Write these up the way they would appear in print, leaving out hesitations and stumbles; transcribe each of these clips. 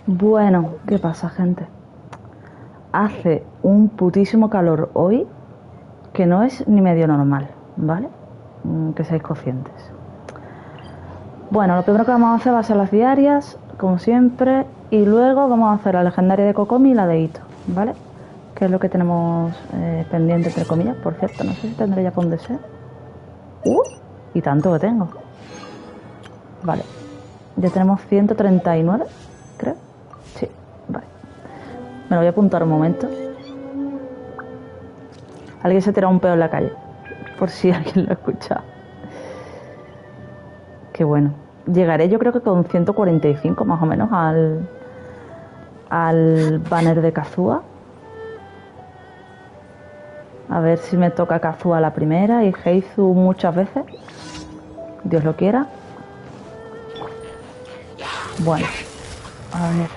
Bueno, ¿qué pasa, gente? Hace un putísimo calor hoy que no es ni medio normal, ¿vale? Que seáis conscientes. Bueno, lo primero que vamos a hacer va a ser las diarias, como siempre, y luego vamos a hacer la legendaria de Kokomi y la de Itto, ¿vale? Que es lo que tenemos pendiente, entre comillas. Por cierto, no sé si tendré ya por donde ser. Y tanto que tengo. Vale. Ya tenemos 139, creo. Sí, vale. Me lo voy a apuntar un momento. Alguien se tira un pedo en la calle. Por si alguien lo escucha. Qué bueno. Llegaré yo creo que con 145 más o menos al banner de Kazua. A ver si me toca Kazua la primera y Heizu muchas veces. Dios lo quiera. Bueno. A ver.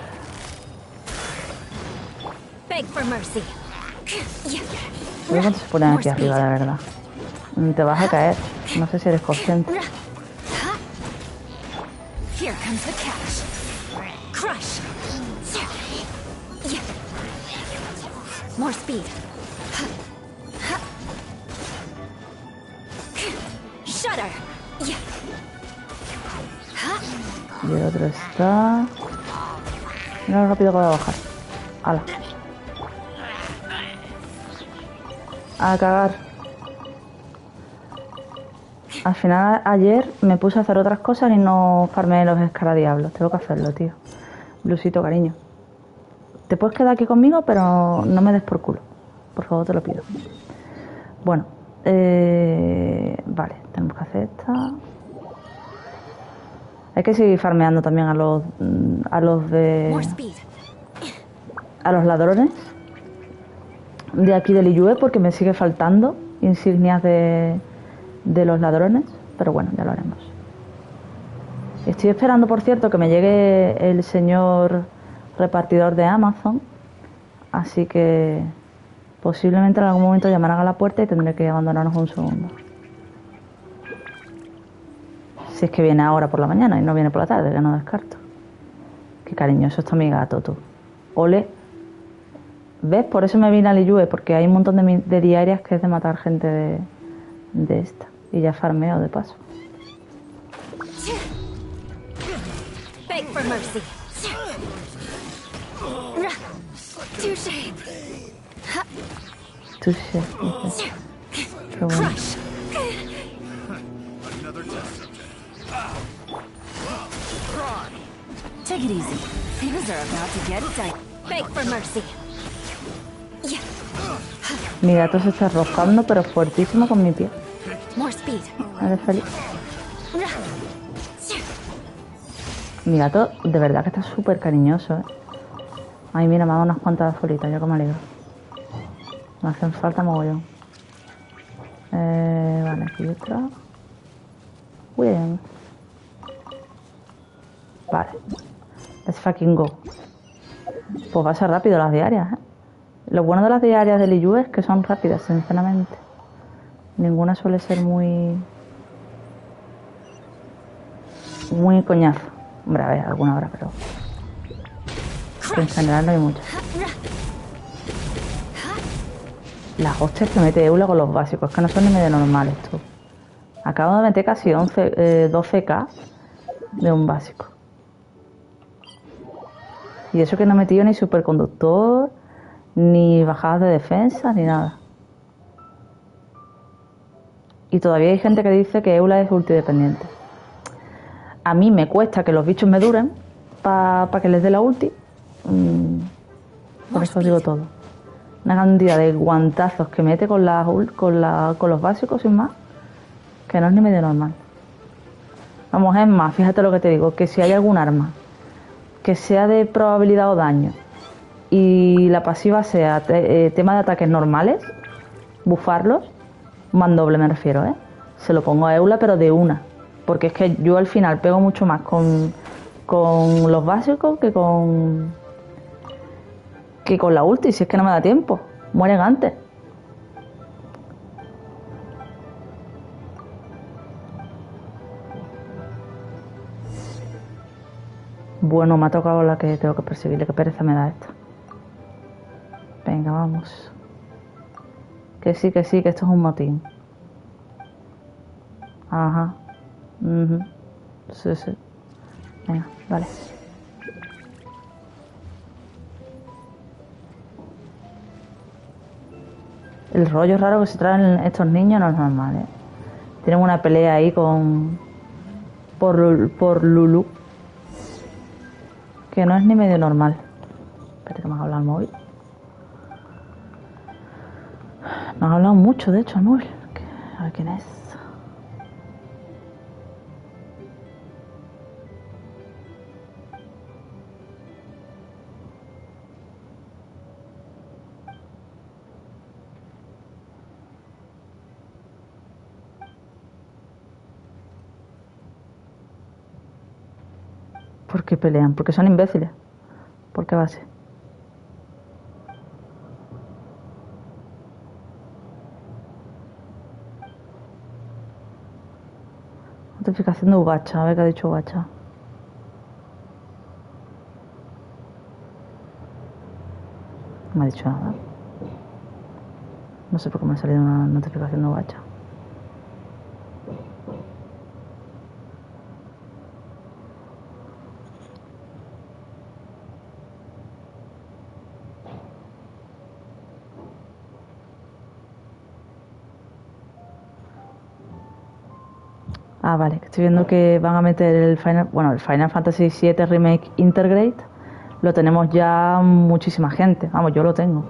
A ver cuánto se ponen aquí arriba, la verdad. Te vas a caer. No sé si eres consciente. More speed. Shudder. Y el otro está... Mira lo rápido que va a bajar. ¡Hala! A cagar. Al final ayer me puse a hacer otras cosas y no farmeé los escaradiablos. Tengo que hacerlo, tío. Blusito, cariño. Te puedes quedar aquí conmigo, pero no me des por culo. Por favor, te lo pido. Bueno. Vale, tenemos que hacer esta. Hay que seguir farmeando también a los ladrones de aquí de Liyue, porque me sigue faltando insignias de los ladrones, pero bueno, ya lo haremos. Estoy esperando, por cierto, que me llegue el señor repartidor de Amazon, así que posiblemente en algún momento llamarán a la puerta y tendré que abandonarnos un segundo. Si es que viene ahora por la mañana y no viene por la tarde, que no descarto. Qué cariñoso está mi gato, tú. Ole. ¿Ves? Por eso me vine a Liyue, porque hay un montón de diarias que es de matar gente de esta. Y ya farmeo de paso. Beg for mercy. Touché. Touché. Qué bueno. Take it easy. Things are about to get tight. Beg for mercy. Mi gato se está rozando, pero fuertísimo con mi pie. More speed. Eres feliz. Mi gato de verdad que está súper cariñoso, ¿eh? Ay, mira, me ha dado unas cuantas folitas, yo como me alegro. Me hacen falta mogollón. Vale, aquí otra. Bien. Vale. Let's fucking go. Pues va a ser rápido las diarias, ¿eh? Lo bueno de las diarias de Liyue es que son rápidas, sinceramente. Ninguna suele ser muy coñazo. Hombre, a ver, alguna hora, pero en general no hay muchas. Las hostias que mete Eula con los básicos, es que no son ni medio normales, tú. Acabo de meter casi 12k de un básico. Y eso que no he metido ni superconductor, ni bajadas de defensa, ni nada. Y todavía hay gente que dice que Eula es ultidependiente. A mí me cuesta que los bichos me duren para que les dé la ulti. Por eso os digo todo. Una cantidad de guantazos que mete con los básicos sin más, que no es ni medio normal. Vamos, es más, fíjate lo que te digo, que si hay algún arma que sea de probabilidad o daño y la pasiva sea tema de ataques normales, bufarlos, mandoble me refiero, se lo pongo a Eula, pero de una, porque es que yo al final pego mucho más con los básicos que con la ulti, si es que no me da tiempo, mueren antes. Bueno, me ha tocado la que tengo que perseguirle. Qué pereza me da esta. Venga, vamos. Que sí, que esto es un motín. Ajá. Sí, sí. Venga, vale. El rollo raro que se traen estos niños no es normal, ¿eh? Tienen una pelea ahí por Lulu. Que no es ni medio normal. Espérate que me has hablado al móvil. Me has hablado mucho, de hecho, al móvil. A ver quién es. ¿Por qué pelean? Porque son imbéciles. ¿Por qué base? Notificación de Ugacha. A ver qué ha dicho Ugacha. No me ha dicho nada. No sé por qué me ha salido una notificación de Ugacha. Ah, vale, estoy viendo que van a meter el Final Fantasy VII Remake Integrate. Lo tenemos ya muchísima gente. Vamos, yo lo tengo.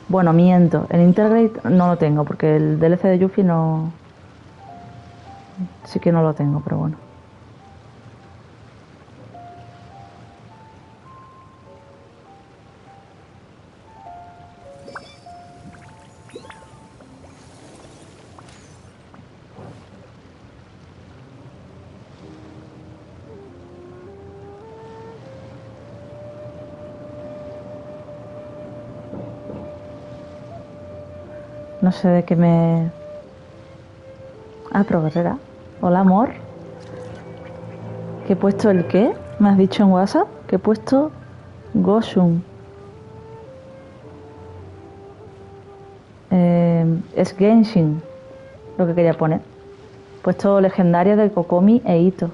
Bueno, miento. El Integrate no lo tengo porque el DLC de Yuffie no... Sí que no lo tengo, pero bueno. No sé de qué me... Ah, pero guerrera. Hola, amor. ¿Que he puesto el qué? ¿Me has dicho en WhatsApp? Que he puesto Goshun. Es Genshin lo que quería poner. He puesto Legendaria de Kokomi e Itto.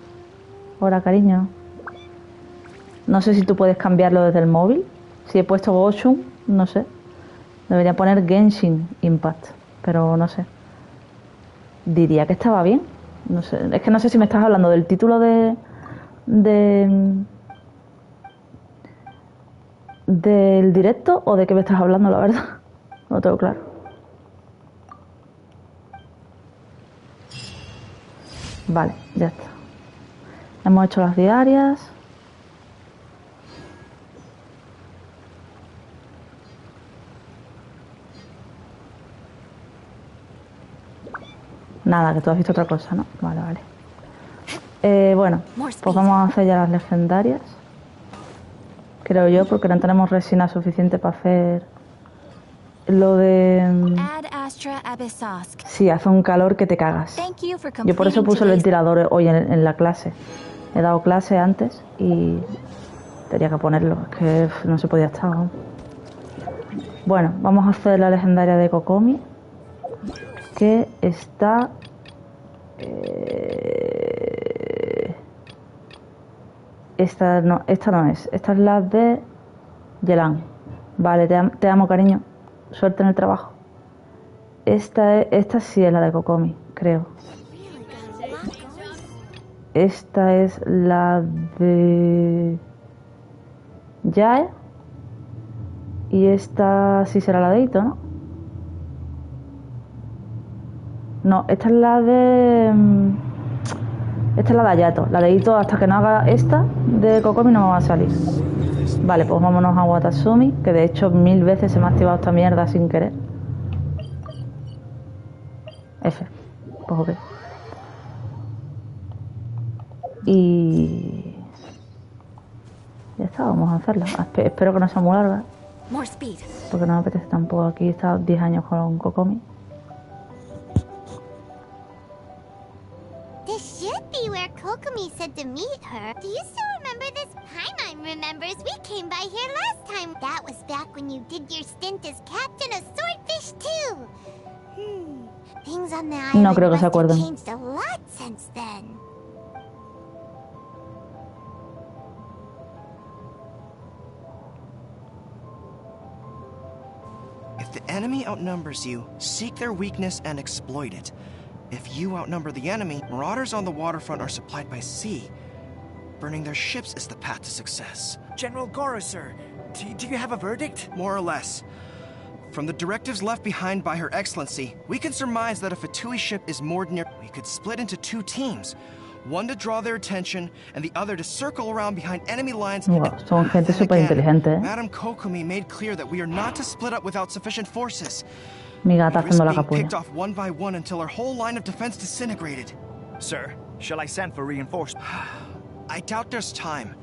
Hola, cariño. No sé si tú puedes cambiarlo desde el móvil. Si he puesto Goshun, no sé. Debería poner Genshin Impact, pero no sé. Diría que estaba bien. No sé. Es que no sé si me estás hablando del título del directo o de qué me estás hablando, la verdad. No lo tengo claro. Vale, ya está. Hemos hecho las diarias. Nada, que tú has visto otra cosa, ¿no? Vale, vale. Bueno, pues vamos a hacer ya las legendarias. Creo yo, porque no tenemos resina suficiente para hacer lo de... Sí, hace un calor que te cagas. Yo por eso puse el ventilador hoy en la clase. He dado clase antes y tenía que ponerlo, es que no se podía estar, ¿no? Bueno, vamos a hacer la legendaria de Kokomi, que está... esta no es. Esta es la de Yelan. Vale, te amo, cariño. Suerte en el trabajo. Esta sí es la de Kokomi, creo. Esta es la de Yae. Y esta sí será la de Itto, ¿no? No, esta es la de... Esta es la de Ayato. La de Itto, hasta que no haga esta de Kokomi, no me va a salir. Vale, pues vámonos a Watasumi, que de hecho 1000 veces se me ha activado esta mierda sin querer. F. Pues ok. Y... ya está, vamos a hacerla. Espero que no sea muy larga, porque no me apetece tampoco. Aquí he estado 10 años con Kokomi. This should be where Kokomi said to meet her. Do you still remember this? Paimon remembers we came by here last time. That was back when you did your stint as captain of Swordfish too. Things on the island No creo que se must have acuerden. changed a lot since then. If the enemy outnumbers you, seek their weakness and exploit it. If you outnumber the enemy, marauders on the waterfront are supplied by sea. Burning their ships is the path to success. General Goro, sir, do you have a verdict? More or less. From the directives left behind by Her Excellency, we can surmise that if a Fatui ship is moored near, we could split into 2 teams. One to draw their attention, and the other to circle around behind enemy lines. Wow, son gente Then súper again, inteligente, ¿eh? Madame Kokomi made clear that we are not to split up without sufficient forces. Mi gata We risk haciendo la being picked capulla. off one by one until our whole line of defense disintegrated. Sir, shall I send for reinforcements? I doubt there's time.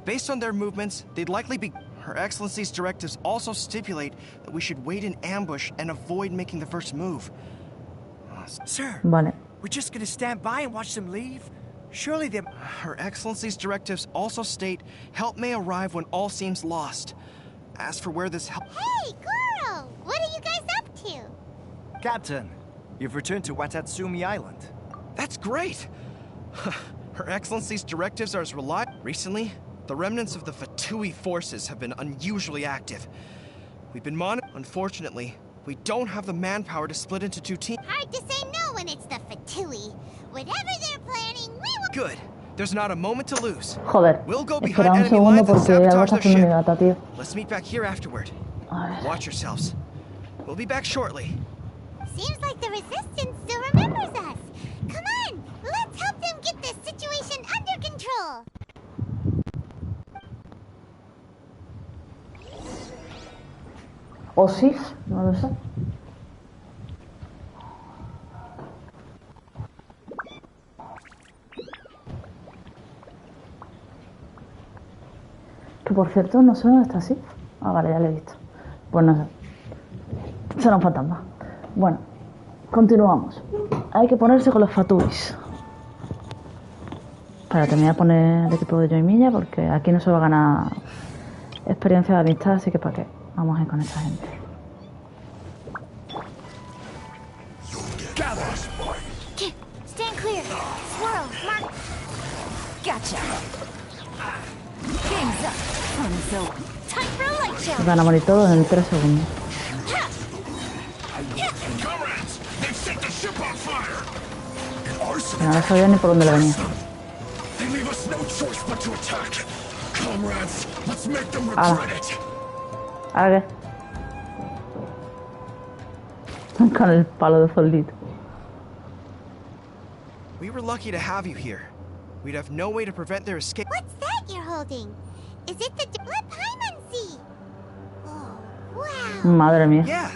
Based on their movements, they'd likely be... Her Excellency's directives also stipulate that we should wait in ambush and avoid making the first move. Sir, Vale. we're just gonna stand by and watch them leave? Surely they... Her Excellency's directives also state help may arrive when all seems lost. As for where this help... Hey, Goro! What are you guys up to? Captain, you've returned to Watatsumi Island. That's great! Her Excellency's directives are as reliable. Recently, the remnants of the Fatui forces have been unusually active. We've been Unfortunately, we don't have the manpower to split into 2 teams. Hard to say no when it's the Fatui. Whatever they're planning, we will... Good. There's not a moment to lose. Joder. We'll go Espera behind un enemy segundo lines and porque algo sabotage está their haciendo mi ship. gata, tío. Let's meet back here afterward. A ver. Watch yourselves. We'll be back shortly. Seems like the Resistance still remembers us. Come on, let's help them get this situation under control. O sí, no lo sé. Que por cierto, no sé dónde está así. Ah, vale, ya lo he visto. Pues no sé. Será un fantasma. Bueno, continuamos. Hay que ponerse con los fatuis. Espérate, me voy a poner el equipo de Joy porque aquí no se va a ganar experiencia de amistad, así que para qué. Vamos a ir con esta gente. Stand clear. Swirl. Mark. Gotcha. Game's up. Fun's over. Time for a light show. Van a morir todos en 3 segundos. Comrades, they've set the ship on fire. No sabía ni por dónde le venía. They leave us no choice but to attack. Comrades, let's make them regret it. ¿Ahora qué? Con el palo de soldito. We were lucky to have you here. We'd have no way to prevent their escape. What's that you're holding? Is it the... Let Paimon see. Oh, wow. Madre mía. Yeah.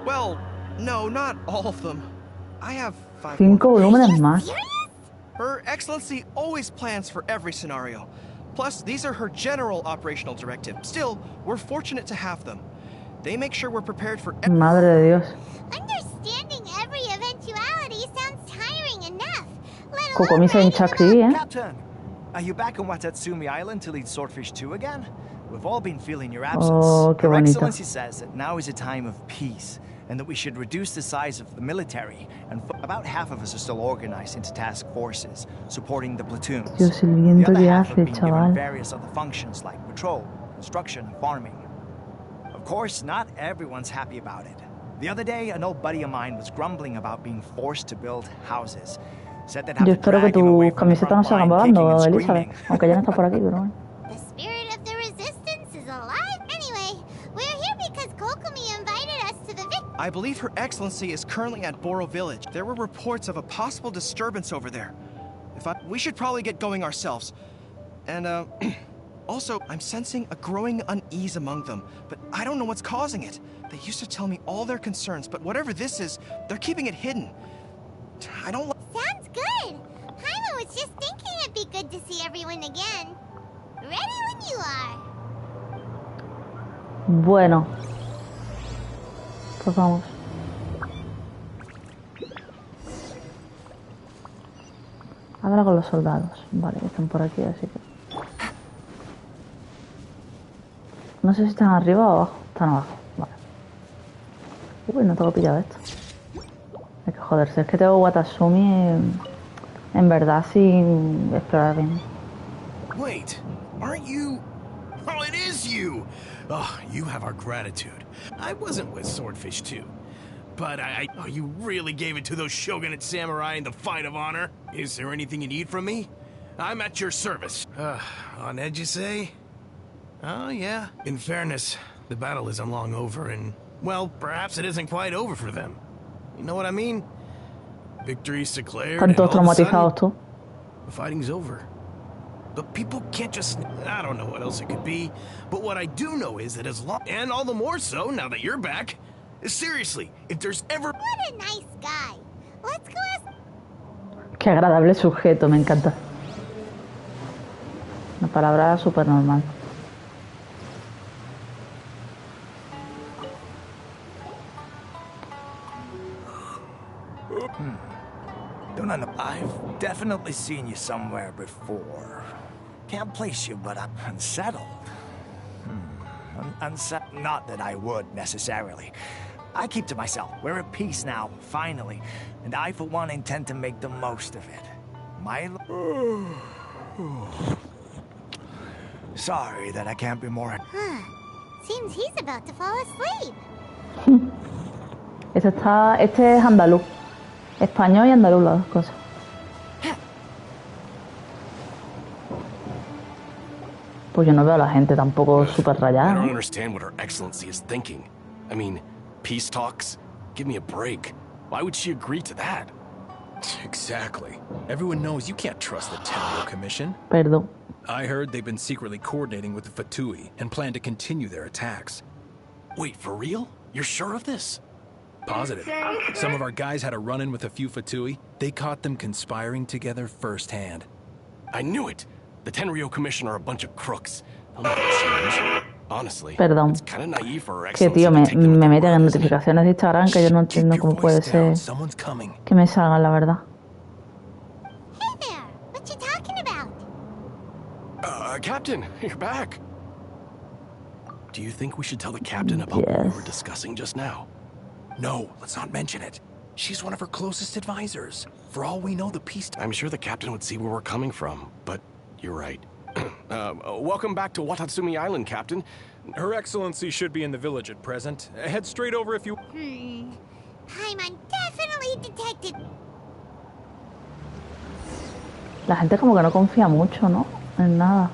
Well, no, not all of them. I have 5 5 more. volúmenes más. Serious? Her Excellency always plans for every scenario. Plus, these are her general operational directives. Still, we're fortunate to have them. They make sure we're prepared for Madre de Dios. Understanding every eventuality sounds tiring enough. Let Kokomi se hincha aquí, ¿eh? Captain, are you back on Watatsumi Island to lead Swordfish 2 again? We've all been feeling your absence. Oh, qué Her bonito. Excellency says that now is a time of peace, and that we should reduce the size of the military, and about half of us are still organized into task forces, supporting the platoons. Dios, el The viento other que half have hace, been given chaval. various other functions like patrol, construction, and farming. Of course, not everyone's happy about it. The other day, an old buddy of mine was grumbling about being forced to build houses. Said they'd have Yo to espero que drag him away tus from the camisetas front no se hagan line, kicking volando, and Elizabeth. screaming. Aunque ya no está por aquí, pero bueno. The spirit of the Resistance is alive. Anyway, we're here because Kokomi invited us to the victory. I believe Her Excellency is currently at Boro Village. There were reports of a possible disturbance over there. We should probably get going ourselves. And, also, I'm sensing a growing unease among them, but I don't know what's causing it. They used to tell me all their concerns, but whatever this is, they're keeping it hidden. I don't like... Sounds good. Paimon was just thinking it'd be good to see everyone again. Ready when you are. Bueno. Pues vamos. Habla con los soldados. Vale, están por aquí, así que... No sé si están arriba o abajo. Están abajo, vale. Uy, no tengo pillado esto. Es que joderse, es que tengo Watasumi en verdad sin explorar bien. Wait, aren't you... Oh, it is you! Oh, you have our gratitude. I wasn't with Swordfish too. But oh, you really gave it to those shogunate samurai in the fight of honor? Is there anything you need from me? I'm at your service. On edge, you say? Oh, yeah. In fairness, the battle isn't long over, and, well, perhaps it isn't quite over for them. You know what I mean? Victory's declared, and all of a sudden, the fighting's over. But people can't just... I don't know what else it could be. But what I do know is that as long... And all the more so, now that you're back. Seriously, if there's ever... What a nice guy. Let's go ask... Qué agradable sujeto, me encanta. Una palabra súper normal. I've definitely seen you somewhere before. Can't place you, but I'm unsettled. Not that I would, necessarily. I keep to myself. We're at peace now, finally. And I, for one, intend to make the most of it. Sorry that I can't be more... Seems he's about to fall asleep. Este es andaluz. Español y andaluz, las dos cosas. Pues yo no veo a la gente tampoco súper rayada. I don't understand what Her Excellency is thinking. I mean, peace talks? Give me a break. Why would she agree to that? Exactly. Everyone knows you can't trust the Tenryou Commission. Perdón. I heard they've been secretly coordinating with the Fatui and plan to continue their attacks. Wait, for real? You're sure of this? Positive. Some of our guys had a run-in with a few Fatui. They caught them conspiring together firsthand. I knew it! The Tenryou Commission are a bunch of crooks. They'll never change. Honestly, Perdón. it's kind of naive for Her Que Excellency tío, to take them me at meten their en word. notificaciones de Instagram que yo no entiendo cómo puede ser Someone's coming. que me salgan, la verdad. Hey there, what you talking about? Captain, you're back. Do you think we should tell the captain about what we were discussing just now? No, let's not mention it. She's one of her closest advisors. For all we know, the peace... I'm sure the captain would see where we're coming from, but you're right. Welcome back to Watatsumi Island, Captain. Her Excellency should be in the village at present. Head straight over if you... Paimon definitely detected. La gente como que no confía mucho, ¿no? En nada.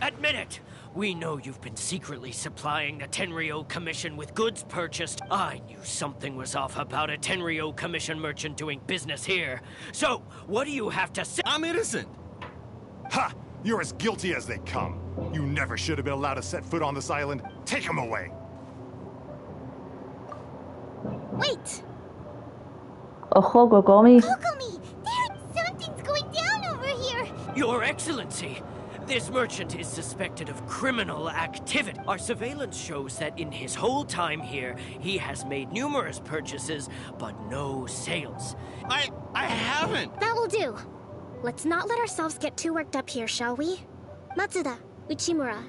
Admit it! We know you've been secretly supplying the Tenryou Commission with goods purchased. I knew something was off about a Tenryou Commission merchant doing business here. So, what do you have to say? I'm innocent! Ha! You're as guilty as they come. You never should have been allowed to set foot on this island. Take him away! Wait! Ojo, Kokomi. Kokomi! Something's going down over here! Your Excellency! This merchant is suspected of criminal activity. Our surveillance shows that in his whole time here, he has made numerous purchases, but no sales. I haven't! That will do. Let's not let ourselves get too worked up here, shall we? Matsuda, Uchimura,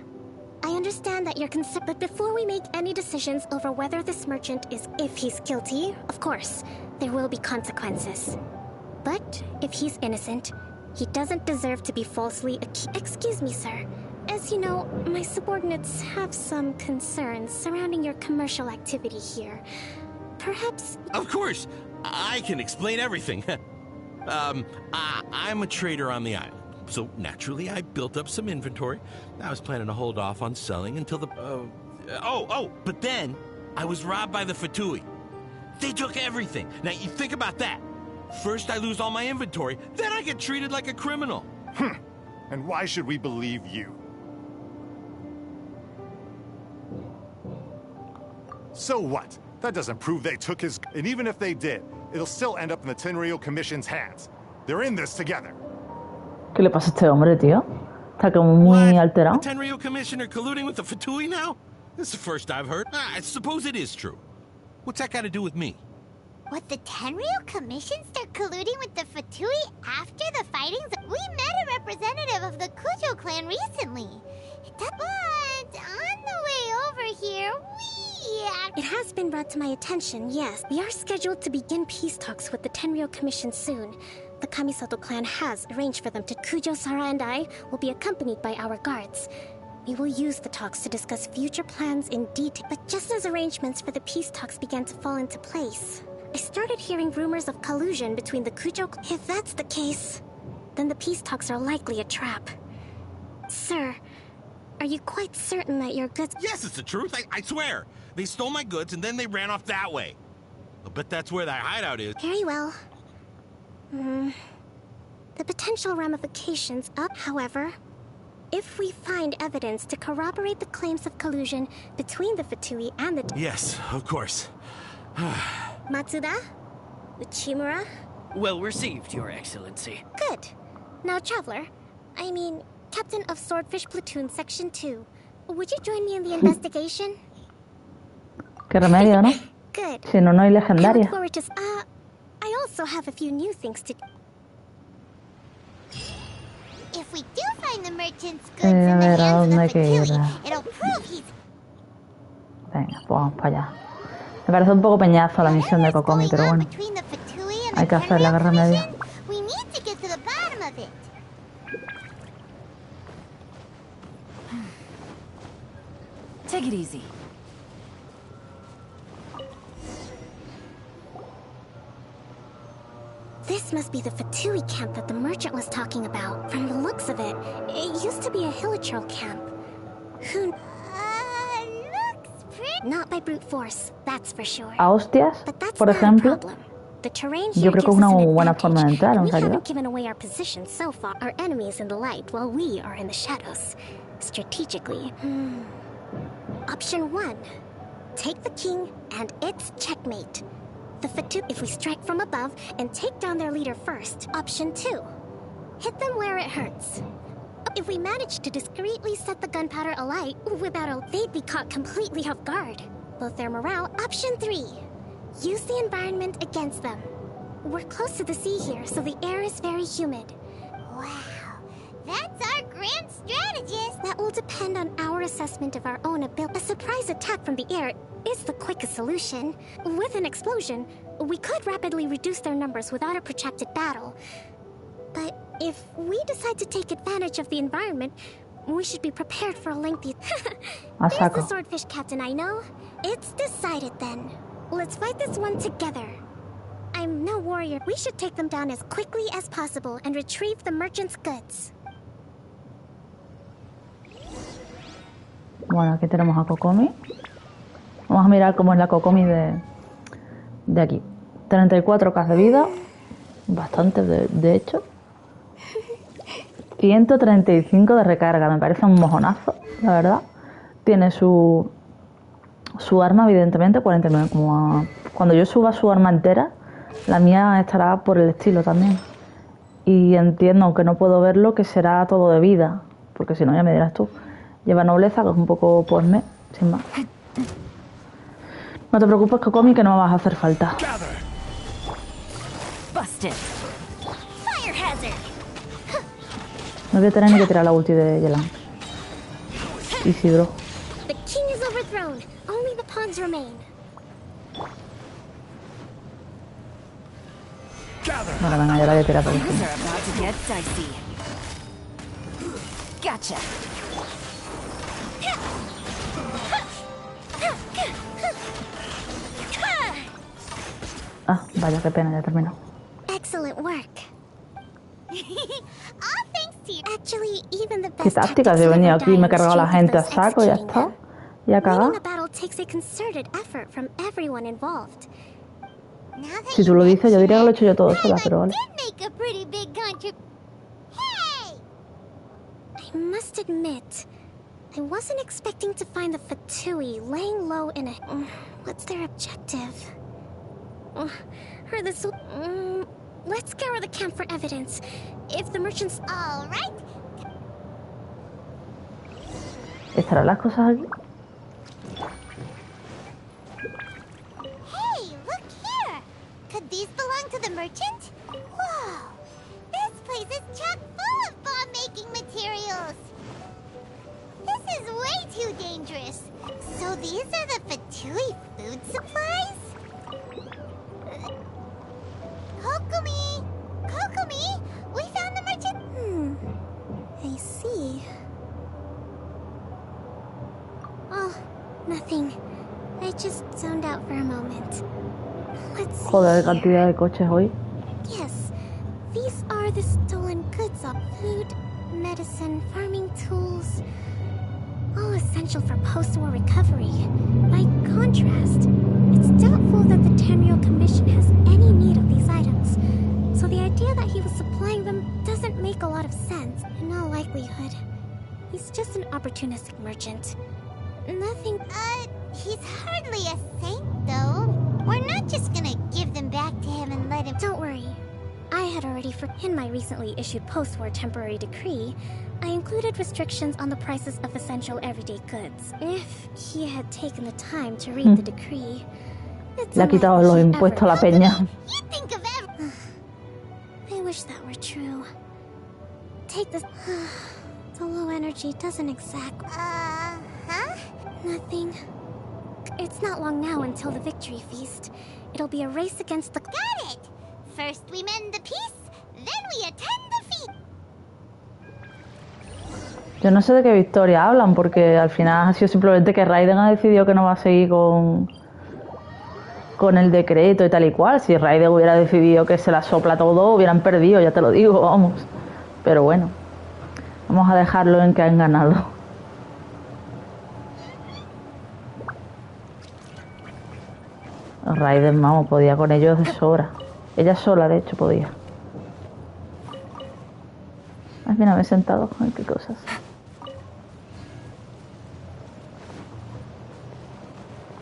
I understand that you're concerned, but before we make any decisions over whether this merchant is... If he's guilty, of course, there will be consequences. But if he's innocent, he doesn't deserve to be falsely accused. Excuse me, sir. As you know, my subordinates have some concerns surrounding your commercial activity here. Perhaps... Of course! I can explain everything. I'm a trader on the island, so naturally I built up some inventory. I was planning to hold off on selling until the... but then I was robbed by the Fatui. They took everything. Now you think about that. First I lose all my inventory, then I get treated like a criminal. And why should we believe you? So what? That doesn't prove they took his... And even if they did, it'll still end up in the Tenryou Commission's hands. They're in this together. ¿Qué le pasa a este hombre, tío? Está como muy alterado. The Tenryou Commissioner colluding with the Fatui now? This is the first I've heard. I suppose it is true. What's that got to do with me? What, the Tenryou Commission start colluding with the Fatui after the fightings? We met a representative of the Kujo clan recently. But on the way over here, It has been brought to my attention, yes. We are scheduled to begin peace talks with the Tenryou Commission soon. The Kamisato clan has arranged for them to. Kujo, Sara, and I will be accompanied by our guards. We will use the talks to discuss future plans in detail. But just as arrangements for the peace talks began to fall into place, I started hearing rumors of collusion between the Kujo. If that's the case, then the peace talks are likely a trap. Sir, are you quite certain that your goods... Yes, it's the truth. I swear. They stole my goods and then they ran off that way. I'll bet that's where that hideout is. Very well. The potential ramifications up, however, if we find evidence to corroborate the claims of collusion between the Fatui and the... Yes, of course. Matsuda? Uchimura? Well received, Your Excellency. Good. Now, Traveler, I mean, Captain of Swordfish Platoon Section 2, would you join me in the investigation? Qué remedio, ¿no? Good. Si no, no hay I look legendaria. forward to... I also have a few new things to... if we do find the merchant's goods in the ver, ¿a hands dónde of hay the que ir? Fatui, it'll prove he's... Venga, pues vamos para allá. Me parece un poco peñazo la misión de Kokomi, pero bueno. Between the Fatui and Hay the que hacer la Tenryou guerra media. Commission, we need to get to the bottom of it. Take it easy. This must be the Fatui camp that the merchant was talking about. From the looks of it, it used to be a Hilichurl camp. Who... looks pretty... Not by brute force, that's for sure. A hostias, But that's por not a ejemplo. problem. The terrain Yo here creo que gives es una us an buena forma de advantage, entrar, en and we realidad. haven't given away our position so far. Our enemy is in the light, while we are in the shadows. Strategically. Option 1. Take the king, and it's checkmate. The Fatui, if we strike from above and take down their leader first. Option 2. Hit them where it hurts. If we manage to discreetly set the gunpowder alight without they'd be caught completely off guard. Both their morale. Option 3. Use the environment against them. We're close to the sea here, so the air is very humid. Wow, that's our grand strategist. That will depend on our assessment of our own ability. A surprise attack from the air is the quickest solution. With an explosion, we could rapidly reduce their numbers without a protracted battle. But if we decide to take advantage of the environment, we should be prepared for a lengthy... There's the swordfish captain I know. It's decided then. Let's fight this one together. I'm no warrior. We should take them down as quickly as possible and retrieve the merchant's goods. Bueno, aquí tenemos a Kokomi. Vamos a mirar cómo es la Kokomi de aquí. 34k de vida. Bastante, de hecho. 135 de recarga. Me parece un mojonazo, la verdad. Tiene su arma, evidentemente, 49. Cuando yo suba su arma entera, la mía estará por el estilo también. Y entiendo, aunque no puedo verlo, que será todo de vida. Porque si no, ya me dirás tú. Lleva nobleza, que es un poco posme, sin más. No te preocupes, Kokomi, que no me vas a hacer falta. No voy a tener ni que tirar la ulti de Yelan. Isidro. The king is overthrown. Only the pawns remain. Vale, venga, ya la voy a tirar por Things encima. are about to get dicey. Gotcha. Ah, vaya, qué pena, ya terminó. Excellent work. All thanks to you. Actually, even the Qué best tácticas, yo he venido aquí y me he cargado a la gente a saco y ya está. Y a cagar. Winning a battle takes a concerted effort from everyone involved. Si tú lo dices, yo diría que lo he hecho yo todo sola, pero vale. Did make a pretty big contribution. Hey! I must admit, I wasn't expecting to find the Fatui laying low in a... what's their objective? Heard this... let's scour the camp for evidence. If the merchants... All right. ¿Estarán las cosas aquí? Hey, look here. merchant? Whoa! This place is chock full of bomb-making materials! This is way too dangerous. So these are the Fatui food supplies? Kokomi! Kokomi! We found the merchant... I see. Oh, nothing. I just zoned out for a moment. Let's see. Joder, cantidad de coches hoy. Yes, these are the stolen goods of food, medicine, farming tools. All essential for post-war recovery. By contrast, it's doubtful that the Tenryou Commission has any need of these items. So the idea that he was supplying them doesn't make a lot of sense. In all likelihood, he's just an opportunistic merchant. Nothing... he's hardly a saint, though. We're not just gonna give them back to him and let him... Don't worry. I had already in my recently issued post-war temporary decree, I included restrictions on the prices of essential everyday goods. If he had taken the time to read the decree, it's Le ha quitado los impuestos a la peña. You think of every... I wish that were true. Take this... The low energy doesn't exact... huh? Nothing. It's not long now until the victory feast. It'll be a race against the... Got it! First we mend the peace, then we attend the feast. Yo no sé de qué victoria hablan, porque al final ha sido simplemente que Raiden ha decidido que no va a seguir con el decreto y tal y cual. Si Raiden hubiera decidido que se la sopla todo, hubieran perdido, ya te lo digo, vamos. Pero bueno, vamos a dejarlo en que han ganado. Raiden, vamos, podía con ellos de sobra. Ella sola, de hecho, podía. Al final me he sentado. Ay, qué cosas.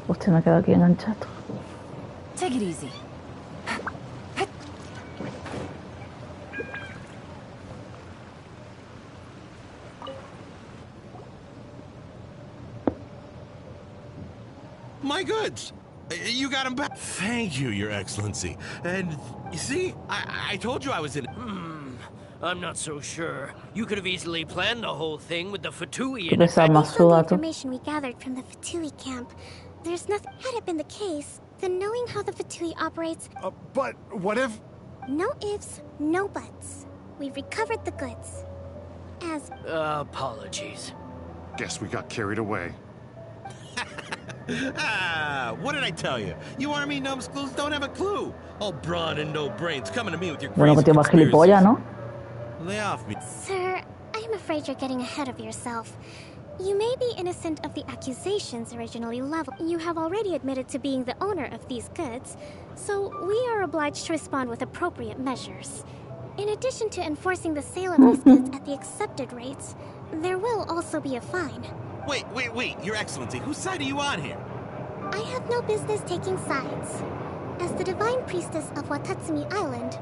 Hostia, me he quedado aquí enganchado. Take it easy. My goods! You got them back. Thank you, Your Excellency. And you see, I told you I was in. I'm not so sure. You could have easily planned the whole thing with the Fatui in it. Based on the information we gathered from the Fatui camp, there's nothing. Had it been the case, then knowing how the Fatui operates. But what if? No ifs, no buts. We've recovered the goods. As. Apologies. Guess we got carried away. What did I tell you? You army numbskulls don't have a clue. All brawn and no brains coming to me with your Bueno, que crazy te vas gilipollas, ¿no? Lay off me. Sir, I'm afraid you're getting ahead of yourself. You may be innocent of the accusations originally leveled. You have already admitted to being the owner of these goods, so we are obliged to respond with appropriate measures. In addition to enforcing the sale of these goods at the accepted rates, there will also be a fine. Wait, Your Excellency, whose side are you on here? I have no business taking sides. As the Divine Priestess of Watatsumi Island,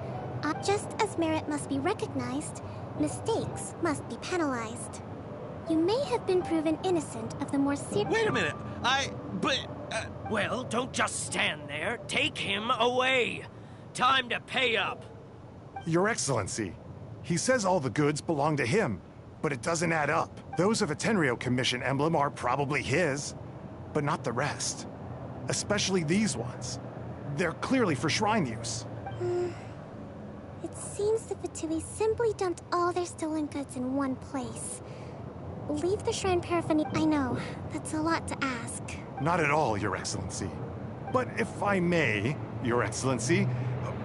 just as merit must be recognized, mistakes must be penalized. You may have been proven innocent of the more serious... Wait a minute, Well, don't just stand there. Take him away. Time to pay up. Your Excellency, he says all the goods belong to him, but it doesn't add up. Those of a Tenryou Commission emblem are probably his, but not the rest. Especially these ones. They're clearly for shrine use. It seems the Fatui simply dumped all their stolen goods in one place. Leave the shrine paraphernalia. I know, that's a lot to ask. Not at all, Your Excellency. But if I may, Your Excellency,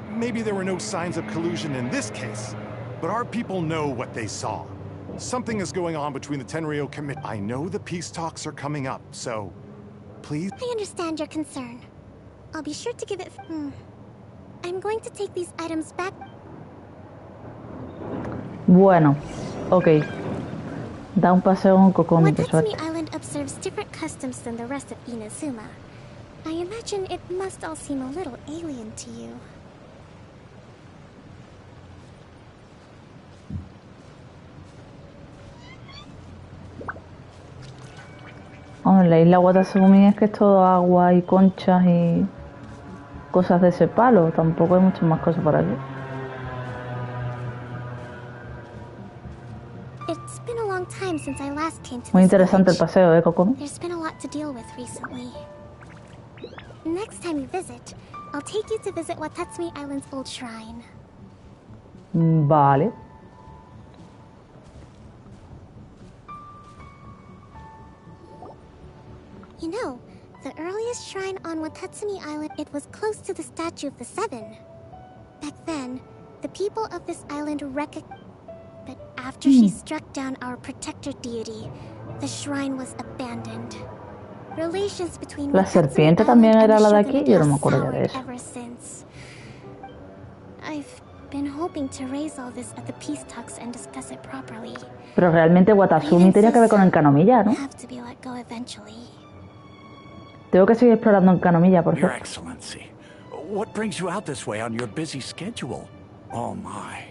maybe there were no signs of collusion in this case, but our people know what they saw. Something is going on between the Tenryou Commission. I know the peace talks are coming up, so please... I understand your concern. I'll be sure to give it... I'm going to take these items back... Bueno, ok. Da un paseo con Kokomi, qué suerte. Watatsumi Island observes different customs than the rest of Inazuma. I imagine it must all seem a little alien to you. Hombre, la isla Watatsumi es que es todo agua y conchas y cosas de ese palo. Tampoco hay muchas más cosas por aquí. It's been a long time since I last came to Muy this interesante el village. paseo, Kokomi. There's been a lot to deal with recently. Next time you visit, I'll take you to visit Watatsumi Island's old shrine. Vale. You know, the earliest shrine on Watatsumi Island, it was close to the Statue of the Seven. Back then, the people of this island but after she struck down our protector deity, the shrine was abandoned. Relations between La Watatsumi serpiente Island también and era the la de aquí. shogunate Yo no have me acuerdo ya de soured eso. ever since. I've been hoping to raise all this at the peace talks and discuss it properly. Pero realmente Watatsumi tenía que ver con Encanomilla, ¿no? Have to be let go eventually. Tengo que seguir explorando Encanomilla, por Your cierto. Excellency, what brings you out this way on your busy schedule? Oh my,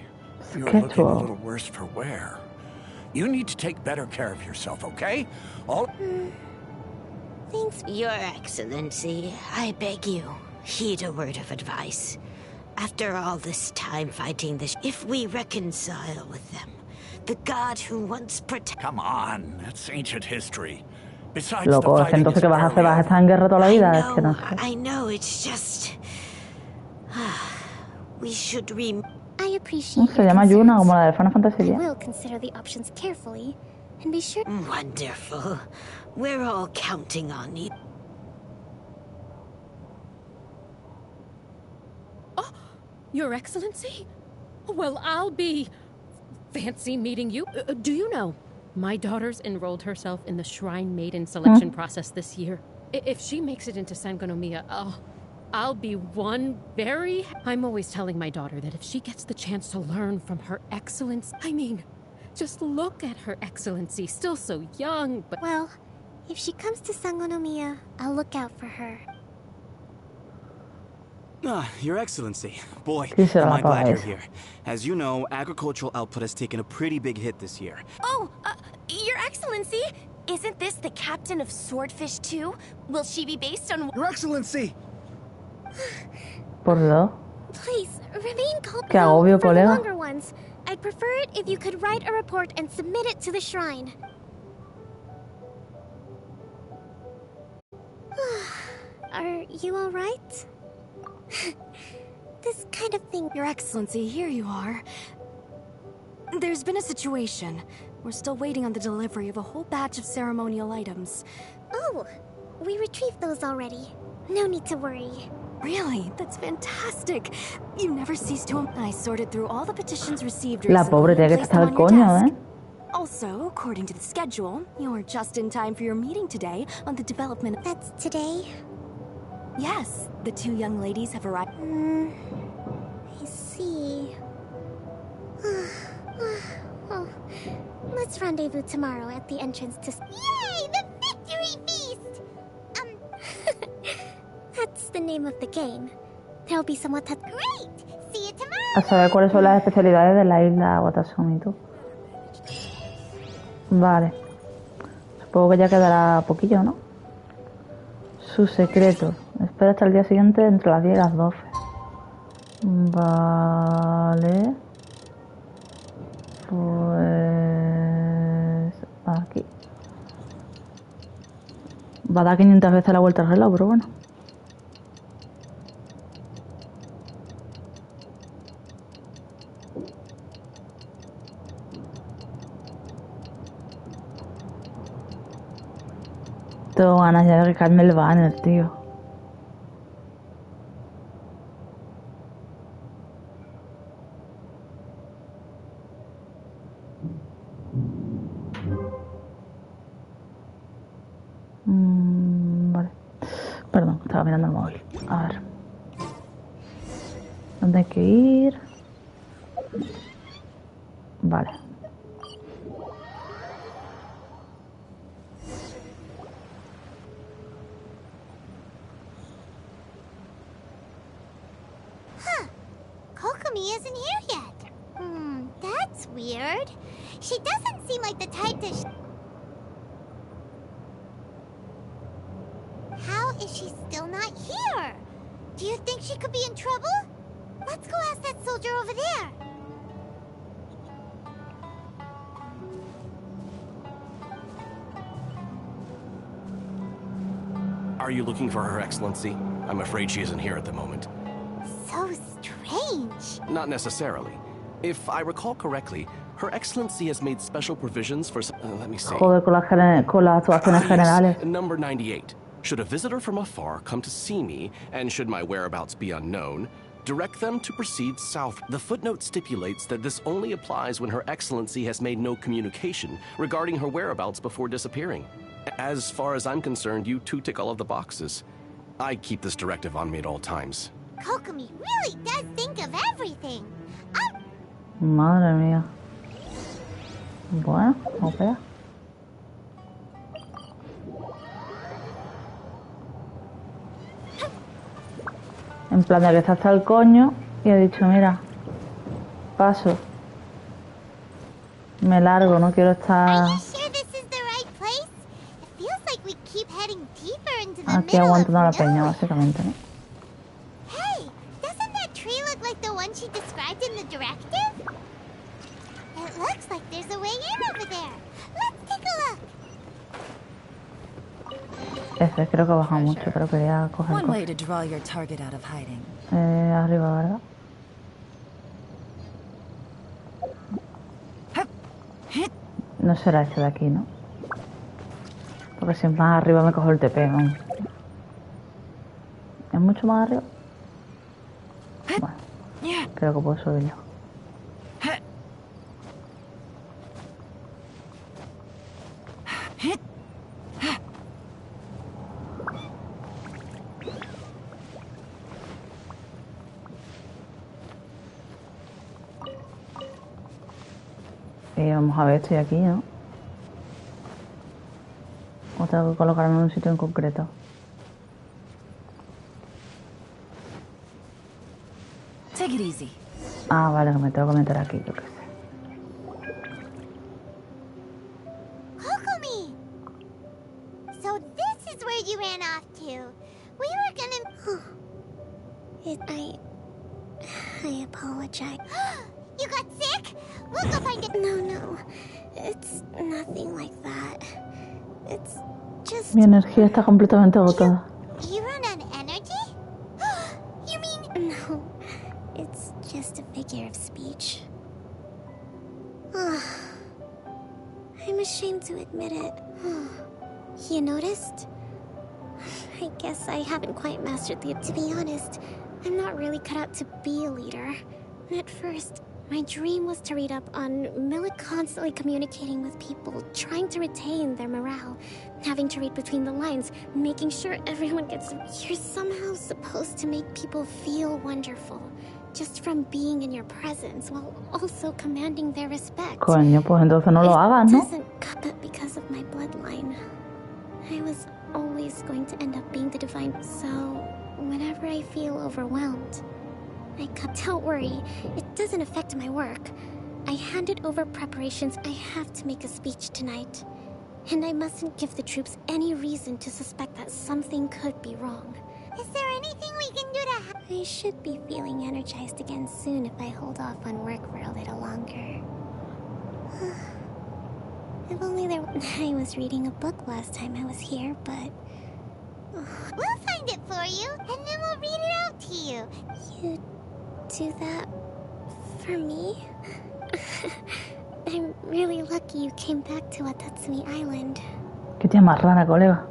you're Schedule. looking a little worse for wear. You need to take better care of yourself, okay? All. Thanks. Your Excellency, I beg you, heed a word of advice. After all this time fighting this, if we reconcile with them, the god who once protected... Come on, that's ancient history. Besides, Loco, es que entonces ¿qué vas a hacer? ¿Vas a estar en guerra toda la vida? Es que no sé. I know, it's just... we should I appreciate Se llama Yuna, como la de Final Fantasy I X. will consider the options carefully and be sure. Wonderful. We're all counting on you. Oh, Your Excellency? Well, I'll be... fancy meeting you. Do you know, my daughter's enrolled herself in the Shrine Maiden selection process this year. If she makes it into Sangonomiya, I'll be one very... I'm always telling my daughter that if she gets the chance to learn from her excellence... I mean, just look at her excellency, still so young, but... Well, if she comes to Sangonomiya, I'll look out for her. Your Excellency. Boy, Dice am la I glad you're pava here. As you know, agricultural output has taken a pretty big hit this year. Oh, Your Excellency! Isn't this the captain of Swordfish 2? Will she be based on... Your Excellency! Por dos. Please, remain calm. Qué agobio, For the colega. longer ones, I'd prefer it if you could write a report and submit it to the shrine. Are you all right? This kind of thing... Your Excellency, here you are. There's been a situation. We're still waiting on the delivery of a whole batch of ceremonial items. Oh, we retrieved those already. No need to worry. Really? That's fantastic. You never cease to... I sorted through all the petitions received La recently pobre tiene and que placed estar them al on your coño, desk. ¿eh? Also, according to the schedule, you're just in time for your meeting today on the development... That's today? Yes, the two young ladies have arrived. I see. Well, let's rendezvous tomorrow at the entrance to... Yay! The victory feast! That's the name of the game. There'll be some Watatsumi... Great! See you tomorrow! A saber cuáles son las especialidades de la isla Watatsumi, tú. Vale. Supongo que ya quedará poquillo, ¿no? Su secreto. Espera hasta el día siguiente entre las 10 y las 12. Vale. Pues... aquí. Va a dar 500 veces la vuelta al reloj, pero bueno. Tengo ganas ya de recargarme el banner, tío. Vale. Perdón, estaba mirando el móvil. A ver. ¿Dónde hay que ir? Vale. Kokomi isn't here yet. That's weird. She doesn't seem like the type to... How is she still not here? Do you think she could be in trouble? Let's go ask that soldier over there. Are you looking for Her Excellency? I'm afraid she isn't here at the moment. So strange. Not necessarily. If I recall correctly, Her Excellency has made special provisions for... let me see. Joder, con las actuaciones generales. Yes, number 98. Should a visitor from afar come to see me, and should my whereabouts be unknown, direct them to proceed south. The footnote stipulates that this only applies when Her Excellency has made no communication regarding her whereabouts before disappearing. As far as I'm concerned, you two tick all of the boxes. I keep this directive on me at all times. Kokomi really does think of everything. Madre mía. Bueno, vamos allá. En plan de que está hasta el coño y he dicho, mira, paso. Me largo, no quiero estar aquí aguantando la peña, básicamente, ¿no? Hey, doesn't that tree look like the one she described in the directive? It looks like there's a way in over there. Let's take a look. F, creo que ha bajado mucho, pero quería coger One way to draw your target out of hiding. Arriba, ¿verdad? No será este de aquí, ¿no? Porque si es más arriba me cojo el TP, ¿no? ¿Es mucho más arriba? Bueno, creo que puedo subirlo. Vamos a ver, estoy aquí, ¿no? O tengo que colocarme en un sitio en concreto. Take it easy. Ah, vale, que me tengo que meter aquí, yo qué sé. Kokomi! So this is where you ran off to. We were gonna... I apologize. You got sick? We'll go find it. No. It's nothing like that. It's just... Mi energía está completamente agotada. You run on energy? You mean... No, it's just a figure of speech. I'm ashamed to admit it. You noticed? I guess I haven't quite mastered the... To be honest, I'm not really cut out to be a leader. At first, my dream was to read up on Millet constantly communicating with people, trying to retain their morale, having to read between the lines, making sure everyone gets... You're somehow supposed to make people feel wonderful, just from being in your presence, while also commanding their respect. Coño, pues entonces no lo hagas, ¿no? It doesn't cut it because of my bloodline. I was always going to end up being the divine, so whenever I feel overwhelmed, I cut. Don't worry, it doesn't affect my work. I handed over preparations. I have to make a speech tonight. And I mustn't give the troops any reason to suspect that something could be wrong. Is there anything we can do to help? I should be feeling energized again soon if I hold off on work for a little longer. If only there... I was reading a book last time I was here, but... We'll find it for you, and then we'll read it out to you. You do that for me? I'm really lucky you came back to Watatsumi Island. Qué tía más rara, colega.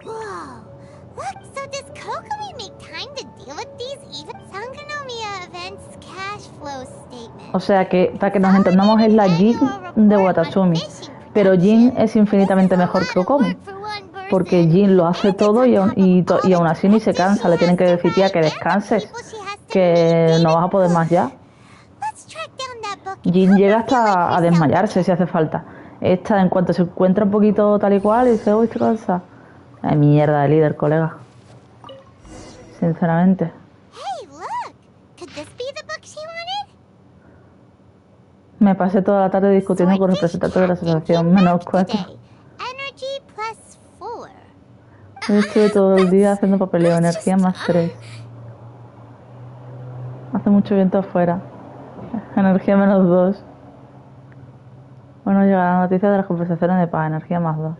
Whoa! Look, so does Kokomi make time to deal with these even Sangonomiya events cash flow statement? O sea que, para que nos entendamos, es la Jin de Watatsumi. Pero Jin es infinitamente mejor que Kokomi. Porque Jin lo hace todo y aún así ni se cansa. Le tienen que decir, tía, que descanses. Que no vas a poder más ya. Jin llega hasta a desmayarse si hace falta. Esta, en cuanto se encuentra un poquito tal y cual, y dice, uy, estoy cansada. Ay, mierda de líder, colega. Sinceramente. Me pasé toda la tarde discutiendo con representantes de la asociación, menos 4. Energy plus 4. Yo estuve todo el día haciendo papeleo, energía +3. Hace mucho viento afuera. Energía -2. Bueno, llega la noticia de las conversaciones de paz, energía +2.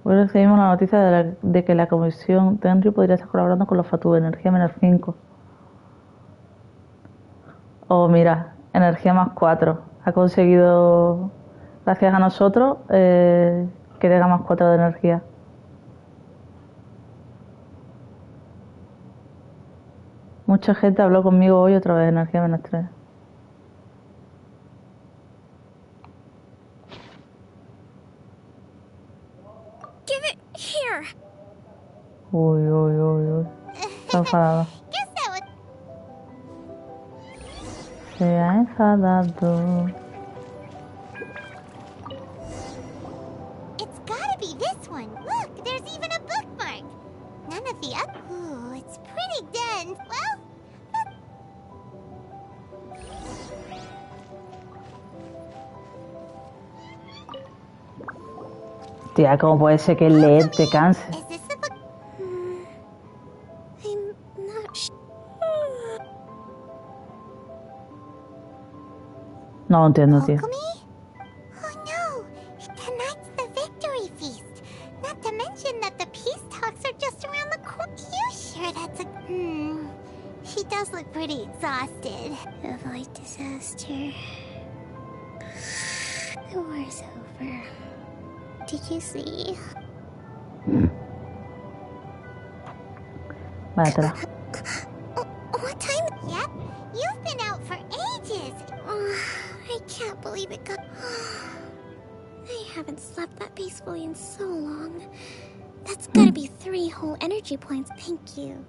Hoy recibimos la noticia de que la comisión Tenryu podría estar colaborando con los Fatu, energía -5. Oh, mira, energía +4. Ha conseguido, gracias a nosotros, que tenga +4 de energía. Mucha gente habló conmigo hoy otra vez, energía -3. Give it here. Uy, uy, uy, uy. Está enfadado. Se ha enfadado. It's gotta be this one. Look, there's even a bookmark. None of the up. Ooh, it's pretty dense. Well, Tía, ¿cómo puede ser que leer te canse? is this the book? I'm not sure. No lo entiendo, tío. Kokomi? Oh no! Tonight's the victory feast. Not to mention that the peace talks are just around the corner. You sure that's a... She does look pretty exhausted. Avoid disaster. The war's over. Did you see? Váyatela. What time? Yep, you've been out for ages. I can't believe it got... I haven't slept that peacefully in so long. That's gotta be 3 whole energy points, thank you.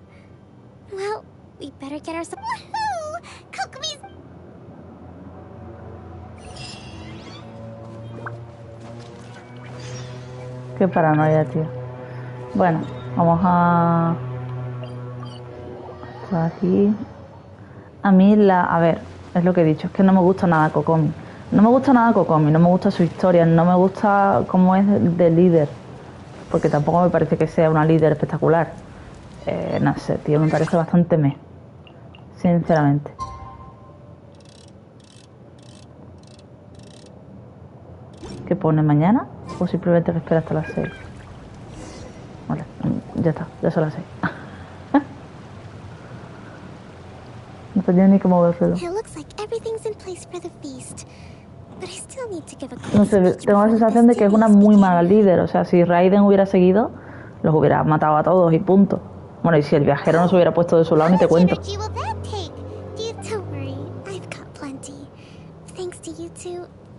Well, we better get ourselves... Woohoo! Kokomi's... Qué paranoia, tío. Bueno, vamos a... Por aquí. A mí A ver, es lo que he dicho, es que no me gusta nada Kokomi. No me gusta nada Kokomi, no me gusta su historia, no me gusta cómo es de líder. Porque tampoco me parece que sea una líder espectacular. No sé, tío, me parece bastante meh. Sinceramente. ¿Qué pone mañana? O simplemente que espera hasta las 6. Vale, ya está, ya son las 6. No tenía ni que moverlo. No sé, tengo la sensación de que es una muy mala líder. O sea, si Raiden hubiera seguido, los hubiera matado a todos y punto. Bueno, y si el viajero no se hubiera puesto de su lado, ni te cuento.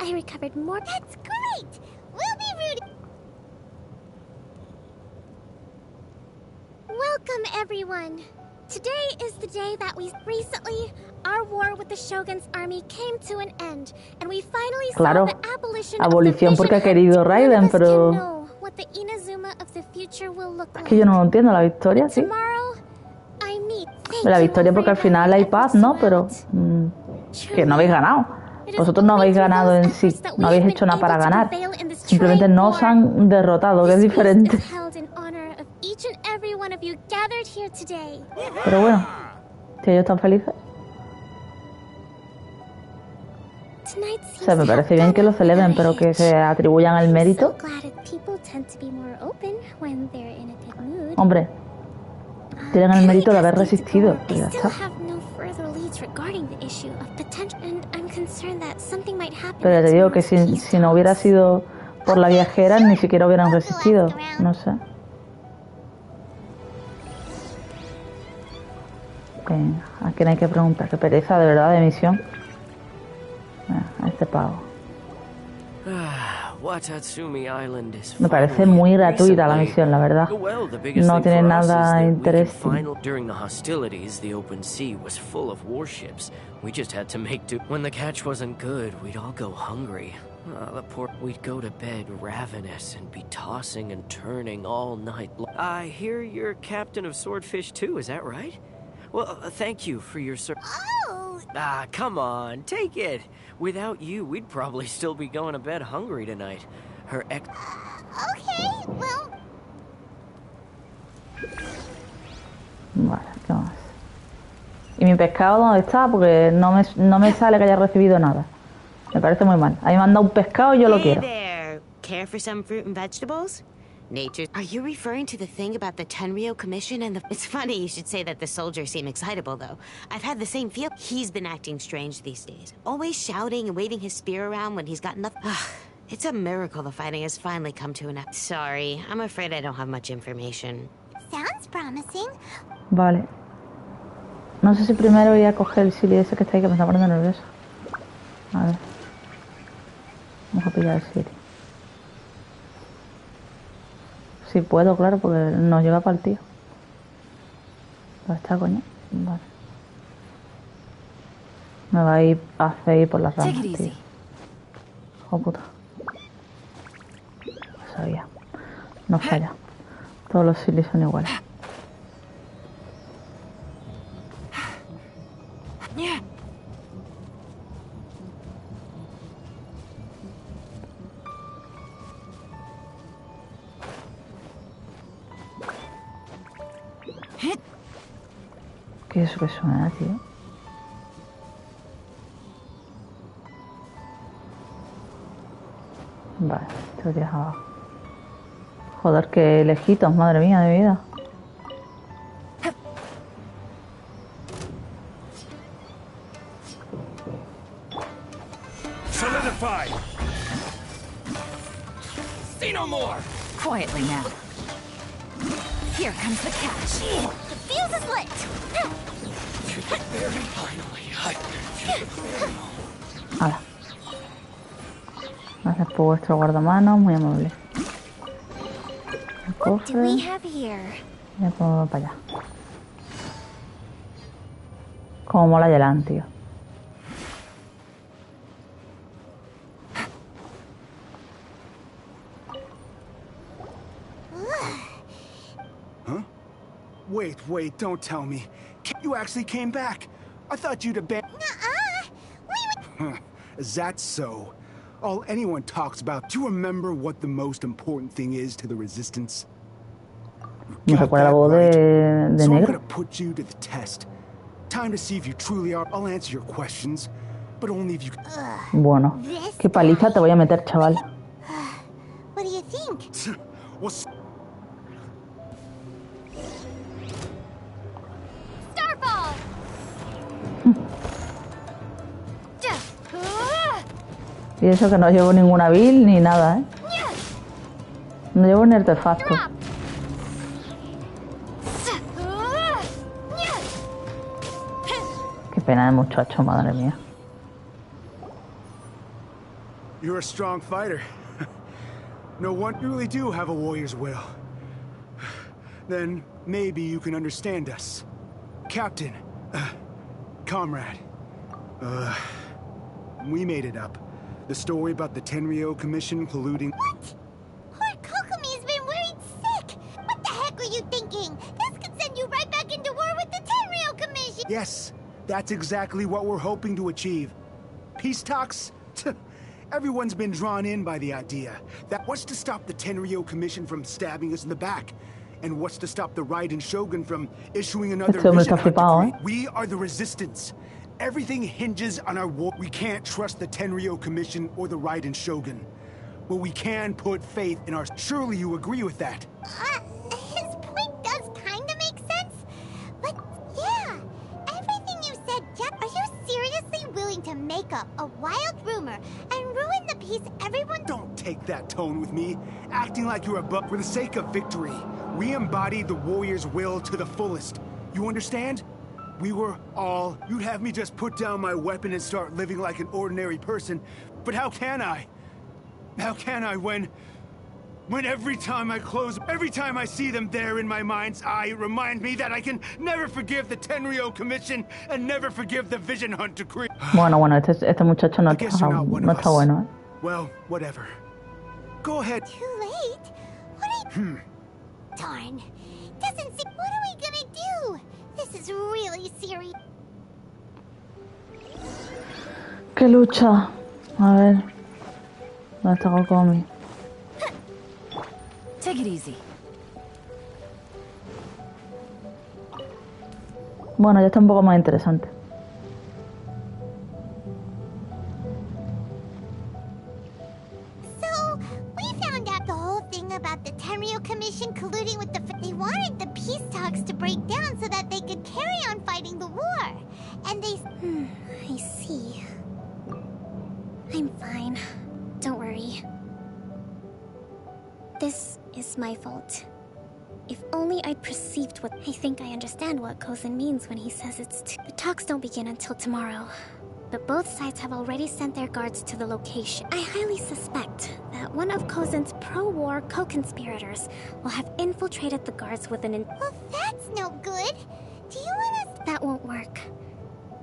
I recovered more. That's great! We'll be rooting. Welcome, everyone. Today is the day that recently, our war with the Shogun's army came to an end, and we finally Claro, saw the abolition abolición of the porque ha vision querido hunt. Raiden, None of us pero... can know what the Inazuma of the future will look Es que yo no lo entiendo, la victoria, sí. Tomorrow, I meet. La victoria porque al final hay paz, ¿no? Pero... que no habéis ganado. Vosotros no habéis ganado en sí, no habéis hecho nada para ganar. Simplemente no os han derrotado, que es diferente. Pero bueno, si ellos están felices. O sea, me parece bien que lo celebren, pero que se atribuyan el mérito. Hombre, tienen el mérito de haber resistido, y ya está. Pero ya te digo que si no hubiera sido por la viajera, ni siquiera hubieran resistido. No sé. Venga, ¿a quién hay que preguntar? Qué pereza, de verdad, de misión. A este pavo. Me parece muy gratuita la misión, la verdad. No tiene nada interesante. During the hostilities, the open sea was full of warships. We just had to make do. When the catch wasn't good, we'd all go hungry. We'd go to bed ravenous and be tossing and turning all night. I hear you're captain of Swordfish too, is that right? Well, thank you for your service. Oh! Come on, take it. Without you, we'd probably still be going to bed hungry tonight. Her ex... Okay, well, Vale, ¿qué más? ¿Y mi pescado dónde está? Porque no me sale que haya recibido nada. Me parece muy mal. Ahí me han dado un pescado y yo lo quiero. There. Care for some fruit and vegetables? Nature. Are you referring to the thing about the Tenryou Commission and the... It's funny you should say that the soldiers seem excitable, though. I've had the same feel. He's been acting strange these days. Always shouting and waving his spear around when he's got nothing. It's a miracle the fighting has finally come to an end. Sorry, I'm afraid I don't have much information. Sounds promising. Vale. No sé si primero voy a coger el Silly ese que está ahí que me está poniendo nervioso. A ver. Vamos a pillar el Silly. Si puedo, claro, porque nos lleva para el tío. ¿Dónde está, coño? Vale. Me va a ir a hacer ir por las ramas, tío. Oh, puta. Lo sabía. No falla. Todos los Silly son iguales. ¿Qué es eso que suena, tío? Vale, te lo tiras abajo. Joder, qué lejitos, madre mía de vida. Solidify. See no more. Quietly now. Here comes the catch. The fuse is lit. Hala. Gracias por vuestro guardamanos, muy amable. Me What do we coge have here? y me pongo para allá. Como mola Yelan, tío. Huh? Wait, don't tell me. You actually came back. I thought you'd abandoned. Nuh-uh. Is that so? All anyone talks about. Do you remember what the most important thing is to the Resistance? Me recuerda la voz de So I'm negro. gonna put you to the test. Time to see if you truly are. I'll answer your questions, but only if you. Bueno, qué paliza te voy a meter, chaval. What do you think? Well, Starfall! Y eso que no llevo ninguna build ni nada, ¿eh? No llevo ni artefacto. Qué pena de muchacho, madre mía. You're a strong fighter. No one you really do have a warrior's will. Then maybe you can understand us. Captain, comrade, we made it up. The story about the Tenryou Commission colluding. What? Poor Kokomi's been worried sick. What the heck were you thinking? This could send you right back into war with the Tenryou Commission. Yes, that's exactly what we're hoping to achieve. Peace talks? Everyone's been drawn in by the idea. That what's to stop the Tenryou Commission from stabbing us in the back? And what's to stop the Raiden Shogun from issuing another Este hombre vision está hunt flipado, decree? We are the Resistance. Everything hinges on our war. We can't trust the Tenryou Commission or the Raiden Shogun. But we can put faith in our... Surely you agree with that? His point does kinda make sense. But yeah, everything you said, Jeff, are you seriously willing to make up a wild rumor and ruin the peace everyone... Don't take that tone with me, acting like you're above. For the sake of victory, we embodied the warrior's will to the fullest. You understand? We were all... You'd have me just put down my weapon and start living like an ordinary person. But how can I? How can I when every time I see them there in my mind's eye, it reminds me that I can never forgive the Tenryou Commission and never forgive the Vision Hunt decree. Bueno, este muchacho no está bueno, ¿eh? Well, whatever. Go ahead. Too late? What are you... Darn. Doesn't seem... What are we gonna do? This is really serious. ¡Qué lucha! A ver. ¿Dónde está Kokomi? Take it easy. Bueno, ya está un poco más interesante. So, we found out the whole thing about the Tenryo Commission colluding with the... They wanted the peace talks to break down so that they could carry on fighting the war. And they... I see. I'm fine. Don't worry. This is my fault. If only I'd perceived what... I think I understand what Kozin means when he says it's... The talks don't begin until tomorrow. But both sides have already sent their guards to the location. I highly suspect that one of Kozin's pro-war co-conspirators will have infiltrated the guards with an... Well, that's no good. Do you want us... That won't work.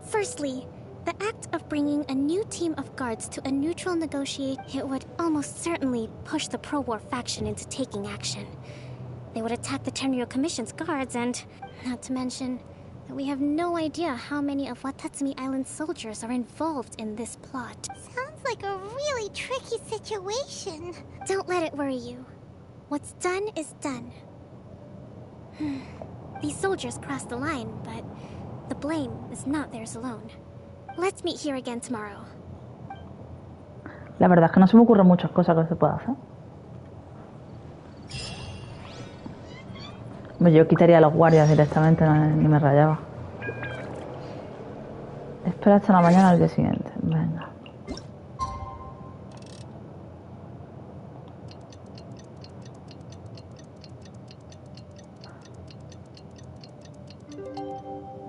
Firstly, the act of bringing a new team of guards to a neutral negotiate... It would almost certainly push the pro-war faction into taking action. They would attack the Tenryo Commission's guards and... Not to mention that we have no idea how many of Watatsumi Island's soldiers are involved in this plot. Sounds like a really tricky situation. Don't let it worry you. What's done is done. These soldiers crossed the line, but the blame is not theirs alone. Let's meet here again tomorrow. La verdad es que no se me ocurren muchas cosas que se pueda hacer. Yo quitaría a los guardias directamente, ni me rayaba. Espera hasta la mañana al día siguiente. Venga.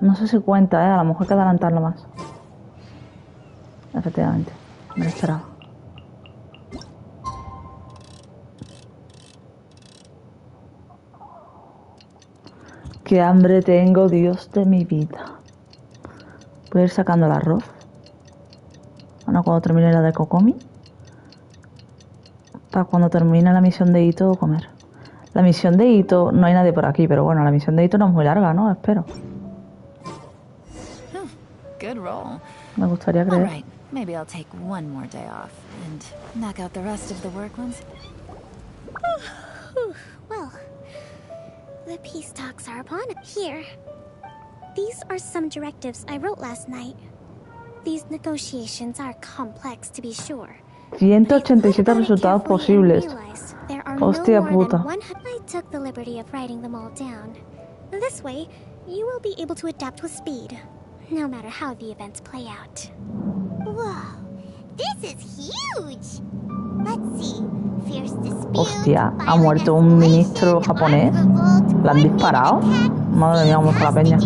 No sé si cuenta, a lo mejor hay que adelantarlo más. Efectivamente, me lo esperaba. Qué hambre tengo, Dios de mi vida. Voy a ir sacando el arroz. Bueno, cuando termine la de Kokomi. Para cuando termine la misión de Itto comer. La misión de Itto, no hay nadie por aquí, pero bueno, la misión de Itto no es muy larga, ¿no? Espero. Good roll. Me gustaría creer. All right, maybe I'll take one more day off and knock out the rest of the work ones. Well, the peace talks are upon it. Here. These are some directives I wrote last night. These negotiations are complex, to be sure. 187 resultados posibles. Hostia puta. I took the liberty of writing them all down. This way, you will be able to adapt with speed, no matter how the events play out. Whoa, this is huge. Let's see. Fierce dispute. Hostia, ha muerto un ministro japonés. ¿La han disparado? Madre mía, cómo está la peña.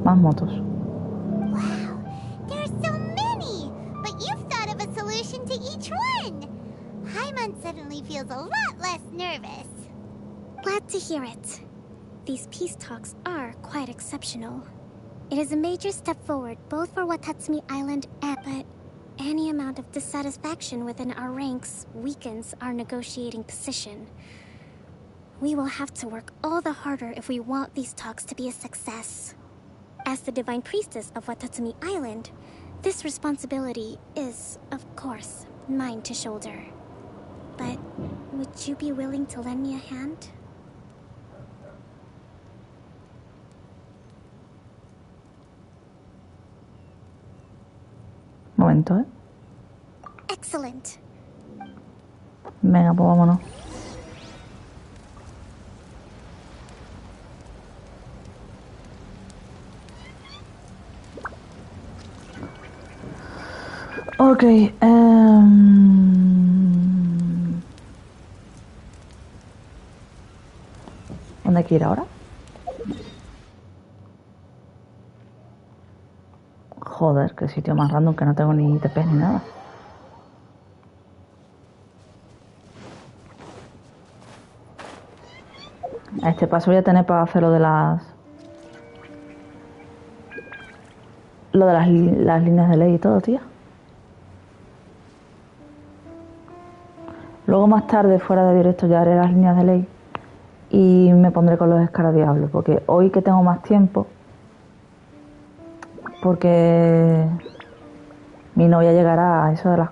Más motos. Wow, there's so many. But you've thought of a solution to each one. Hyman suddenly feels a lot less nervous. Glad to hear it. These peace talks are quite exceptional. It is a major step forward both for Watatsumi Island and... But any amount of dissatisfaction within our ranks weakens our negotiating position. We will have to work all the harder if we want these talks to be a success. As the Divine Priestess of Watatsumi Island, this responsibility is, of course, mine to shoulder. But would you be willing to lend me a hand? Momento, ¿eh? Excellent. Venga, pues vámonos. Ok. ¿Dónde hay que ir ahora? Joder, qué sitio más random, que no tengo ni TP ni nada. A este paso voy a tener para hacer lo de las líneas de ley y todo, tía. Luego más tarde, fuera de directo, ya haré las líneas de ley y me pondré con los escaradiablos, porque hoy que tengo más tiempo, porque mi novia llegará a eso de las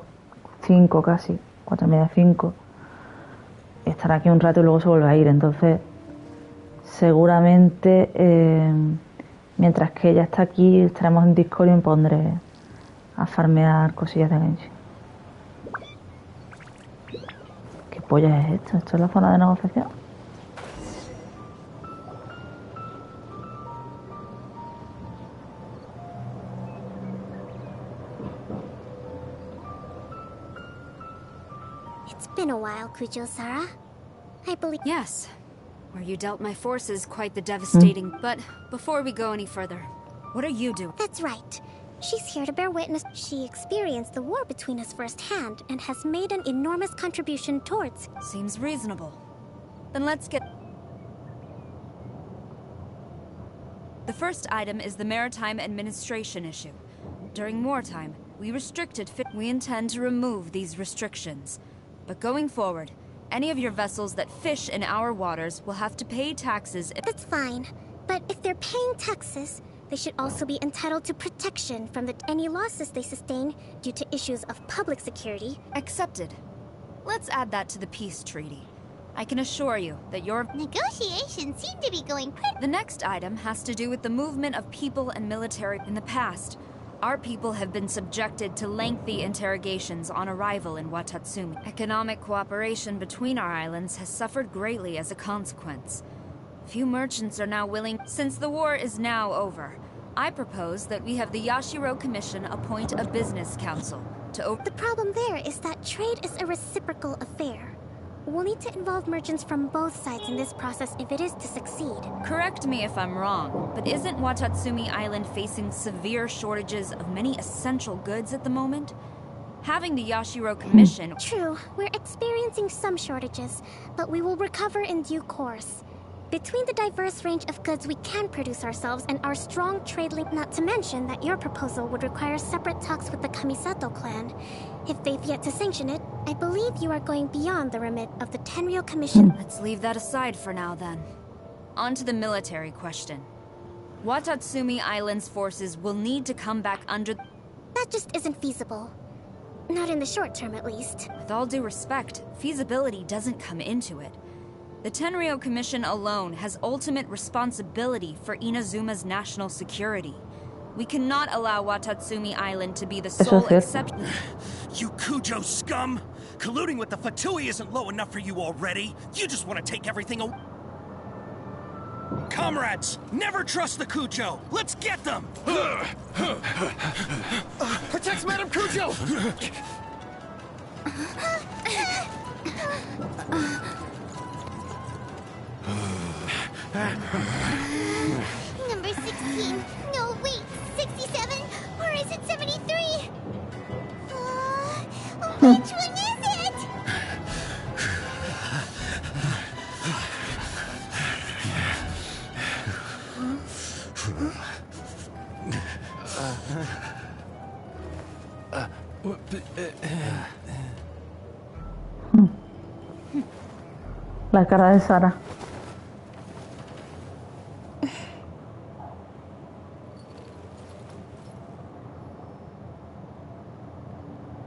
5 casi, 4:30, 5, estará aquí un rato y luego se vuelve a ir, entonces seguramente Mientras que ella está aquí, estaremos en Discord y me pondré a farmear cosillas de Genshin. ¿Qué polla es esto? ¿Esto es la zona de negociación? It's been a while, Kujo-Sara. I believe... Yes. Where you dealt my forces quite the devastating... But before we go any further, what are you doing? That's right. She's here to bear witness. She experienced the war between us firsthand and has made an enormous contribution towards... Seems reasonable. Then let's get... The first item is the maritime administration issue. During wartime, we restricted... We intend to remove these restrictions. But going forward, any of your vessels that fish in our waters will have to pay taxes... That's fine. But if they're paying taxes, they should also be entitled to protection from any losses they sustain due to issues of public security. Accepted. Let's add that to the peace treaty. I can assure you that your... Negotiations seem to be going pretty... The next item has to do with the movement of people and military. In the past, our people have been subjected to lengthy interrogations on arrival in Watatsumi. Economic cooperation between our islands has suffered greatly as a consequence. Few merchants are now willing... Since the war is now over, I propose that we have the Yashiro Commission appoint a business council to... The problem there is that trade is a reciprocal affair. We'll need to involve merchants from both sides in this process if it is to succeed. Correct me if I'm wrong, but isn't Watatsumi Island facing severe shortages of many essential goods at the moment? Having the Yashiro Commission... True, we're experiencing some shortages, but we will recover in due course. Between the diverse range of goods we can produce ourselves and our strong trade link, not to mention that your proposal would require separate talks with the Kamisato clan. If they've yet to sanction it, I believe you are going beyond the remit of the Tenryou Commission. Let's leave that aside for now, then. On to the military question. Watatsumi Island's forces will need to come back under... That just isn't feasible. Not in the short term, at least. With all due respect, feasibility doesn't come into it. The Tenryou Commission alone has ultimate responsibility for Inazuma's national security. We cannot allow Watatsumi Island to be the sole exception. You Kujo scum! Colluding with the Fatui isn't low enough for you already. You just want to take everything away. Comrades, never trust the Kujo. Let's get them! Protect Madame Kujo! Number 16. No, wait. 67? Or is it 73? Which one is it? La cara de Sara.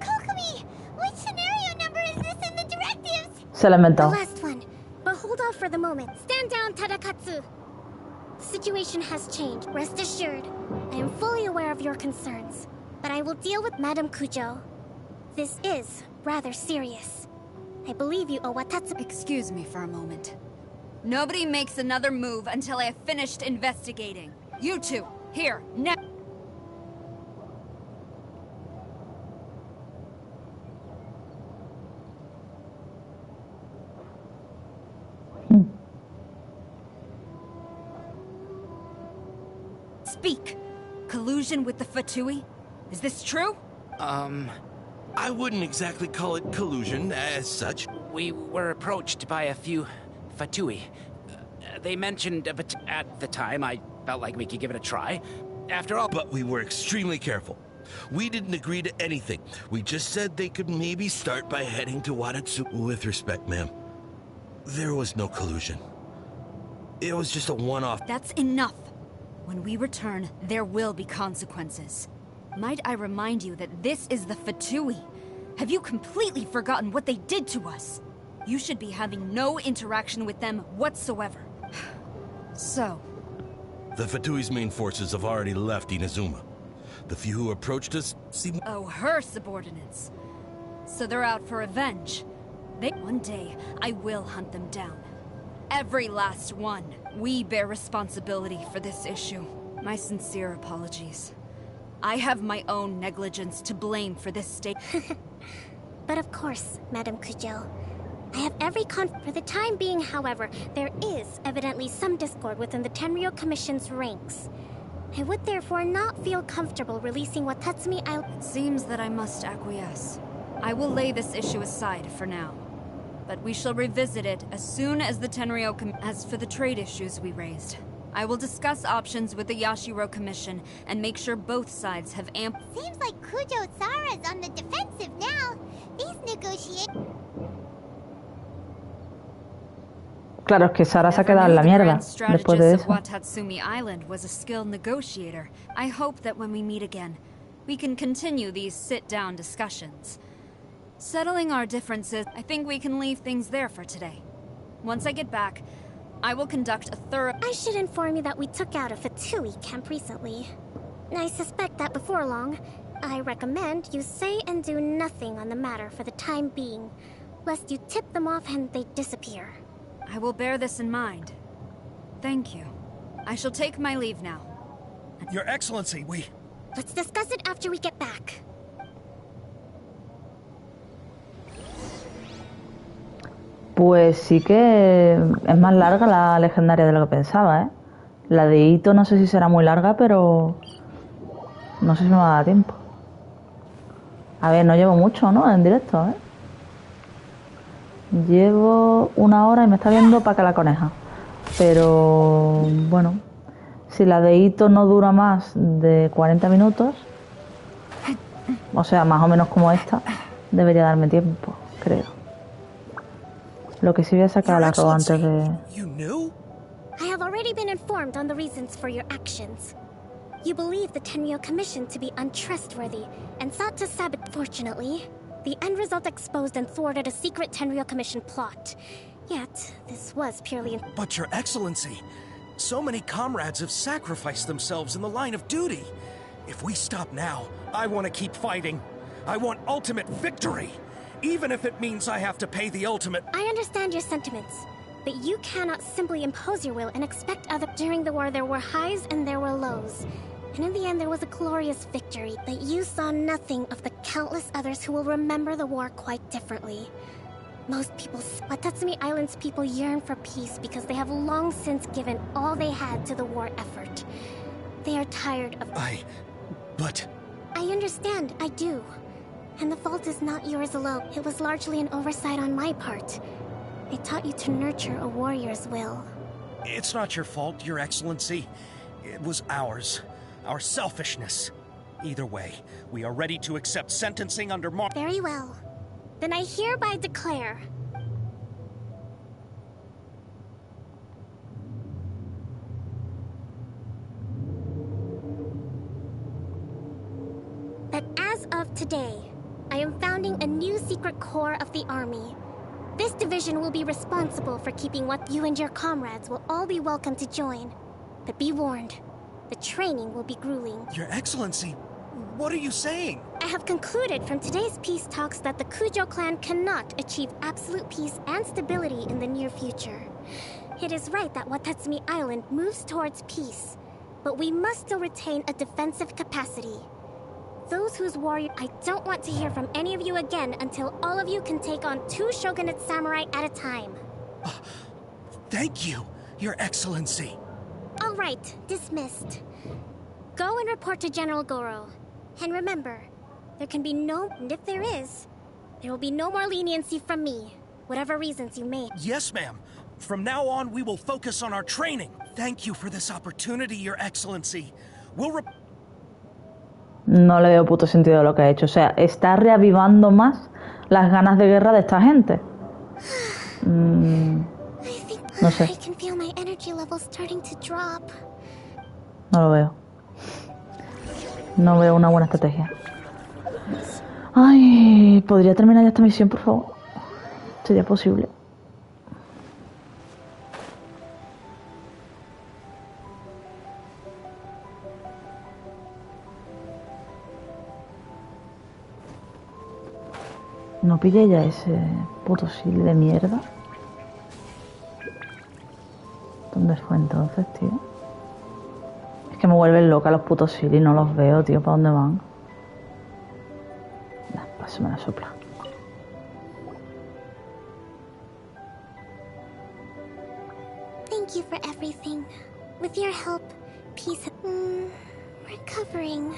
Kokomi, which scenario number is this in the directives? Se la inventó. The last one. But hold off for the moment. Stand down, Tadakatsu. The situation has changed. Rest assured, I am fully aware of your concerns. But I will deal with Madame Kujo. This is rather serious. I believe you owe Watatsumi... Excuse me for a moment. Nobody makes another move until I have finished investigating. You two, here, now. Speak. Collusion with the Fatui? Is this true? I wouldn't exactly call it collusion as such. We were approached by a few Fatui. They mentioned, but at the time I felt like we could give it a try. After all... But we were extremely careful. We didn't agree to anything. We just said they could maybe start by heading to Watatsumi. With respect, ma'am, there was no collusion. It was just a one-off. That's enough. When we return, there will be consequences. Might I remind you that this is the Fatui? Have you completely forgotten what they did to us? You should be having no interaction with them whatsoever. So, The Fatui's main forces have already left Inazuma. The few who approached us seem... Oh, her subordinates. So they're out for revenge. One day, I will hunt them down. Every last one. We bear responsibility for this issue. My sincere apologies. I have my own negligence to blame for this state. But of course, Madame Kujo. I have every for the time being, however, there is evidently some discord within the Tenryou Commission's ranks. I would therefore not feel comfortable releasing Watatsumi Island. It seems that I must acquiesce. I will lay this issue aside for now. But we shall revisit it as soon as the Tenryou As for the trade issues we raised, I will discuss options with the Yashiro Commission and make sure both sides have ample... Seems like Kujo-Sara's on the defensive now. These negotiations... Claro, es que Sara se ha quedado en la mierda después de eso. Watatsumi Island was a skilled negotiator. I hope that when we meet again, we can continue these sit-down discussions. Settling our differences, I think we can leave things there for today. Once I get back, I will conduct a thorough... I should inform you that we took out a Fatui camp recently. I suspect that before long, I recommend you say and do nothing on the matter for the time being, lest you tip them off and they disappear. I will bear this in mind. Thank you. I shall take my leave now. Your Excellency, we... Let's discuss it after we get back. Pues sí que es más larga la legendaria de lo que pensaba, ¿eh? La de Itto no sé si será muy larga, pero no sé si me va a dar tiempo. A ver, no llevo mucho, ¿no? En directo, ¿eh? Llevo 1 hora y me está viendo para que la coneja. Pero bueno, si la de Itto no dura más de 40 minutos, o sea, más o menos como esta, debería darme tiempo, creo. Lo que sí voy a sacar la roba antes de... I have already been informed on the reasons for your actions. You believe the Tenryou Commission to be untrustworthy and sought to sabotage. Fortunately, the end result exposed and thwarted a secret Tenryou Commission plot. Yet, this was purely... But Your Excellency, so many comrades have sacrificed themselves in the line of duty. If we stop now, I want to keep fighting. I want ultimate victory, even if it means I have to pay the ultimate... I understand your sentiments, but you cannot simply impose your will and expect other... During the war, there were highs and there were lows. And in the end, there was a glorious victory, but you saw nothing of the countless others who will remember the war quite differently. Most people... Watatsumi Island's people yearn for peace because they have long since given all they had to the war effort. They are tired of... But... I understand, I do. And the fault is not yours alone. It was largely an oversight on my part. I taught you to nurture a warrior's will. It's not your fault, Your Excellency. It was ours. Our selfishness. Either way, we are ready to accept sentencing under Very well. Then I hereby declare... that as of today, I am founding a new secret corps of the army. This division will be responsible for keeping what you and your comrades will all be welcome to join. But be warned, the training will be grueling. Your Excellency, what are you saying? I have concluded from today's peace talks that the Kujo clan cannot achieve absolute peace and stability in the near future. It is right that Watatsumi Island moves towards peace, but we must still retain a defensive capacity. Those whose warrior... I don't want to hear from any of you again until all of you can take on 2 shogunate samurai at a time. Thank you, Your Excellency. All right, dismissed. Go and report to General Goro. And remember, there can be no... And if there is, there will be no more leniency from me, whatever reasons you may... Yes, ma'am. From now on, we will focus on our training. Thank you for this opportunity, Your Excellency. We'll... No le veo puto sentido a lo que ha hecho. O sea, está reavivando más las ganas de guerra de esta gente. No sé. No lo veo. No veo una buena estrategia. Ay, ¿podría terminar ya esta misión, por favor? Sería posible. No pille ya ese puto sile de mierda. ¿Dónde fue entonces, tío? Es que me vuelven loca los putos sili, no los veo, tío. ¿Para dónde van? Nah, pues me la sopla. Thank you for everything. With your help, peace. Recovering.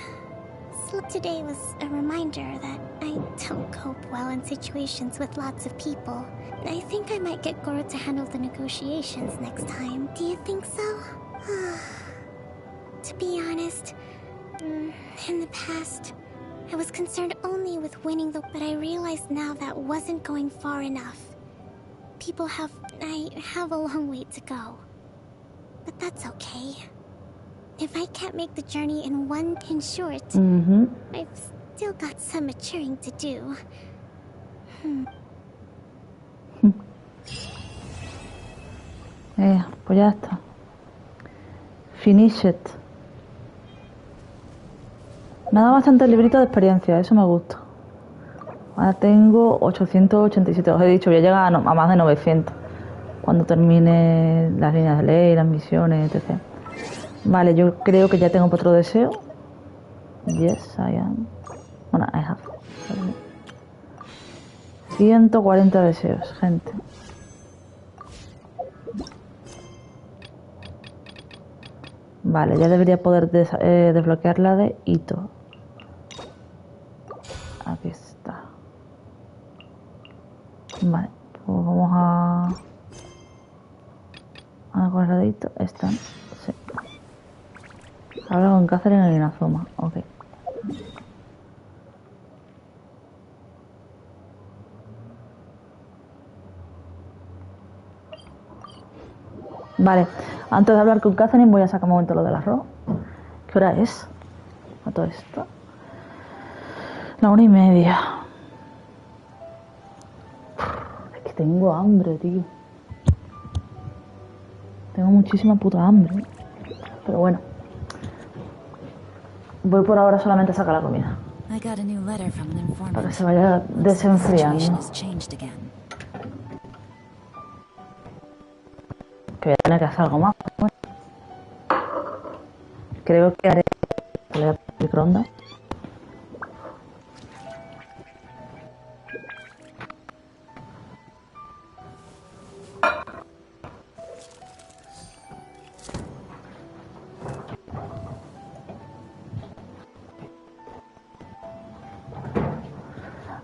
Today was a reminder that I don't cope well in situations with lots of people. I think I might get Goro to handle the negotiations next time. Do you think so? To be honest, in the past, I was concerned only with winning but I realize now that wasn't going far enough. I have a long way to go. But that's okay. If I can't make the journey in short, I've still got some maturing to do. Pues ya está. Finish it. Me ha dado bastante librito de experiencia, eso me gusta. Ahora tengo 887, os he dicho, voy a llegar a más de 900 cuando termine las líneas de ley, las misiones, etc. Vale, yo creo que ya tengo otro deseo. Yes, I am. Bueno, I have. 140 deseos, gente. Vale, ya debería poder desbloquear la de Itto. Aquí está. Vale, pues vamos a coger la de Itto. Esta, sí. Habla con Catherine en Inazuma. Ok. Vale, antes de hablar con Catherine voy a sacar un momento lo del arroz. ¿Qué hora es? A todo esto. La 1:30. Es que tengo hambre, tío. Tengo muchísima puta hambre. Pero bueno. Voy por ahora solamente a sacar la comida. Para que se vaya desenfriando. Que voy a tener que hacer algo más. Bueno. Creo que haré el microondas.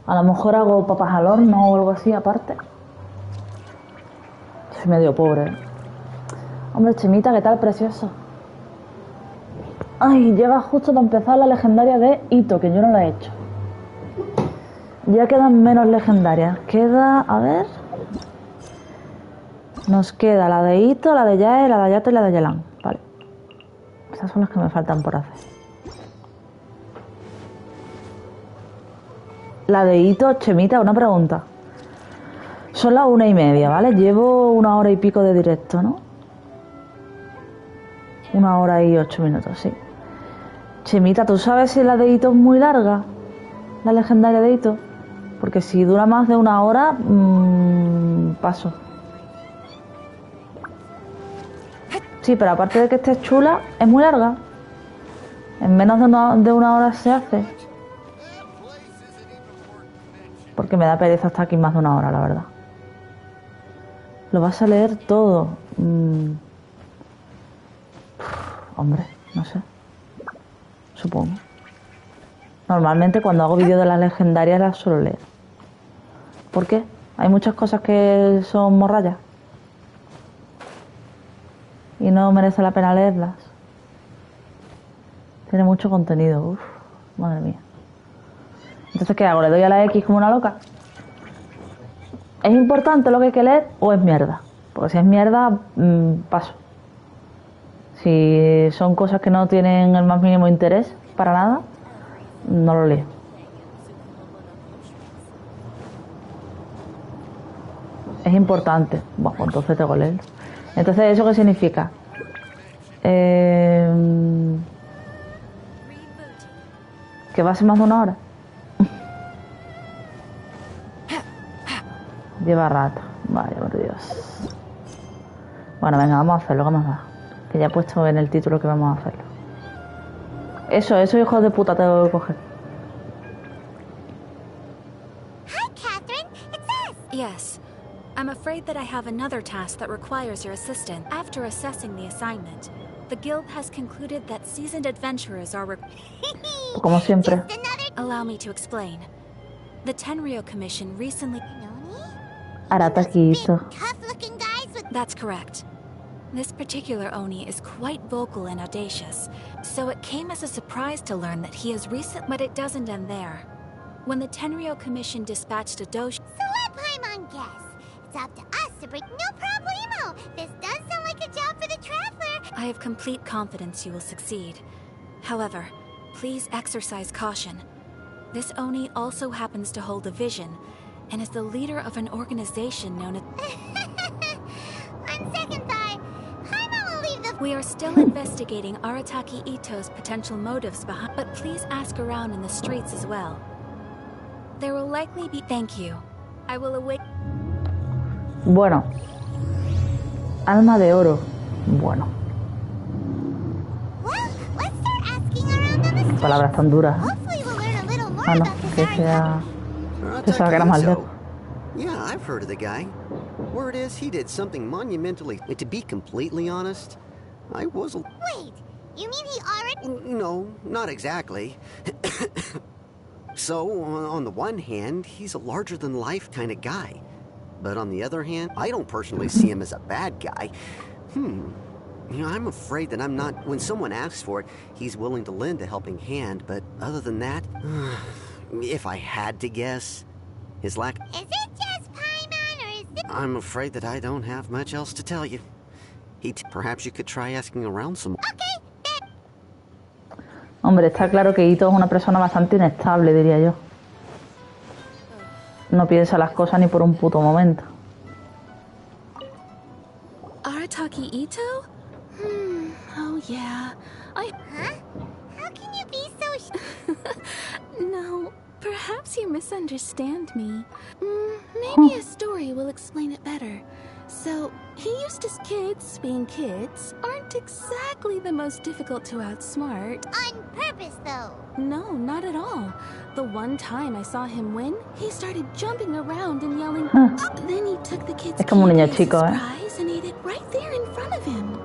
A lo mejor hago papas al horno o algo así aparte. Soy medio pobre. Hombre, Chimita, ¿qué tal? Precioso. Ay, llega justo para empezar la legendaria de Itto, que yo no la he hecho. Ya quedan menos legendarias. Queda, a ver... Nos queda la de Itto, la de Yae, la de Ayato y la de Yelan. Vale. Esas son las que me faltan por hacer. La de Itto, Chemita, una pregunta. Son las 1:30, ¿vale? Llevo 1 hora y pico de directo, ¿no? 1 hora y 8 minutos, sí. Chemita, ¿tú sabes si la de Itto es muy larga? La legendaria de Itto. Porque si dura más de 1 hora, paso. Sí, pero aparte de que esté chula, es muy larga. En menos de una hora se hace. Porque me da pereza estar aquí más de 1 hora, la verdad. Lo vas a leer todo. Hombre, no sé. Supongo. Normalmente cuando hago vídeos de las legendarias las suelo leer. ¿Por qué? Hay muchas cosas que son morrallas. Y no merece la pena leerlas. Tiene mucho contenido. Uf, madre mía. Entonces, ¿qué hago? ¿Le doy a la X como una loca? ¿Es importante lo que hay que leer o es mierda? Porque si es mierda, paso. Si son cosas que no tienen el más mínimo interés para nada, no lo leo. Es importante. Bueno, pues entonces tengo que leerlo. Entonces, ¿eso qué significa? Que va a ser más de 1 hora. Lleva rato. Vaya, por Dios. Bueno, venga, vamos a hacerlo. ¿Qué más da? Que ya he puesto en el título que vamos a hacerlo. Eso, hijos de puta, tengo que coger. Hi, Catherine. It's us. Yes. I'm afraid that I have another task that requires your assistance. After assessing the assignment, the guild has concluded that seasoned adventurers are Como siempre. Allow me to explain. The Tenryou Commission recently... Arataki Itto. That's correct. This particular Oni is quite vocal and audacious, so it came as a surprise to learn that he is recent. But it doesn't end there. When the Tenryou Commission dispatched a dojo... So let Paimon guess. It's up to us to break. No problemo. This does sound like a job for the Traveler. I have complete confidence you will succeed. However, please exercise caution. This Oni also happens to hold a vision, and is the leader of an organization known as... On second thought, Paimon will leave the... We are still investigating Arataki Itto's potential motives behind... But please ask around in the streets as well. There will likely be... Thank you. I will await... Bueno. Alma de oro. Bueno. Palabras tan duras. Ah, no, que sea... Pensaba que era más lejos. Yeah, I've heard of the guy. Word is he did something monumentally... To be completely honest, I was... Wait, you mean he already... No, not exactly. So, on the one hand, he's a larger-than-life kind of guy. But on the other hand, I don't personally see him as a bad guy. You know, I'm afraid that I'm not... When someone asks for it, he's willing to lend a helping hand, but other than that... if I had to guess, his lack... Is it just Paimon, or is it... I'm afraid that I don't have much else to tell you. Perhaps you could try asking around some... Hombre, está claro que Itto es una persona bastante inestable, diría yo. No piensa las cosas ni por un puto momento. Arataki Itto? Oh yeah. Huh? How can you be so... No, perhaps you misunderstand me. Maybe a story will explain it better. So, he used to... Kids, being kids, aren't exactly the most difficult to outsmart. On purpose, though. No, not at all. The one time I saw him win, he started jumping around and yelling. Then he took the kid's Es como un niño candy chico, as a surprise and ate it right there in front of him.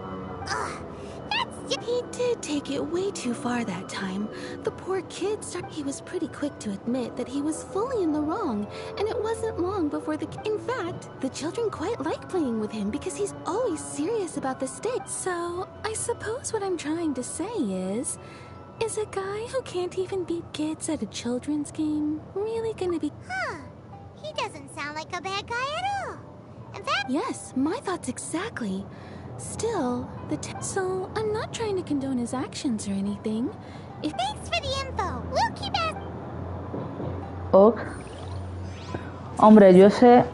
He did take it way too far that time. The poor kid he was pretty quick to admit that he was fully in the wrong, and it wasn't long before in fact, the children quite like playing with him because he's always serious about the stakes. So, I suppose what I'm trying to say is a guy who can't even beat kids at a children's game really gonna be... Huh. He doesn't sound like a bad guy at all. In fact... Yes, my thoughts exactly. Still, so I'm not trying to condone his actions or anything. Thanks for the info. We'll keep it. Ok. Hombre, yo sé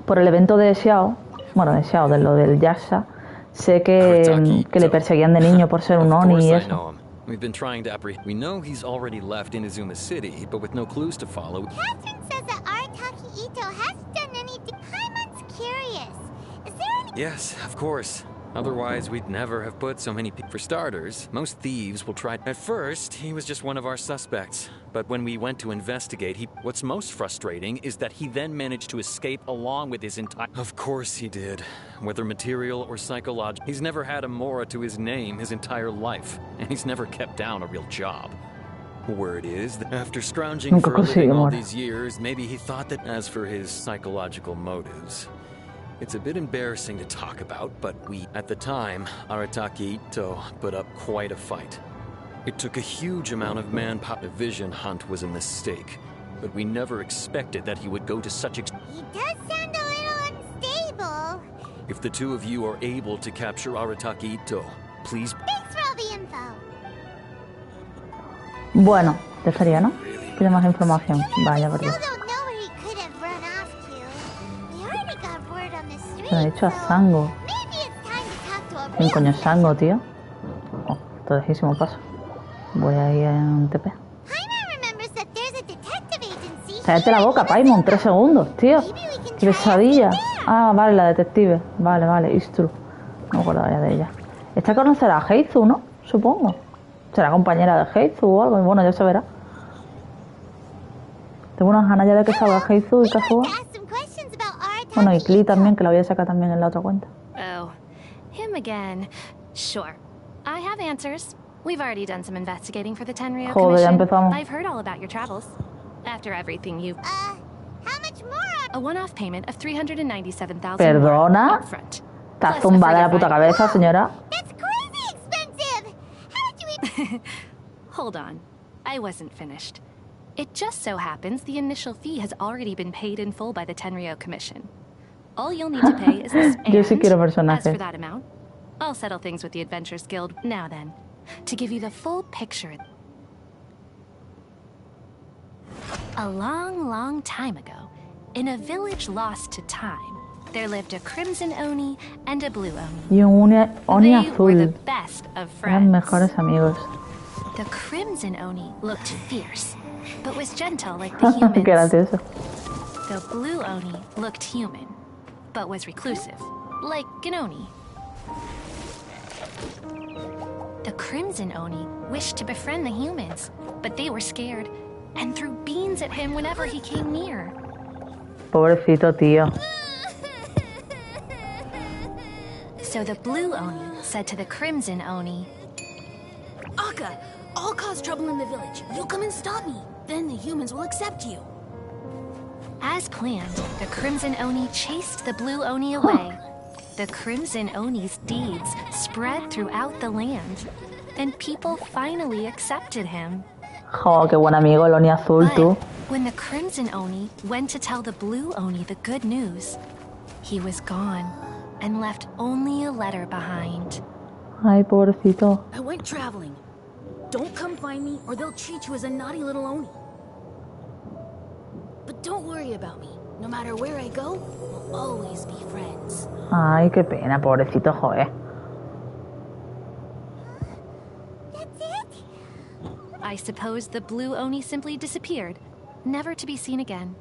por el evento de Xiao, bueno, de Xiao, de lo del Yasha, sé que le perseguían de niño por ser un Oni y eso. We've been trying to We know he's already left Inazuma City, but with no clues to follow. Catherine says that Arataki Itto hasn't done anything. Paimon's curious. Is there any... Yes, of course. Otherwise, we'd never have put so many people. For starters, most thieves will try. At first, he was just one of our suspects. But when we went to investigate, what's most frustrating is that he then managed to escape along with his entire... Of course he did. Whether material or psychological, he's never had a Mora to his name his entire life. And he's never kept down a real job. Word is that after scrounging for a living all these years, maybe he thought that as for his psychological motives... It's a bit embarrassing to talk about, but at the time, Arataki Itto put up quite a fight. It took a huge amount of manpower. The vision hunt was a mistake, but we never expected that he would go to such He does sound a little unstable. If the two of you are able to capture Arataki Itto, please... Thanks for all the info. Bueno, ya estaría, ¿no? Pide más información. Vaya, por Dios. Se lo he dicho a Sango. ¿Quién coño es Sango, tío? Oh, todísimo paso. Voy a ir en TP. Cállate la boca, Paimon. 3 segundos, tío. Pesadilla. Ah, vale, la detective. Vale, vale, Itto. No me acordaba ya de ella. Esta conocerá a Heizu, ¿no? Supongo. Será compañera de Heizu o algo. Y bueno, ya se verá. Tengo unas ganas ya de que salga Heizu y Kazuha. Bueno, y Klee también, que la voy a sacar también en la otra cuenta. Oh, him again. Sure. I have answers. We've already done some investigating for the Tenryou Joder, ya Commission. empezamos. I've heard all about your travels. After everything you've... how much more? A one-off payment of 397,000 Perdona. upfront. Está zumbada la puta cabeza, señora. That's crazy expensive! How did you... Hold on. I wasn't finished. It just so happens the initial fee has already been paid in full by the Tenryou Commission. All you'll need to pay is this, Yo sí quiero as personajes. for that amount, I'll settle things with the Adventurers Guild. Now then, to give you the full picture... A long, long time ago, in a village lost to time, there lived a Crimson Oni and a Blue Oni. Y un Oni They were the azul. best of Eran friends. mejores amigos. The Crimson Oni looked fierce, but was gentle like the humans. Qué gracioso. The Blue Oni looked human, but was reclusive, like an Oni. The Crimson Oni wished to befriend the humans, but they were scared and threw beans at him whenever he came near. Pobrecito tío. So the Blue Oni said to the Crimson Oni, Akka, I'll cause trouble in the village. You'll come and stop me. Then the humans will accept you. as planned, the Crimson Oni chased the Blue Oni away. The Crimson Oni's deeds spread throughout the land, and people finally accepted him. Jo, qué buen amigo el Oni azul, tú. When the Crimson Oni went to tell the Blue Oni the good news, he was gone and left only a letter behind. Ay, pobrecito. I went traveling. Don't come find me or they'll treat you as a naughty little Oni. But don't worry about me. No matter where I go, we'll always be friends. Ay, qué pena, pobrecito, joder. I suppose the Blue Oni simply disappeared, never to be seen again.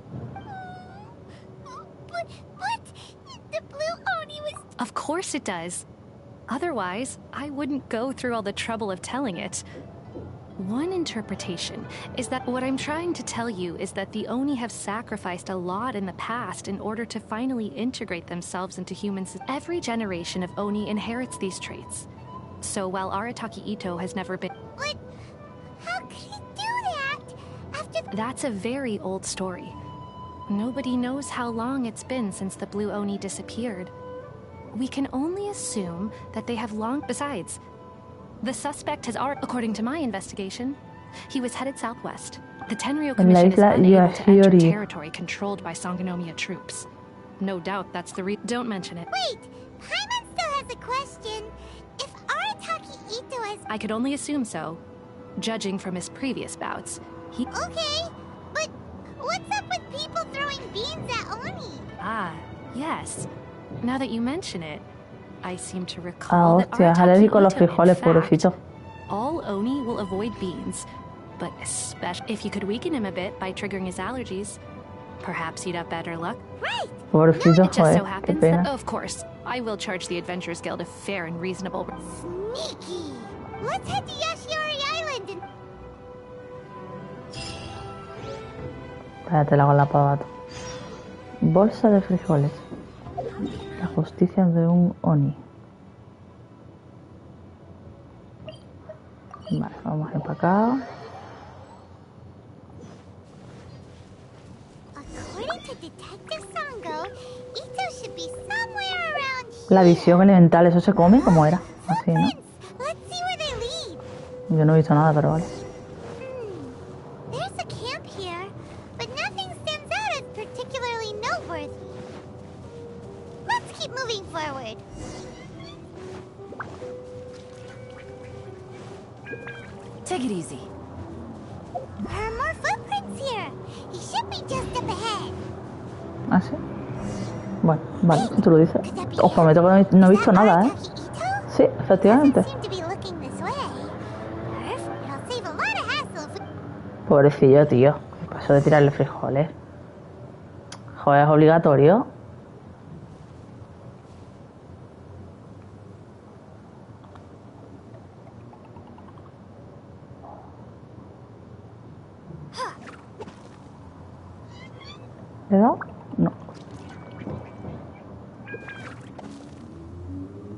But the Blue Oni was... Of course it does. Otherwise, I wouldn't go through all the trouble of telling it. One interpretation is that what I'm trying to tell you is that the Oni have sacrificed a lot in the past in order to finally integrate themselves into humans. Every generation of Oni inherits these traits. So while Arataki Itto has never been... But how could he do that? After... That's a very old story. Nobody knows how long it's been since the Blue Oni disappeared. We can only assume that they have long... Besides, the suspect has already... According to my investigation, he was headed southwest. The Tenryou Commission is unable to enter territory controlled by Sangonomiya troops. No doubt that's the Don't mention it. Wait! Paimon still has a question. If Arataki Itto has... I could only assume so. Judging from his previous bouts, he... Okay, but what's up with people throwing beans at Oni? Ah, yes. Now that you mention it, I seem to recall that hostia, es alérgico a los frijoles, pobrecito. All Oni will avoid beans, but especially if you could weaken him a bit by triggering his allergies, perhaps he'd have better luck. Right! Pobrecito, It just so joder, qué happens pena. that, of course, I will charge the Adventurers Guild a fair and reasonable... Sneaky! Let's head to Yashiori Island and... Espérate, la hago la pavato. Bolsa de frijoles. La justicia de un Oni. Vale, vamos a ir para acá. According to Detective Sango, Itto should be somewhere around here. La visión elemental, ¿eso se come? ¿Cómo era? Así, ¿no? Let's see where they lead. Yo no he visto nada, pero vale. There's a camp here, but nothing stands out as particularly noteworthy. Let's keep moving forward. Take it easy. There are more footprints here. He should be just up ahead. ¿Ah, sí? Bueno, vale, si tú lo dices. Os prometo que no he visto nada, ¿eh? Sí, efectivamente. Seem to be looking this way. It'll save a lot of hassle if we... Pobrecillo, tío. ¿Qué pasó de tirarle frijoles? trabajo es obligatorio. ¿Le he dado? No.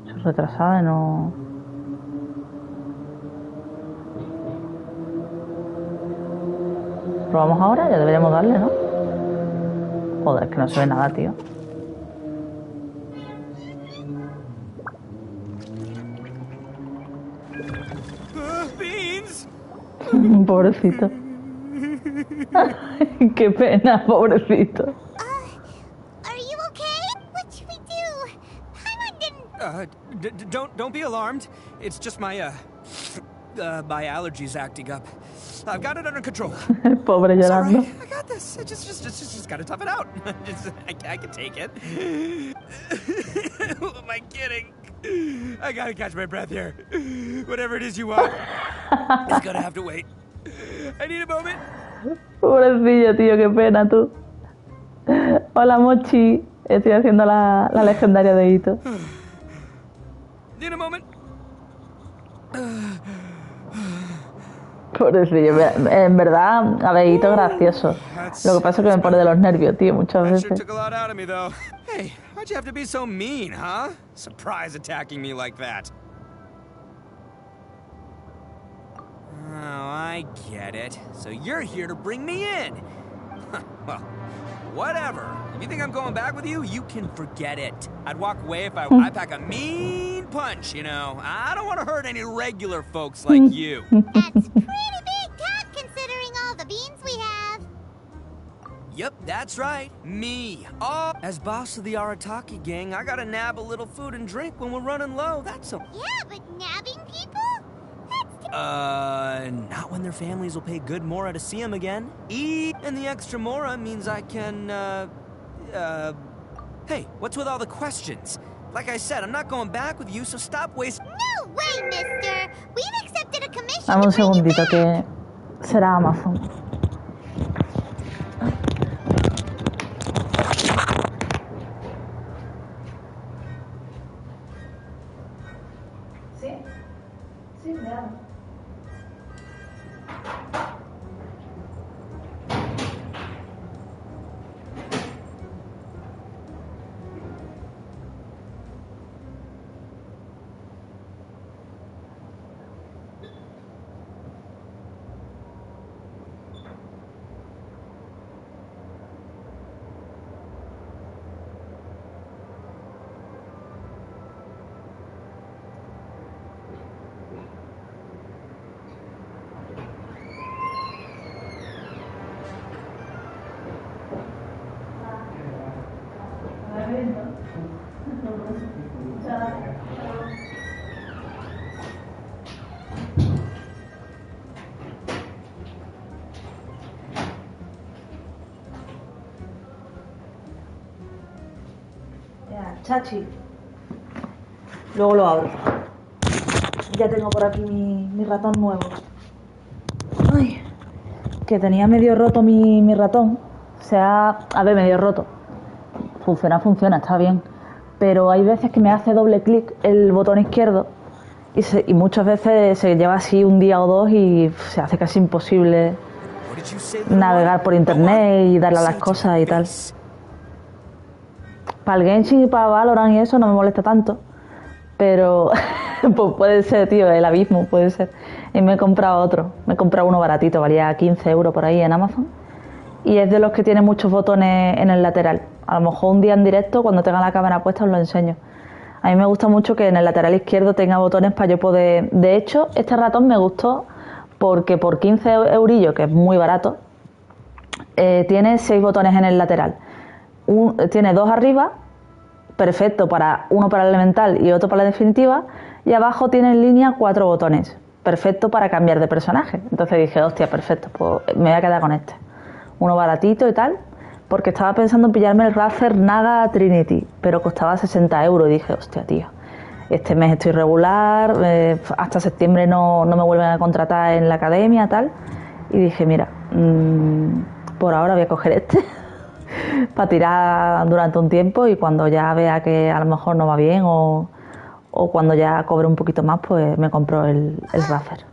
Soy retrasada y no... ¿Probamos ahora? Ya deberíamos darle, ¿no? Joder, es que no se ve nada, tío. Beans. Pobrecito. Qué pena, pobrecito. Are you okay? What should we do? Paimon didn't... Don't be alarmed. It's just my allergies acting up. I've got it under control. Pobre It's all llorando. right. I got this. I just gotta tough it out. I can take it. Who am I kidding? I gotta catch my breath here. Whatever it is you want, it's gonna have to wait. I need a moment. Pobrecillo, tío, qué pena tú. Hola, Mochi. Estoy haciendo la legendaria de Itto. Need a moment. Pobrecillo, en verdad, a ver, Itto es gracioso. Lo que pasa es que me pone de los nervios, tío, muchas That sure veces. took a lot out of me, though. Hey, why'd you have to be so mean, huh? Surprise attacking me like that. Oh, I get it. So you're here to bring me in. Well, whatever. If you think I'm going back with you, you can forget it. I'd walk away if I pack a mean punch, you know. I don't want to hurt any regular folks like you. That's pretty big talk considering all the beans we have. Yep, that's right. Me. Oh, as boss of the Arataki gang, I gotta nab a little food and drink when we're running low. That's all. Yeah, but nabbing people? Not when their families will pay good mora to see them again. And the extra mora means I can, Hey, what's with all the questions? Like I said, I'm not going back with you, so stop wasting... No way, mister! We've accepted a commission Dame un to bring you segundito que será Amazon. ¿Sí? Sí, claro. Chachi. Luego lo abro. Ya tengo por aquí mi ratón nuevo. Ay, que tenía medio roto mi ratón. A ver, medio roto. Funciona, está bien. Pero hay veces que me hace doble clic el botón izquierdo y muchas veces se lleva así un día o dos y se hace casi imposible navegar por internet y darle a las cosas y tal. Para el Genshin y para Valorant y eso no me molesta tanto, pero pues puede ser, tío, el abismo, puede ser. Y me he comprado otro, me he comprado uno baratito, valía 15 € por ahí en Amazon, y es de los que tiene muchos botones en el lateral. A lo mejor un día en directo, cuando tenga la cámara puesta, os lo enseño. A mí me gusta mucho que en el lateral izquierdo tenga botones para yo poder... De hecho, este ratón me gustó porque por 15 eurillos, que es muy barato, tiene 6 botones en el lateral. Tiene 2 arriba, perfecto, uno para el elemental y otro para la definitiva, y abajo tiene en línea 4 botones, perfecto para cambiar de personaje. Entonces dije, hostia, perfecto, pues me voy a quedar con este. Uno baratito y tal, porque estaba pensando en pillarme el Razer Naga Trinity, pero costaba 60 € y dije, hostia, tío, este mes estoy regular, hasta septiembre no me vuelven a contratar en la academia, tal, y dije, mira, por ahora voy a coger este. para tirar durante un tiempo y cuando ya vea que a lo mejor no va bien o cuando ya cobre un poquito más, pues me compro el Razer.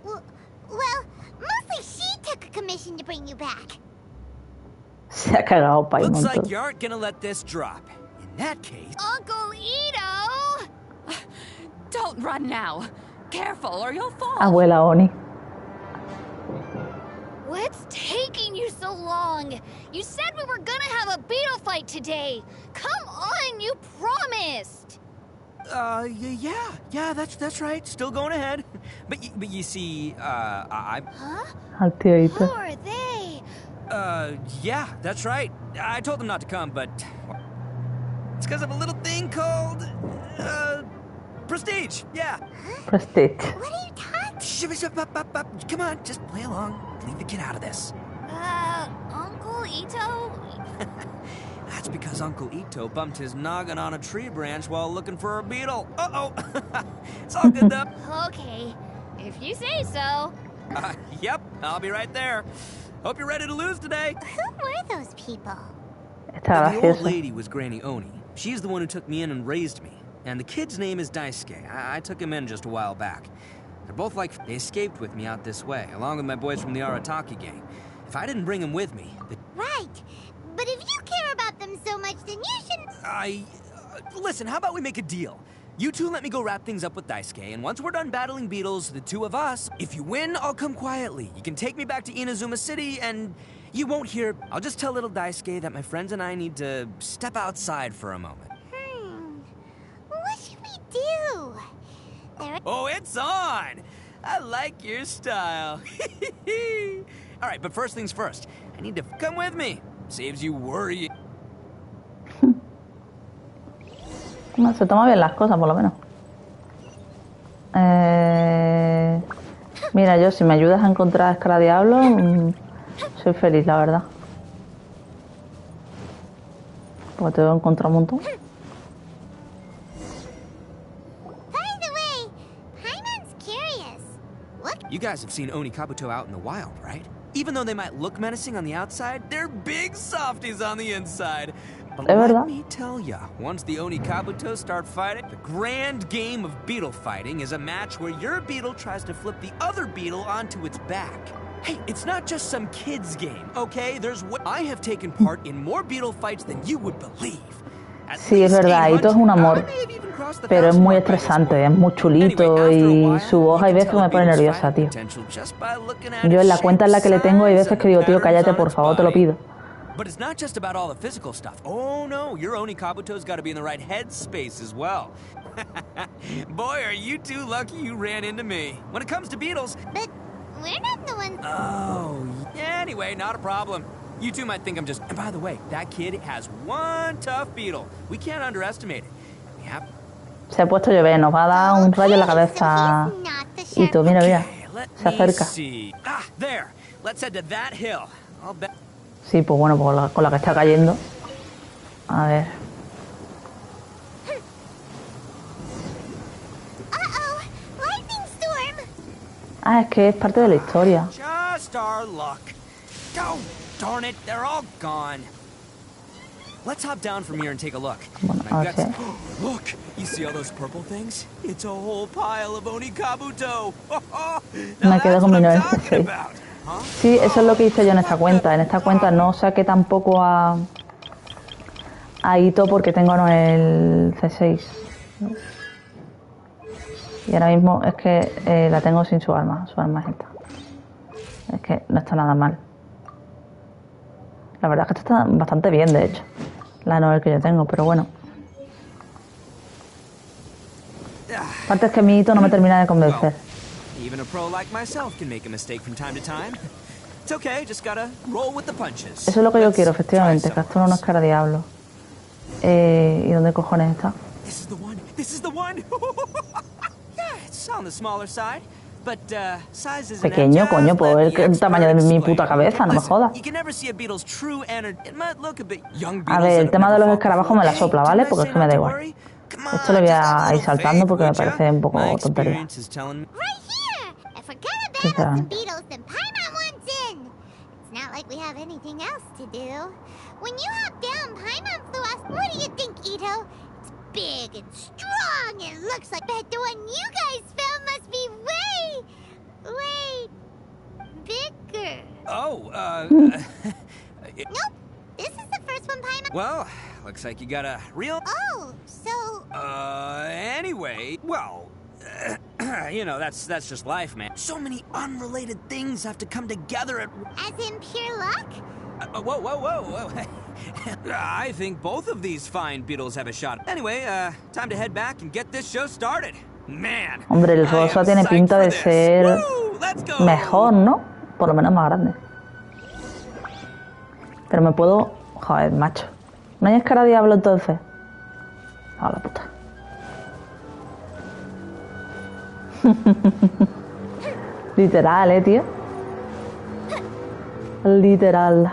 Se ha cagado para Looks un like montón. you aren't gonna let this drop. In that case, Uncle Itto! Don't run now. Careful or you'll fall. Abuela Oni. What's taking you so long? You said we were gonna have a beetle fight today. Come on, you promised. yeah, that's right. Still going ahead. But you see, I. Huh? Al tío Itto. Who are they? Yeah, that's right. I told them not to come, but it's because of a little thing called prestige. Yeah. Prestige. What are you talking? Come on, just play along. Leave the kid out of this. Uncle Itto? That's because Uncle Itto bumped his noggin on a tree branch while looking for a beetle. Uh-oh. It's all good, though. Okay, if you say so. Yep, I'll be right there. Hope you're ready to lose today. Who were those people? Está The old gracioso. lady was Granny Oni. She's the one who took me in and raised me. And the kid's name is Daisuke. I took him in just a while back. They're both like... They escaped with me out this way, along with my boys from the Arataki gang. If I didn't bring them with me... Right. But if you care about them so much, then you should... listen, how about we make a deal? You two let me go wrap things up with Daisuke, and once we're done battling beetles, the two of us, if you win, I'll come quietly. You can take me back to Inazuma City, and you won't hear... I'll just tell little Daisuke that my friends and I need to step outside for a moment. What should we do? Oh, it's on! I like your style. All right, but first things first. I need to come with me. Saves you worrying. No, se toma bien las cosas, por lo menos. Mira, yo si me ayudas a encontrar a Escara Diablo, soy feliz, la verdad. Porque te voy a encontrar un montón. You guys have seen Oni Kabuto out in the wild, right? Even though they might look menacing on the outside, they're big softies on the inside. But let me tell ya, once the Oni Kabuto start fighting, the grand game of beetle fighting is a match where your beetle tries to flip the other beetle onto its back. Hey, it's not just some kid's game, okay? I have taken part in more beetle fights than you would believe. Sí, es verdad, Itto es un amor, pero es muy estresante, es muy chulito y su voz hay veces que me pone nerviosa, tío. Yo en la cuenta en la que le tengo hay veces que digo, tío, cállate, por favor, te lo pido. But it's not just about all the physical stuff. Oh no, your Oni Kabuto's got to be in the right headspace as well. Boy, are you two lucky you ran into me. When it comes to beetles... But we're not the ones... Oh, yeah, anyway, not a problem. You two might think I'm just... And by the way, that kid has one tough beetle. We can't underestimate it. We have... Se ha puesto a llover, nos va a dar un rayo en la cabeza. Itto, mira, mira. Se acerca. Ah, there. Let's head to that hill. I'll bet... Sí, pues bueno, pues con la que está cayendo. A ver. Ah, es que es parte de la historia. Just our luck. Oh, darn it, they're all gone. Let's hop down from here and take a look. Bueno, a ver si hay. Look, you see all those purple things? It's a whole pile of Oni Kabuto. Me quedo con mi 96. Sí, eso es lo que hice yo en esta cuenta. En esta cuenta no saqué tampoco a Itto porque tengo el C6. Y ahora mismo es que la tengo sin su arma. Su arma es esta. Es que no está nada mal. La verdad es que está bastante bien, de hecho. La novel que yo tengo, pero bueno. Aparte es que mi Itto no me termina de convencer. Even a pro like myself can make a mistake from time to time. It's okay, just gotta roll with the punches. Eso es lo que yo quiero, efectivamente. Captura una Escara Diablo. ¿Y dónde cojones está? This is the one. This is the one. Yeah, it's on the smaller side, but size is pequeño, coño, pues el tamaño de mi puta cabeza, no me jodas. You can never see a beetle's true energy. It might look a bit young. A ver, el tema de los escarabajos me la sopla, ¿vale? Porque es que me da igual. Esto lo voy a ir saltando porque me parece un poco tontería. When you hop down, Paimon flew us. What do you think, Itto? It's big and strong and looks like... Bet the one you guys found must be way bigger. Oh, Nope. This is the first one, Paimon. Well, looks like you got a real... Oh, so... Anyway, well... you know, that's just life, man. So many unrelated things have to come together at... As in pure luck? Whoa. I think both of these fine beetles have a shot. Anyway, time to head back and get this show started. Man. Hombre, el rosa tiene pinta de ser mejor, ¿no? Por lo menos más grande. Pero me puedo... Joder, macho. ¿No hay escara diablo entonces? A la puta. Literal, tío. Literal.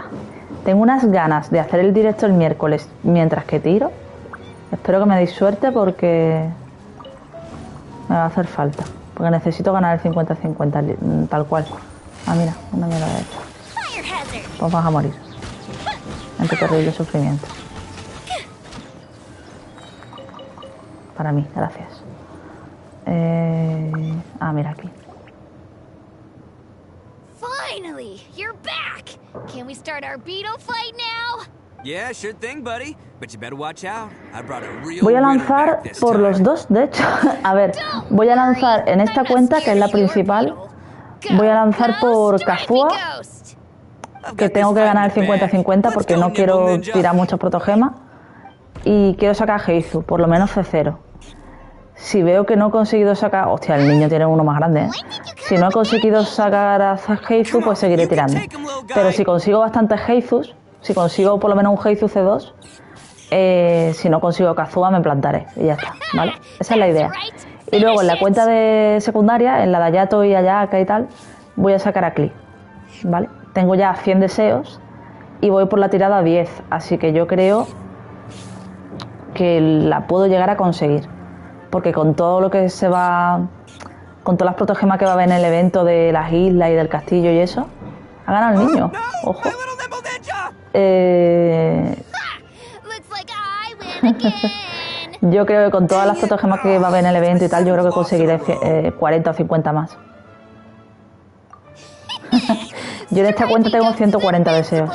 Tengo unas ganas de hacer el directo el miércoles mientras que tiro. Espero que me deis suerte porque me va a hacer falta. Porque necesito ganar el 50-50, tal cual. Ah, mira, una mierda de esto. Pues vas a morir. En tu terrible sufrimiento. Para mí, gracias. Mira aquí. Finally, you're back. Can we start our beetle fight now? Yeah, sure thing, buddy. But you better watch out. I brought a real Voy a lanzar por los dos, de hecho. A ver, voy a lanzar en esta cuenta, que es la principal. Voy a lanzar por Kazua, que tengo que ganar el 50-50 porque no quiero tirar muchos protogemas. Y quiero sacar a Heizu, por lo menos C0. Si veo que no he conseguido sacar... Hostia, el niño tiene uno más grande, ¿eh? Si no he conseguido sacar a Heizu, pues seguiré tirando. Pero si consigo bastantes Heizus, si consigo por lo menos un Heizu C2, si no consigo Kazua, me plantaré. Y ya está, ¿vale? Esa es la idea. Y luego en la cuenta de secundaria, en la de Ayato y Ayaka y tal, voy a sacar a Klee, ¿vale? Tengo ya 100 deseos y voy por la tirada 10. Así que yo creo que la puedo llegar a conseguir. Porque con todo lo que se va... Con todas las protogemas que va a haber en el evento de las islas y del castillo y eso... Ha ganado el niño. Ojo. Yo creo que con todas las protogemas que va a haber en el evento y tal, yo creo que conseguiré 40 o 50 más. Yo en esta cuenta tengo 140 deseos.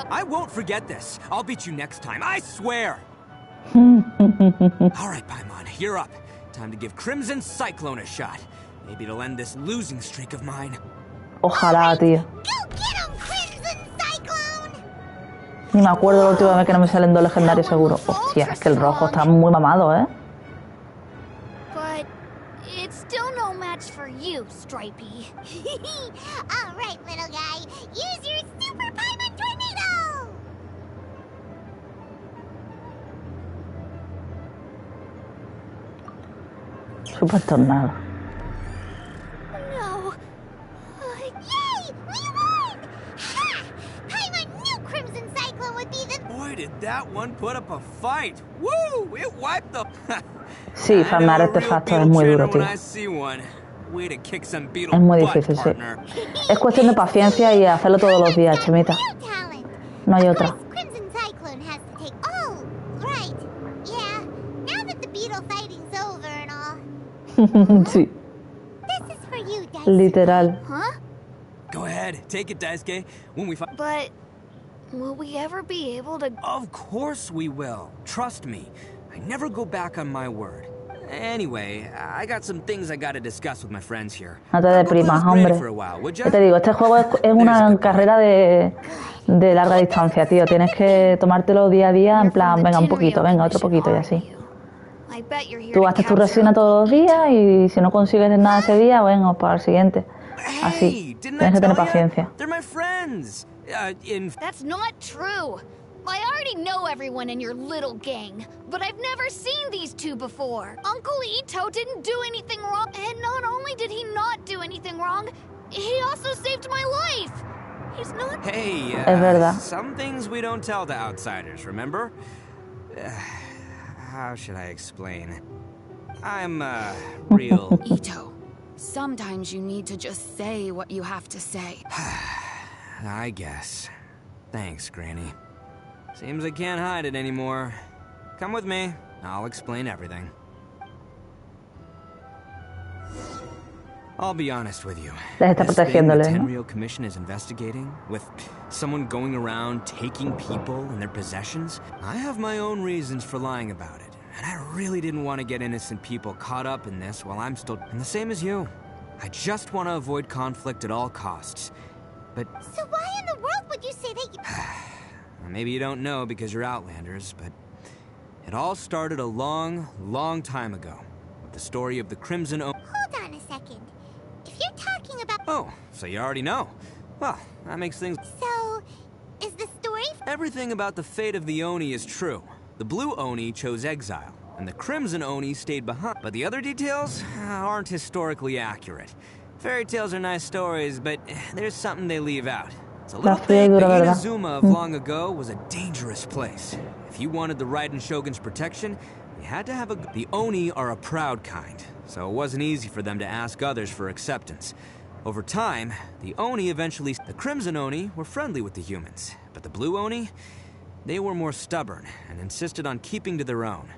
I won't forget this. I'll beat you next time, I swear. All right, Paimon, you're up. Time to give Crimson Cyclone a shot. Maybe it'll end this losing streak of mine. Ojalá, tío. Ni me acuerdo la última vez que no me salen dos legendarios seguro. Hostia, es que el rojo está muy mamado, ¿eh? But it's still no match for you, Stripey. All right, little guy. Use your super Paimon tornado. Super tornado. No. Yay! We won! Ha! Paimon knew Crimson Cyclone would be the... Boy, did that one put up a fight. Woo! It wiped the... Sí, farmar artefactos es muy duro, tío. Es muy difícil, sí. Es cuestión de paciencia y hacerlo todos los días, Chemita. No hay otra. Crimson Cyclone has to take... Oh, right. Yeah, now that the beetle fighting's over and all... Sí. This is for you, Daisuke. Literal. Huh? Go ahead, take it, Daisuke. When we fight... But will we ever be able to... Of course we will. Trust me. I never go back on my word. Anyway, I got some things I gotta discuss with my friends here. No te deprimas, hombre. Ya te digo, este juego es una carrera de larga distancia, tío. Tienes que tomártelo día a día, en plan, venga, un poquito, venga, otro poquito y así. Tú haces tu resina todos los días y si no consigues nada ese día, venga, para el siguiente. Así. Tienes que tener paciencia. That's not true. I already know everyone in your little gang, but I've never seen these two before. Uncle Itto didn't do anything wrong, and not only did he not do anything wrong, he also saved my life. He's not... Hey, es verdad. Some things we don't tell to outsiders, remember? How should I explain? I'm, real... Itto, sometimes you need to just say what you have to say. I guess. Thanks, Granny. Seems I can't hide it anymore. Come with me. I'll explain everything. I'll be honest with you. Les está This thing the protegiéndole, ¿no? Tenryou Commission is investigating, with someone going around taking people and their possessions, I have my own reasons for lying about it. And I really didn't want to get innocent people caught up in this while I'm still... And the same as you. I just want to avoid conflict at all costs. But... So why in the world would you say that you... Maybe you don't know because you're Outlanders, but... It all started a long, long time ago. With the story of the Crimson O... Hold on a second. If you're talking about... Oh, so you already know. Well, that makes things... So, is the story... Everything about the fate of the Oni is true. The Blue Oni chose exile, and the Crimson Oni stayed behind. But the other details aren't historically accurate. Fairy tales are nice stories, but there's something they leave out. It's a little thing that Inazuma of long ago was a dangerous place. If you wanted the Raiden Shogun's protection, you had to have a... The Oni are a proud kind, so it wasn't easy for them to ask others for acceptance. Over time, the Oni eventually... The Crimson Oni were friendly with the humans, but the Blue Oni... They were more stubborn and insisted on keeping to their own.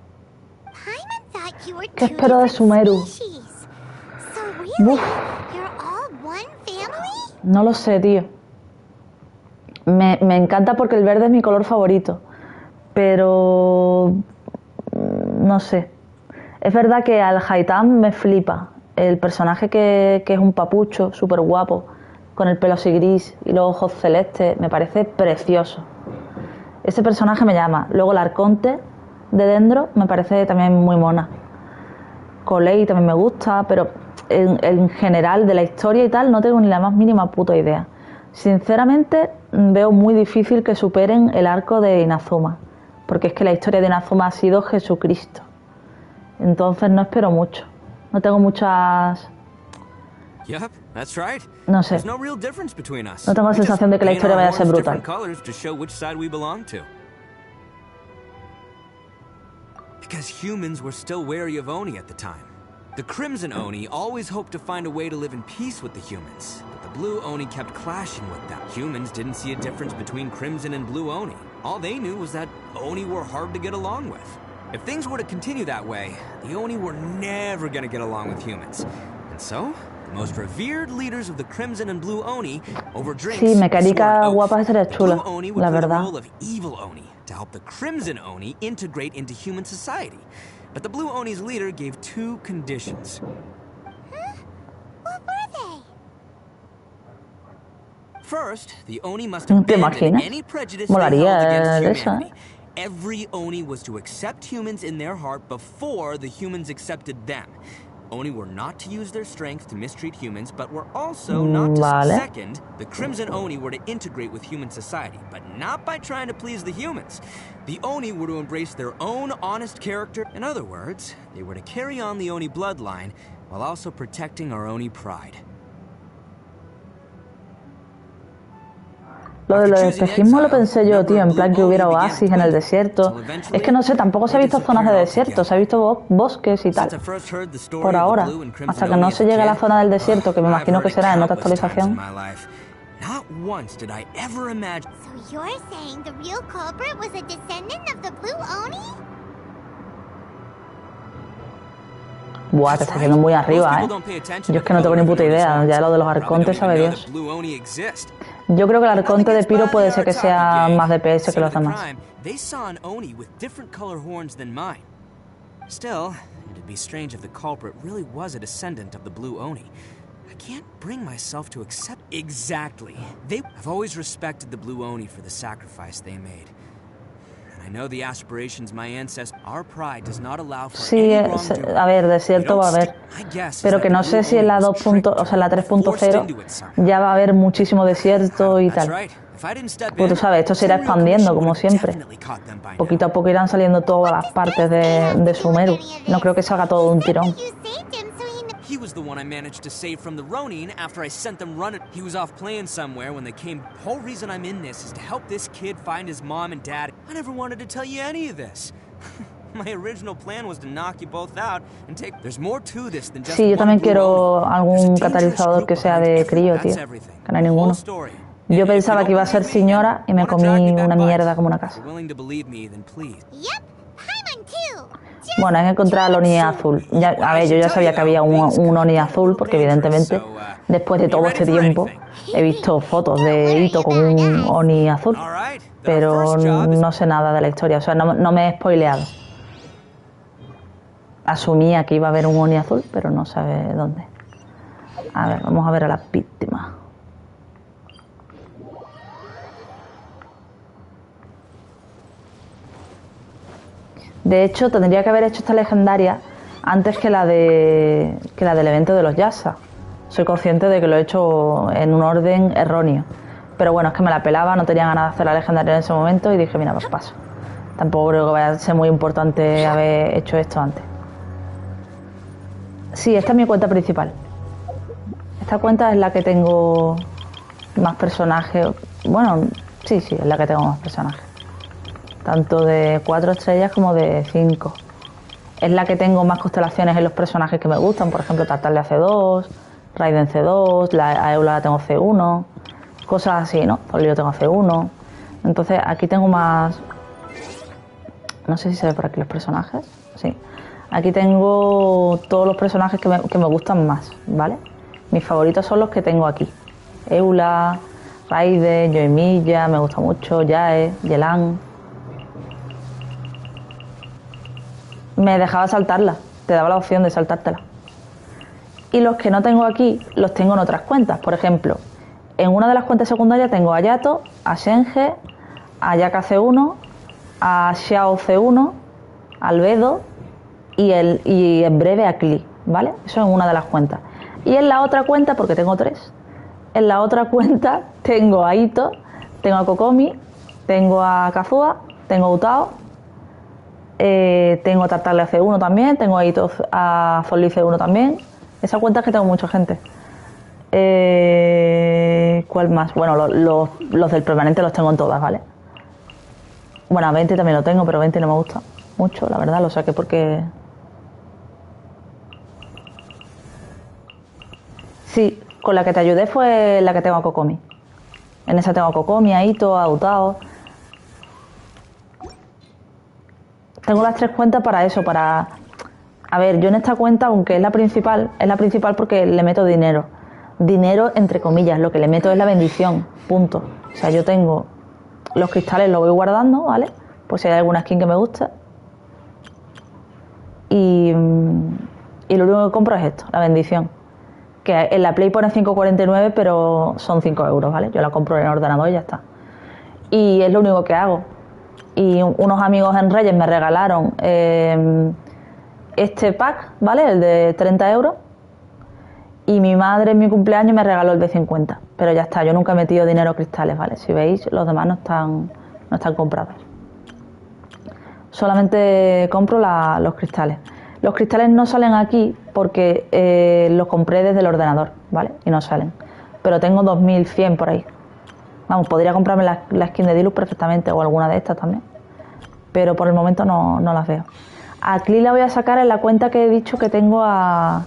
Paimon thought you were ¿Qué two espero de different Sumeru? species. So really, you're all one family? No lo sé, tío. Me encanta porque el verde es mi color favorito. Pero... No sé. Es verdad que al Haitham me flipa. El personaje que es un papucho, súper guapo, con el pelo así gris y los ojos celestes, me parece precioso. Ese personaje me llama. Luego el Arconte de Dendro me parece también muy mona. Colei también me gusta, pero en general de la historia y tal no tengo ni la más mínima puta idea. Sinceramente veo muy difícil que superen el arco de Inazuma, porque es que la historia de Inazuma ha sido Jesucristo. Entonces no espero mucho. No tengo muchas... Yep, that's right. No sé. There's no real difference between us. No tengo la sensación de que la historia vaya a ser brutal. Colors to show which side we belong to. Because humans were still wary of Oni at the time. The Crimson Oni always hoped to find a way to live in peace with the humans, but the Blue Oni kept clashing with them. Humans didn't see a difference between Crimson and Blue Oni. All they knew was that Oni were hard to get along with. If things were to continue that way, the Oni were never going to get along with humans. And so, the most revered leaders of the Crimson and Blue Oni over drinks Sí, mecánica guapa esa era chula, Blue Oni would la play the verdad. role of evil Oni to help the Crimson Oni integrate into human society. But the Blue Oni's leader gave two conditions. What were they? First, the Oni must ¿Te abandon imaginas? any prejudice they held Molaría against eso, humanity. Every Oni was to accept humans in their heart before the humans accepted them. Oni were not to use their strength to mistreat humans, but were also not to... Vale. Second, the Crimson Oni were to integrate with human society, but not by trying to please the humans. The Oni were to embrace their own honest character. In other words, they were to carry on the Oni bloodline while also protecting our Oni pride. Lo del espejismo lo pensé yo, tío, en plan que hubiera oasis en el desierto. Es que no sé, tampoco se ha visto zonas de desierto, se ha visto bosques y tal. Por ahora, hasta que no se llegue a la zona del desierto, que me imagino que será en otra actualización. Not once did I ever imagine... So you're saying the real culprit was a descendant of the Blue Oni? Buah, te está yendo muy arriba, Yo es que no tengo ni puta idea, ya lo de los arcontes sabe Dios. Yo creo que el arconte de Piro puede ser que sea más DPS que los demás. They saw an Oni with different color horns than mine. Still, it'd be strange if the culprit really was a descendant of the Blue Oni. I can't bring myself to accept... Exactly. I've always respected the Blue Oni for the sacrifice they made. And I know the aspirations my ancestors... Our pride does not allow for Sí, a ver, desierto va a haber. Pero que no sé si en la 2. O sea, en la 3.0 ya va a haber muchísimo desierto y tal. Pues tú sabes, esto se irá expandiendo como siempre. Poquito a poco irán saliendo todas las partes de Sumeru. No creo que salga todo de un tirón. He was the one I managed to save from the Ronin after I sent them running. He was off playing somewhere when they came. The whole reason I'm in this is to help this kid find his mom and dad. I never wanted to tell you any of this. My original plan was to knock you both out and take... There's more to this than just Sí, yo también quiero algún catalizador que sea de crío, tío. Que no hay ninguno. Yo pensaba que iba a ser señora y me comí una mierda como una casa. Bueno, hay que encontrar al Oni azul. Ya, a ver, yo ya sabía que había un Oni azul porque evidentemente después de todo este tiempo he visto fotos de Itto con un Oni azul, pero no sé nada de la historia, o sea, no me he spoileado. Asumía que iba a haber un Oni azul, pero no sabe dónde. A ver, vamos a ver a las víctimas. De hecho, tendría que haber hecho esta legendaria antes que la del evento de los Yasa. Soy consciente de que lo he hecho en un orden erróneo. Pero bueno, es que me la pelaba, no tenía ganas de hacer la legendaria en ese momento y dije, mira, pues paso. Tampoco creo que vaya a ser muy importante haber hecho esto antes. Sí, esta es mi cuenta principal. Esta cuenta es la que tengo más personajes. Bueno, sí, es la que tengo más personajes. Tanto de 4 estrellas como de 5. Es la que tengo más constelaciones en los personajes que me gustan. Por ejemplo, Tartaglia C2, Raiden C2, a Eula la tengo C1, cosas así, ¿no? Zolio tengo C1. Entonces aquí tengo más... No sé si se ve por aquí los personajes. Sí. Aquí tengo todos los personajes que me gustan más, ¿vale? Mis favoritos son los que tengo aquí. Eula, Raiden, Yoimiya, me gusta mucho, Yae, Yelan. Me dejaba saltarla, te daba la opción de saltártela. Y los que no tengo aquí, los tengo en otras cuentas. Por ejemplo, en una de las cuentas secundarias tengo a Yato, a Senge, a Yaka C1, a Xiao C1, a Albedo y en breve a Klee, ¿vale? Eso en una de las cuentas. Y en la otra cuenta, porque tengo 3, en la otra cuenta tengo a Itto, tengo a Kokomi, tengo a Kazuha, tengo a Utao, tengo a Tartaglia C1 también, tengo a Itto, a Zolli C1 también. Esa cuenta es que tengo mucha gente. ¿Cuál más? Bueno, los del permanente los tengo en todas, ¿vale? Bueno, a 20 también lo tengo, pero 20 no me gusta mucho, la verdad, lo saqué porque... Sí, con la que te ayudé fue la que tengo a Kokomi. En esa tengo a Kokomi, a Itto, a Utao. Tengo las 3 cuentas para eso, para... A ver, yo en esta cuenta, aunque es la principal porque le meto dinero. Dinero entre comillas, lo que le meto es la bendición, punto. O sea, yo tengo los cristales, los voy guardando, ¿vale? Pues si hay alguna skin que me gusta. Y lo único que compro es esto, la bendición. Que en la Play pone 5,49, pero son 5 euros, ¿vale? Yo la compro en el ordenador y ya está. Y es lo único que hago. Y unos amigos en Reyes me regalaron este pack, ¿vale? El de 30 euros. Y mi madre en mi cumpleaños me regaló el de 50. Pero ya está, yo nunca he metido dinero a cristales, ¿vale? Si veis, los demás no están comprados. Solamente compro los cristales. Los cristales no salen aquí porque los compré desde el ordenador, ¿vale? Y no salen. Pero tengo 2100 por ahí. Vamos, podría comprarme la skin de Dilux perfectamente o alguna de estas también. Pero por el momento no las veo. A Klee la voy a sacar en la cuenta que he dicho que tengo a...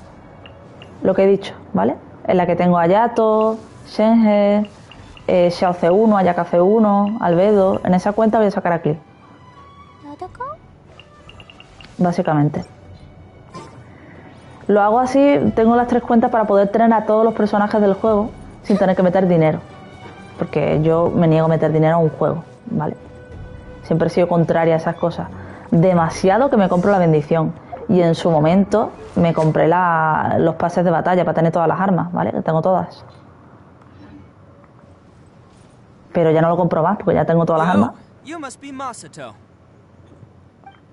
Lo que he dicho, ¿vale? En la que tengo a Yato, Senge, Xiao C1, Ayaka C1, Albedo. En esa cuenta voy a sacar a Klee. Básicamente. Lo hago así, tengo las 3 cuentas para poder tener a todos los personajes del juego sin tener que meter dinero. Porque yo me niego a meter dinero a un juego, ¿vale? Siempre he sido contraria a esas cosas. Demasiado que me compro la bendición. Y en su momento me compré los pases de batalla para tener todas las armas, ¿vale? Que tengo todas. Pero ya no lo compro más porque ya tengo todas las armas.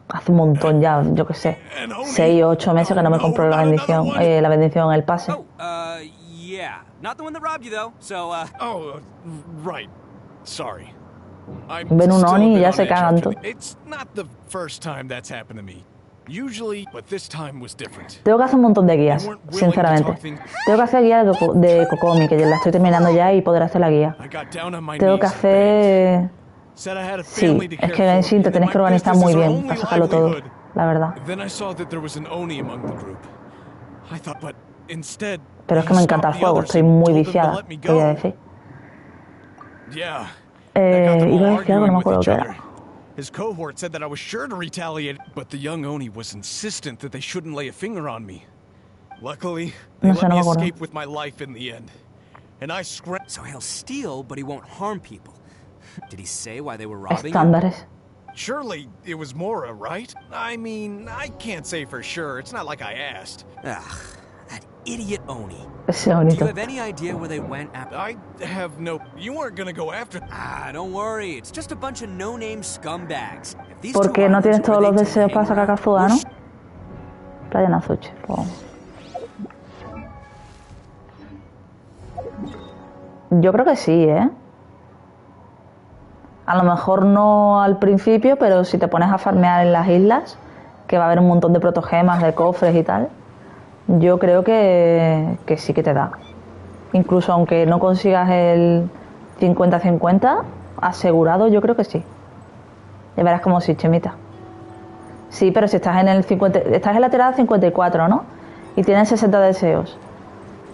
Hace un montón ya, yo qué sé, 6 o 8 meses que no me compro la bendición, el pase. Ven un Oni y ya se cagan todos. Tengo que hacer un montón de guías, sinceramente. Tengo que hacer guía de Kokomi, que la estoy terminando ya y poder hacer la guía. Tengo que hacer... Sí, es que Genshin te tienes que organizar muy bien para sacarlo todo, la verdad. Pero es que me encanta el juego, estoy muy viciada, te voy a decir. Yeah. Iba a decir algo, no me acuerdo qué era. His cohort said that I was sure to retaliate, but the young Oni was insistent that they shouldn't lay a finger on me. Luckily, they let me escape with my life in the end. And I scrambled. So he'll steal, but he won't harm people. Did he say why they were robbing Estándares. Surely it was Mora, right? I mean, I can't say for sure. It's not like I asked. Ugh, that idiot Oni. Ese Do you bonito. have any idea where they went after? I have no... You weren't gonna go after... Ah, don't worry. It's just a bunch of no-name scumbags. If these ¿Por two qué no tienes islands todos were los they deseos to para hang sacar around, Kazuha, no? we're Playa Nazuchi. Pues. Yo creo que sí, ¿eh? A lo mejor no al principio, pero si te pones a farmear en las islas, que va a haber un montón de protogemas, de cofres y tal, yo creo que sí que te da. Incluso aunque no consigas el 50-50, asegurado, yo creo que sí. Ya verás como sí, Chemita. Sí, pero si estás en el 50, estás en la tirada 54, ¿no? Y tienes 60 deseos.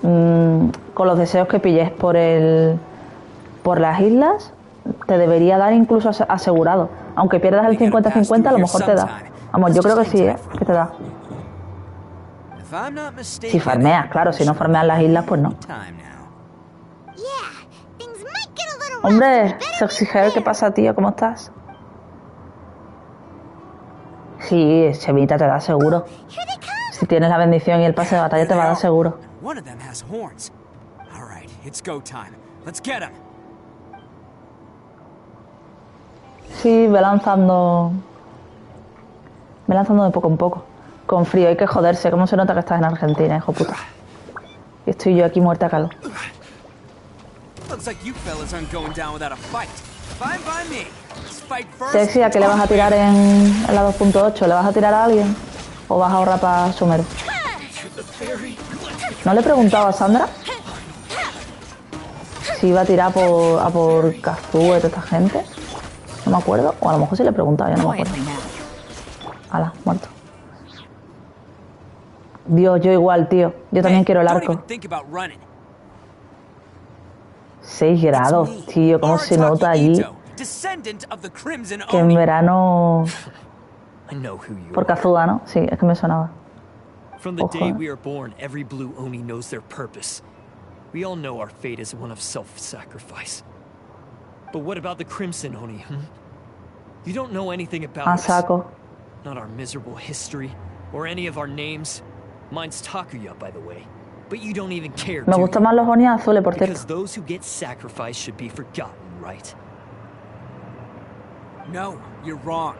Con los deseos que pilles por las islas, te debería dar incluso asegurado. Aunque pierdas el 50-50, a lo mejor te da. Vamos, yo creo que sí, que te da. Si farmeas, claro, si no farmeas las islas, pues no. Hombre, Sexy Hair, ¿qué pasa, tío? ¿Cómo estás? Sí, Chemita te da seguro. Si tienes la bendición y el pase de batalla, te va a dar seguro. One of them has horns. All right, it's go time. Let's get him. Sí, ve lanzando de poco en poco. Con frío, hay que joderse. ¿Cómo se nota que estás en Argentina, hijo puta? Y estoy yo aquí muerta a calor. Looks like you fellas aren't going down without a fight. Fine by me. Let's fight first. Sexy, ¿a qué le vas a tirar en la 2.8? ¿Le vas a tirar a alguien? ¿O vas a ahorrar para Sumeru? ¿No le he preguntado a Sandra si iba a tirar a por Kazuha y toda esta gente? No me acuerdo. O a lo mejor sí le he preguntado, ya no me acuerdo. Hala, muerto. Dios, yo igual, tío. Yo también quiero el arco. 6 grados, tío. ¿Cómo se nota allí? Que en verano... Por Kazuha, ¿no? Sí, es que me sonaba. From the day we are born, every blue Oni knows their purpose. We all know our fate is one of self-sacrifice. But what about the Crimson Oni, You don't know anything about us. Not our miserable history, or any of our names. Mine's Takuya, by the way. But you don't even care, Me gustan más los Oni azules, por cierto. Because those who get sacrificed should be forgotten, right? No, you're wrong.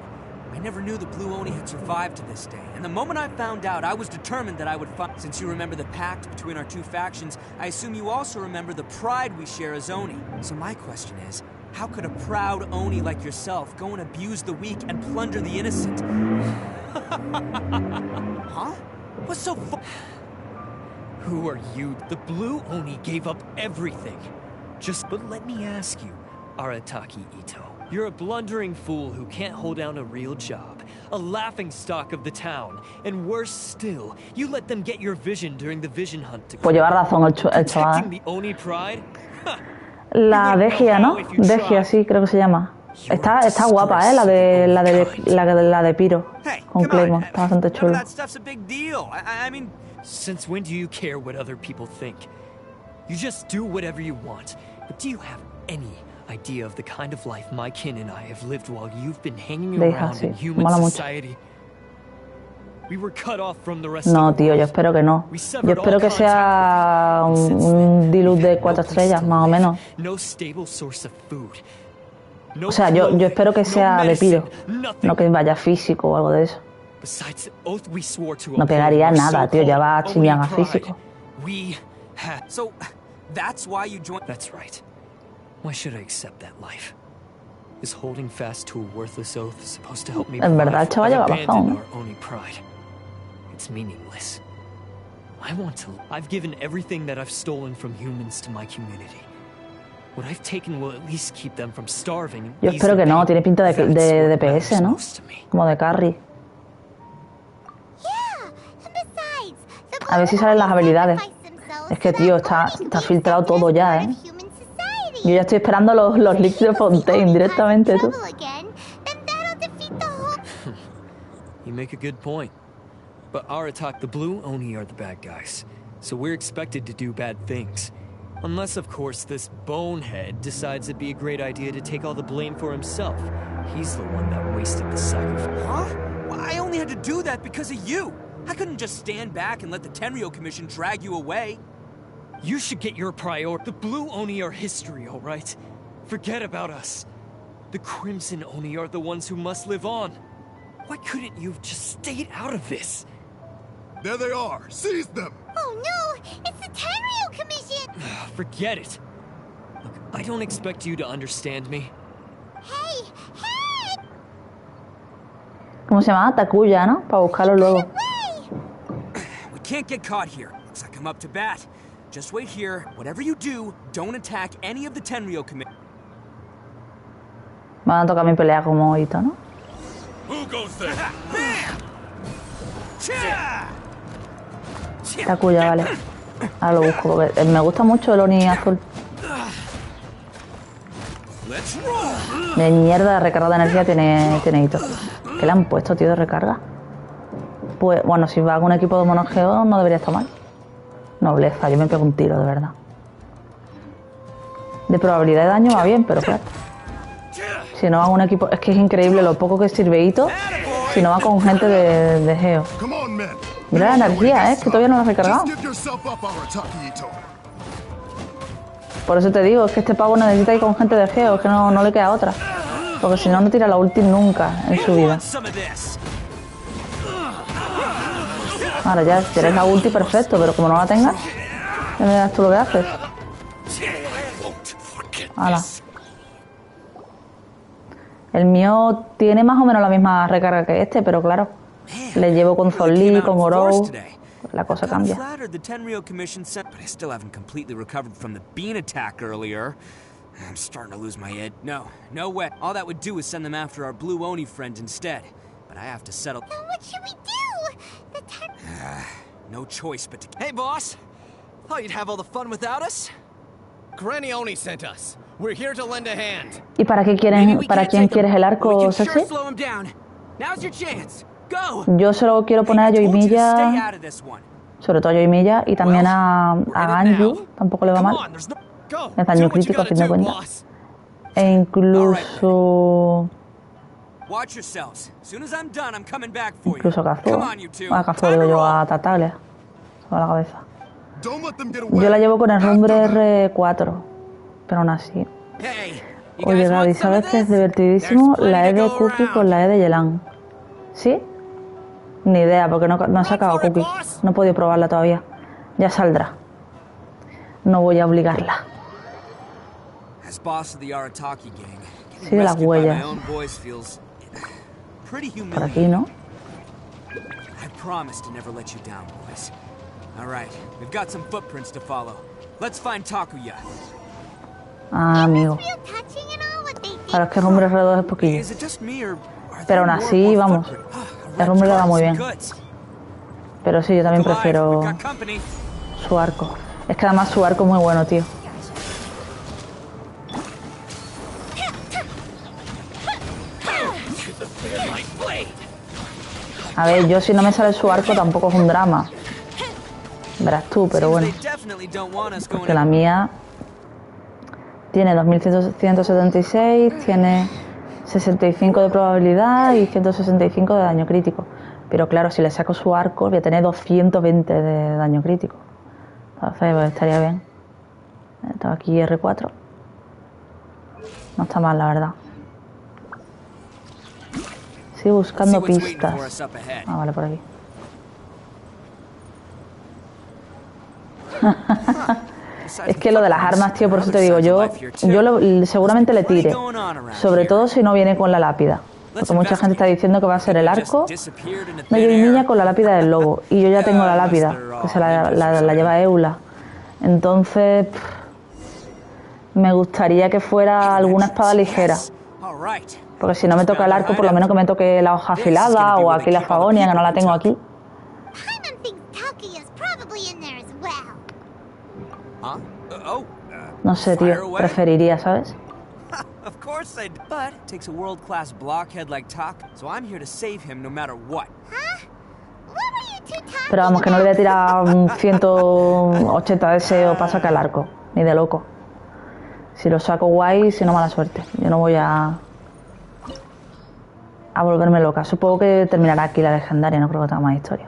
I never knew the Blue Oni had survived to this day, and the moment I found out, I was determined that I would find. Since you remember the pact between our two factions, I assume you also remember the pride we share as Oni. So my question is, how could a proud Oni like yourself go and abuse the weak and plunder the innocent? Huh? What's so Who are you? The Blue Oni gave up everything. But let me ask you, Arataki Itto. You're a blundering fool who can't hold down a real job, a laughingstock of the town, and worse still, you let them get your vision during the vision hunt to Pues lleva razón el chaval. protecting the Oni pride? La Degia, ¿no? Degia, sí, creo que se llama. Está guapa, ¿eh? La de Piro. Con Claymore. Está bastante chulo. That stuff's a big deal. I mean... Since when do you care what other people think? You just do whatever you want. But do you have any idea of the kind of life my kin and I have lived while you've been hanging around in human society? We were cut off from the rest No, of the tío, yo world. espero que no. Yo espero que sea un diluz de 4 estrellas, más o menos. No stable source of food. O sea, yo espero que sea de Piro, no que vaya físico o algo de eso. Besides the oath we swore to No pegaría nada, tío, ya va a Xinjiang a físico. We had... So, that's why you joined... That's right. Why should I accept that life? Is holding fast to a worthless oath supposed to help me En verdad, el chaval lleva razón. our Oni pride? It's meaningless. I want to... I've given everything that I've stolen from humans to my community. What I've taken will at least keep them from starving. Yo espero que no, tiene pinta de DPS, ¿no? Como de carry. A ver si salen las habilidades. Es que, tío, está filtrado todo ya, ¿eh? Yo ya estoy esperando los leaks de Fontaine directamente, tú. You make a good point. But Aratak, the Blue Oni are the bad guys. So we're expected to do bad things. Unless, of course, this bonehead decides it'd be a great idea to take all the blame for himself. He's the one that wasted the sacrifice. Huh? Well, I only had to do that because of you. I couldn't just stand back and let the Tenryo Commission drag you away. You should get your priority. The Blue Oni are history, all right? Forget about us. The Crimson Oni are the ones who must live on. Why couldn't you have just stayed out of this? There they are! Seize them! Oh no! It's the Tenryo Commission! Forget it. Look, I don't expect you to understand me. Hey! Hey! ¿Cómo se llama? Takuya, ¿no? Para buscarlo luego. We can't get caught here. Looks like I'm up to bat. Just wait here. Whatever you do, don't attack any of the Tenryo Commission. Me van a tocar mi pelea como Itto, ¿no? Who goes there? Takuya, vale. Ahora lo busco porque me gusta mucho el Oni azul. De mierda de recarga de energía tiene Itto. ¿Qué le han puesto, tío, de recarga? Pues, bueno, si va con un equipo de monogeo no debería estar mal. Nobleza, yo me pego un tiro, de verdad. De probabilidad de daño va bien, pero claro. Si no va con un equipo... Es que es increíble lo poco que sirve Itto si no va con gente de geo. Mira la energía, que todavía no la he recargado. Por eso te digo, es que este pavo necesita ir con gente de geo, es que no le queda otra. Porque si no, no tira la ulti nunca en su vida. Ahora ya, si tienes la ulti, perfecto, pero como no la tengas, ya me das tú lo que haces. Hala. El mío tiene más o menos la misma recarga que este, pero claro, le llevo con Zolli, con Gorou, la cosa cambia. I'm starting to lose my head. No way. All that would do is send them after our Blue Oni friend instead. But I have to settle. Then what should we do? No choice but to. Hey, boss. Thought you'd have all the fun without us? Granny Oni sent us. We're here to lend a hand. ¿Y para quién quieres el arco, Sachi? Yo solo quiero poner a Yoimiya, sobre todo a Yoimiya, y también a Anju, tampoco le va mal. Es daño crítico a fin de cuentas. E incluso... Incluso a Kazuo. A Kazuo digo yo, a Tartaglia. Sobre la cabeza. Yo la llevo con el rumbre R4. Pero aún así. Oye, Gaby, ¿sabes que es divertidísimo la E de Cookie con la E de Yelan? ¿Sí? Ni idea, porque no he sacado Cookie. No he podido probarla todavía. Ya saldrá. No voy a obligarla. Sí, de las huellas. Por aquí, ¿no? Ah, amigo. Claro, es que el rumbre R2 es poquillo. Pero aún así, vamos. El rumbre le va muy bien. Pero sí, yo también prefiero su arco. Es que además su arco es muy bueno, tío. A ver, yo si no me sale su arco tampoco es un drama. Verás tú, pero bueno. Porque la mía tiene 2176, tiene 65 de probabilidad y 165 de daño crítico. Pero claro, si le saco su arco voy a tener 220 de daño crítico. Entonces pues, estaría bien. Está aquí R4. No está mal, la verdad. Sigo buscando pistas. Ah, vale, por aquí. Es que lo de las armas, tío, por eso te digo, yo seguramente le tire. Sobre todo si no viene con la lápida. Porque mucha gente está diciendo que va a ser el arco de Yoimiya con la lápida del lobo. Y yo ya tengo la lápida, que se la lleva Eula. Entonces, me gustaría que fuera alguna espada ligera. Porque si no me toca el arco, por lo menos que me toque la hoja afilada o aquí la fagonia, que no la tengo aquí. No sé, tío. Preferiría, ¿sabes? Of course I'd. But it takes a world-class blockhead like Tak, so I'm here to save him no matter what. Pero vamos, que no le voy a tirar un 180 de ese o para sacar el arco. Ni de loco. Si lo saco guay, si no, mala suerte. Yo no voy a volverme loca. Supongo que terminará aquí la legendaria, no creo que tenga más historia.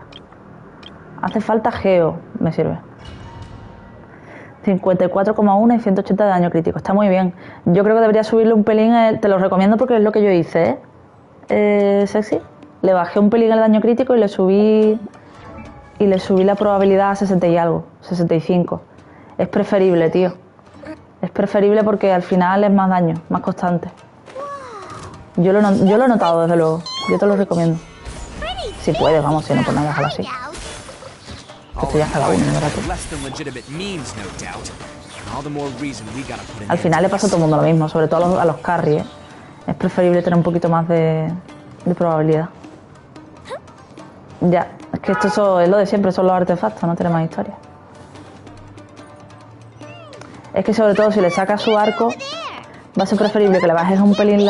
Hace falta Geo, me sirve. 54,1 y 180 de daño crítico. Está muy bien. Yo creo que debería subirle un pelín. Te lo recomiendo porque es lo que yo hice, Sexy. Le bajé un pelín el daño crítico y le subí la probabilidad a 60 y algo. 65. Es preferible, tío. Es preferible porque al final es más daño, más constante. Yo lo he notado, desde luego. Yo te lo recomiendo. Si puedes, vamos, si no, pues nada, déjalo así. Esto ya es cada uno, ¿verdad? Al final le pasa a todo el mundo lo mismo, sobre todo a los carry, ¿eh? Es preferible tener un poquito más de probabilidad. Ya, es que esto es lo de siempre, son los artefactos, no tiene más historia. Es que sobre todo si le sacas su arco, va a ser preferible que le bajes un pelín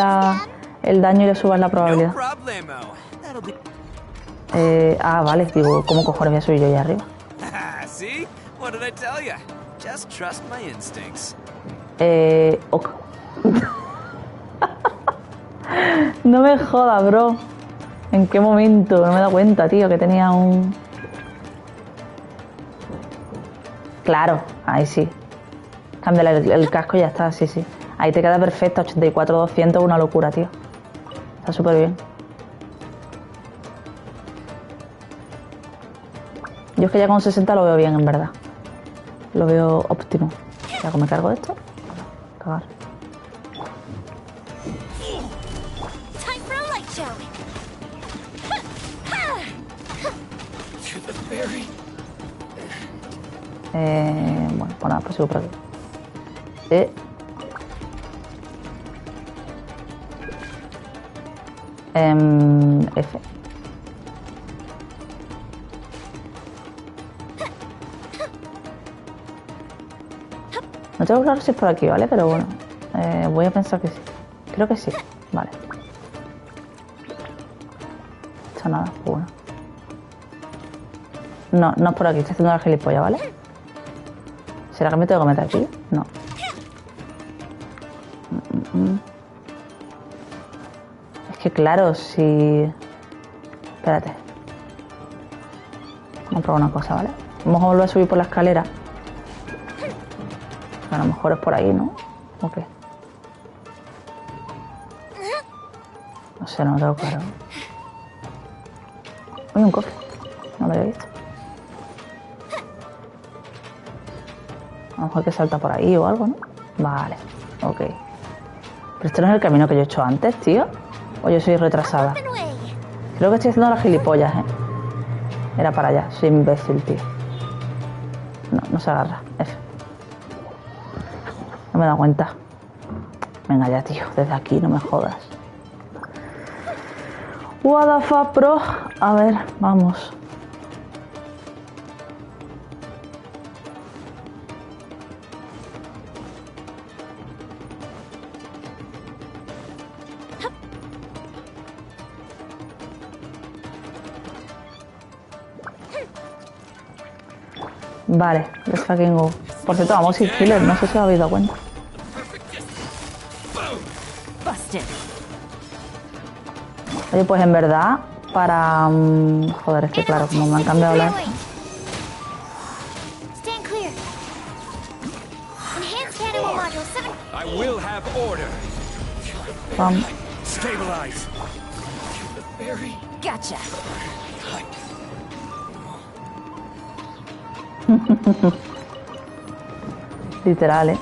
el daño y le subas la probabilidad. Vale, digo, ¿cómo cojones voy a subir yo allá arriba? Ok. No me jodas, bro. ¿En qué momento? No me he dado cuenta, tío, que tenía un... Claro, ahí sí. Cambia el casco y ya está, sí, sí. Ahí te queda perfecto, 84, 200, una locura, tío. Está súper bien. Yo es que ya con 60 lo veo bien, en verdad. Lo veo óptimo. Ya que me cargo de esto. Cagar. Bueno, pues nada, pues sigo por aquí. F. No tengo claro si es por aquí, ¿vale? Pero bueno, voy a pensar que sí. Creo que sí, vale. Esto nada, pues bueno. No es por aquí, estoy haciendo la gilipollas, ¿vale? ¿Será que me tengo que meter aquí? No. Es que claro, si... Espérate. Vamos a probar una cosa, ¿vale? Vamos a volver a subir por la escalera. A lo mejor es por ahí, ¿no? ¿O qué? No sé, no lo tengo claro. Uy, un cofre. No lo había visto. A lo mejor que salta por ahí o algo, ¿no? Vale, ok. Pero este no es el camino que yo he hecho antes, tío. O yo soy retrasada. Creo que estoy haciendo las gilipollas, ¿eh? Era para allá, soy imbécil, tío. No se agarra. F. No me he dado cuenta. Venga ya, tío, desde aquí, no me jodas. What the fuck, bro. A ver, vamos. Vale, let's fucking go. Por cierto, vamos sin killer, no sé si os habéis dado cuenta. Oye, pues en verdad, para... joder, es que claro, como me han cambiado las... Vamos. Gotcha. Literal, ¿eh?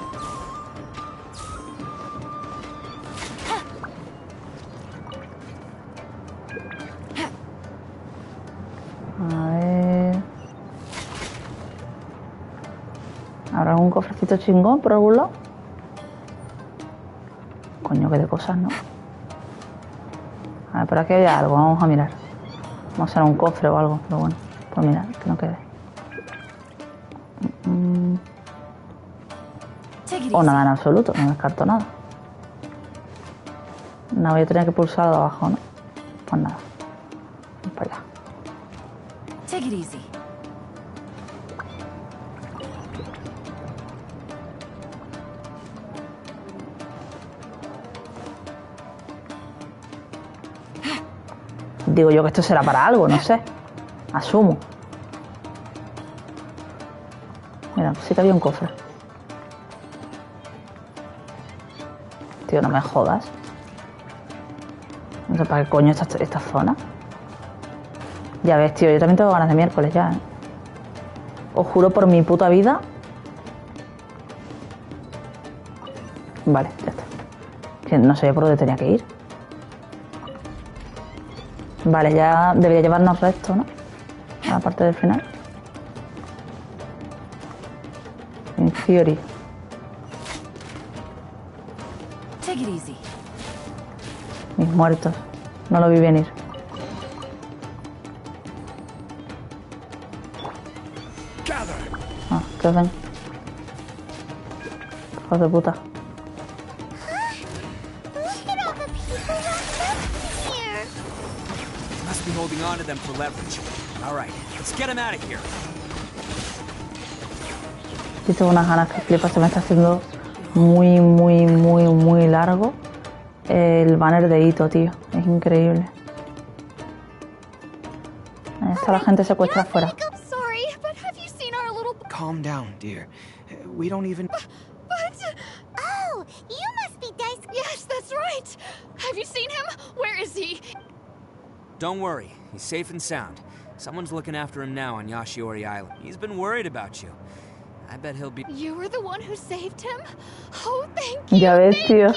A ver... ¿Habrá algún cofrecito chingón por algún lado? Coño, que de cosas, ¿no? A ver, por aquí hay algo, vamos a mirar. Vamos a hacer un cofre o algo, pero bueno, pues mira, que no quede. O nada en absoluto, no descarto nada. No, voy a tener que pulsar de abajo, ¿no? Pues nada. Vamos para allá. Take it easy. Digo yo que esto será para algo, no sé. Asumo. Mira, sí que había un cofre. Tío, no me jodas. No sé para qué coño esta zona. Ya ves, tío, yo también tengo ganas de miércoles ya, ¿eh? Os juro por mi puta vida. Vale, ya está. Que no sabía por dónde tenía que ir. Vale, ya debería llevarnos recto, ¿no? A la parte del final. In theory. Take it easy. Mis muertos. No lo vi venir. Ah, ¿qué hacen? Hijos de puta. Must be holding on to them for leverage. All right, let's get them out of here. Yo tengo unas ganas que flipas, se me está haciendo muy largo el banner de Itto, tío. Es increíble. Ahí está la gente secuestrada afuera. Sorry, but have you seen our little... Calm down, dear. We don't even... But... Oh, you must be Dice... Yes, that's right. Have you seen him? Where is he? Don't worry, he's safe and sound. Someone's looking after him now on Yashiori Island. He's been worried about you. I bet he'll be... You were the one who saved him? Oh, thank you. Ya ves, tío.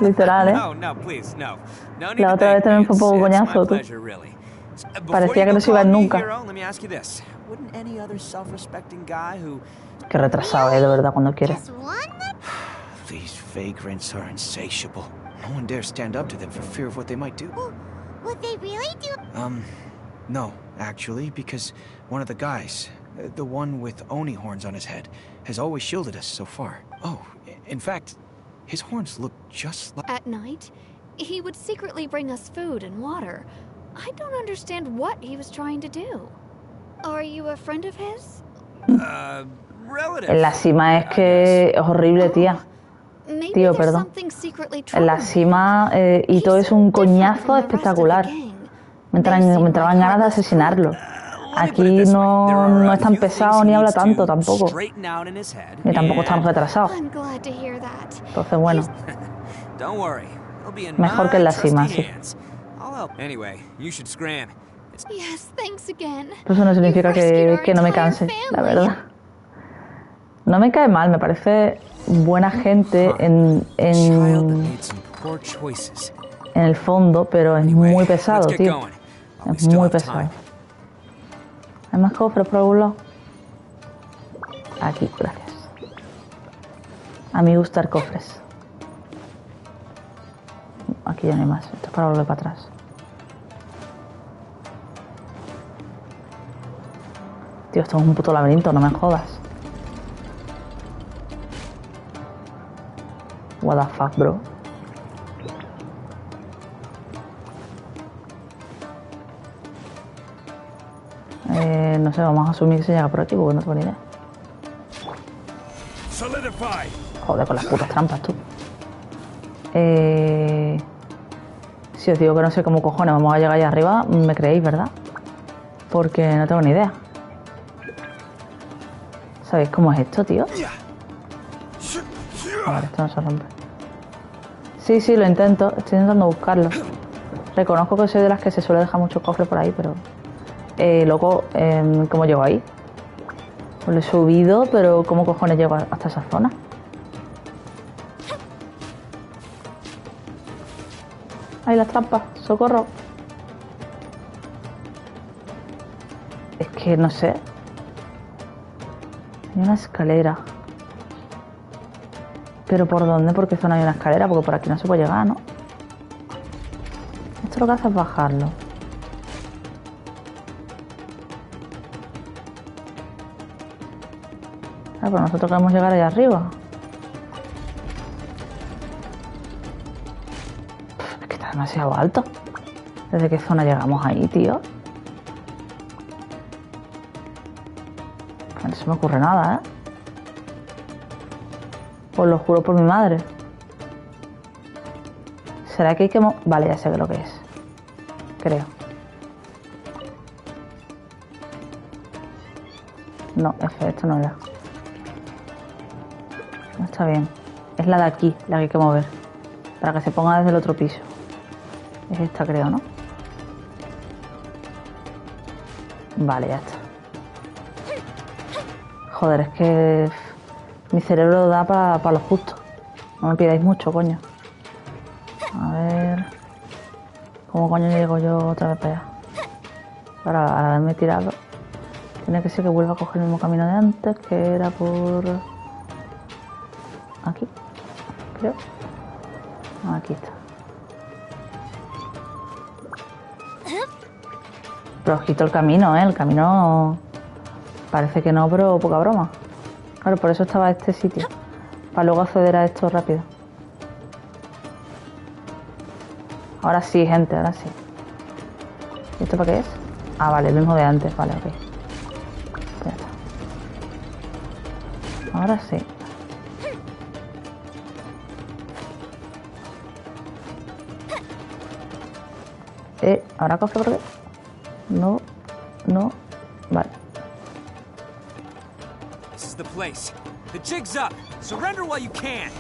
Literal, ¿eh? No, please, no. No need La to otra vez thank también me. fue un poco It's my coñazo, tú. pleasure, really. Parecía que no se iba a ir nunca. Hero, let me ask you this. Wouldn't any other self-respecting guy who... Qué retrasado, de verdad, cuando quiere. These vagrants are insatiable. No one dares stand up to them for fear of what they might do. Would they really do... No, actually, because one of the guys, the one with Oni horns on his head, has always shielded us so far. Oh, in fact, his horns look just like... At night, he would secretly bring us food and water. I don't understand what he was trying to do. Are you a friend of his? Relative. En la cima es que es horrible, tía. Tío, perdón. En la cima, Itto es un coñazo espectacular. Me entraban ganas de asesinarlo. Aquí no es tan pesado ni habla tanto tampoco. Ni tampoco estamos retrasados. Entonces, bueno. Mejor que en la cima, sí. Pero eso no significa que no me canse, la verdad. No me cae mal, me parece buena gente en el fondo, pero es muy pesado, tío. Es muy pesado. ¿Hay más cofres por algún lado? Aquí, gracias. A mí gustar cofres. Aquí ya no hay más. Esto es para volver para atrás. Tío, esto es un puto laberinto, no me jodas. What the fuck, bro. No sé, vamos a asumir que se llega por aquí porque no tengo ni idea. Joder, con las putas trampas, tú. Si os digo que no sé cómo cojones vamos a llegar allá arriba, me creéis, ¿verdad? Porque no tengo ni idea. ¿Sabéis cómo es esto, tío? A ver, esto no se rompe. Sí, lo intento. Estoy intentando buscarlo. Reconozco que soy de las que se suele dejar muchos cofres por ahí, pero... loco, ¿cómo llego ahí? Pues lo he subido, pero ¿cómo cojones llego hasta esa zona? ¡Ay, las trampas! ¡Socorro! Es que no sé. Hay una escalera. ¿Pero por dónde? Porque zona hay una escalera, porque por aquí no se puede llegar, ¿no? Esto lo que hace es bajarlo. Ah, pero nosotros queremos llegar allá arriba. demasiado alto. ¿Desde qué zona llegamos ahí, tío? No se me ocurre nada, ¿eh? Os lo juro por mi madre. ¿Será que hay que Vale, ya sé lo que es. Creo. No, esto no era. No está bien. Es la de aquí, la que hay que mover. Para que se ponga desde el otro piso. Es esta, creo, ¿no? Vale, ya está. Joder, es que mi cerebro da para lo justo. No me pidáis mucho, coño. A ver... ¿Cómo coño llego yo otra vez para allá? Para haberme tirado. Tiene que ser que vuelva a coger el mismo camino de antes, que era por... Aquí, creo. Aquí está. Pero ojito el camino, ¿eh? El camino... Parece que no, pero poca broma. Claro, por eso estaba este sitio. Para luego acceder a esto rápido. Ahora sí, gente, ahora sí. ¿Y esto para qué es? Ah, vale, el mismo de antes. Vale, ok. Ya está. Ahora sí. ¿Ahora coge por qué? No, no. Vale. This is the place. The jig's up. Surrender while you can.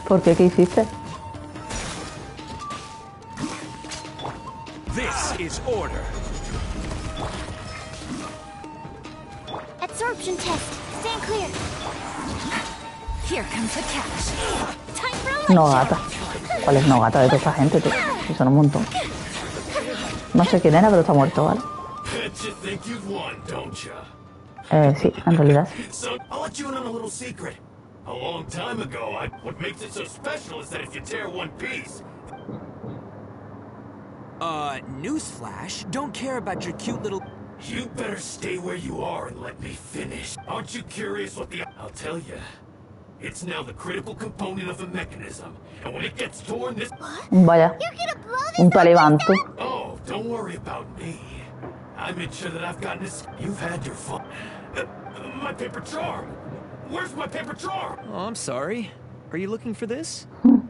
¿Por qué? ¿Qué hiciste? This is order. Absorption test. Stand clear. Here comes the catch. Time for No gata. ¿Cuál es no gata de toda esta gente, tío? Que son un montón. No sé quién era, pero está muerto, ¿vale? Sí, en realidad sí. So, I'll let you in on a little secret. A long time ago, what makes it so special is that if you tear one piece... Newsflash, don't care about your cute little... You better stay where you are and let me finish. Aren't you curious what the... I'll tell you. It's now the critical component of the mechanism. And when it gets torn, this... Vaya. Un talibán, tú. Oh, don't worry about me. I made sure that I've gotten this... You've had your fun. My paper charm. Where's my paper charm? Oh, I'm sorry. Are you looking for this?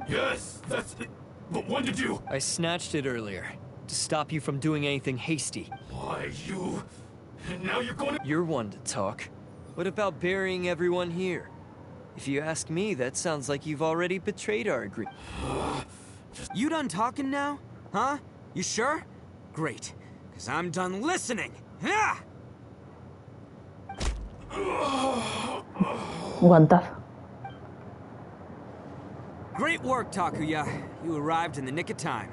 Yes, that's it. But when did you... I snatched it earlier, to stop you from doing anything hasty. Why, you... And now you're going to... You're one to talk. What about burying everyone here? If you ask me, that sounds like you've already betrayed our agreement. You done talking now? Huh? You sure? Great. Because I'm done listening. Yeah! Guantazo. Great work, Takuya. You arrived in the nick of time.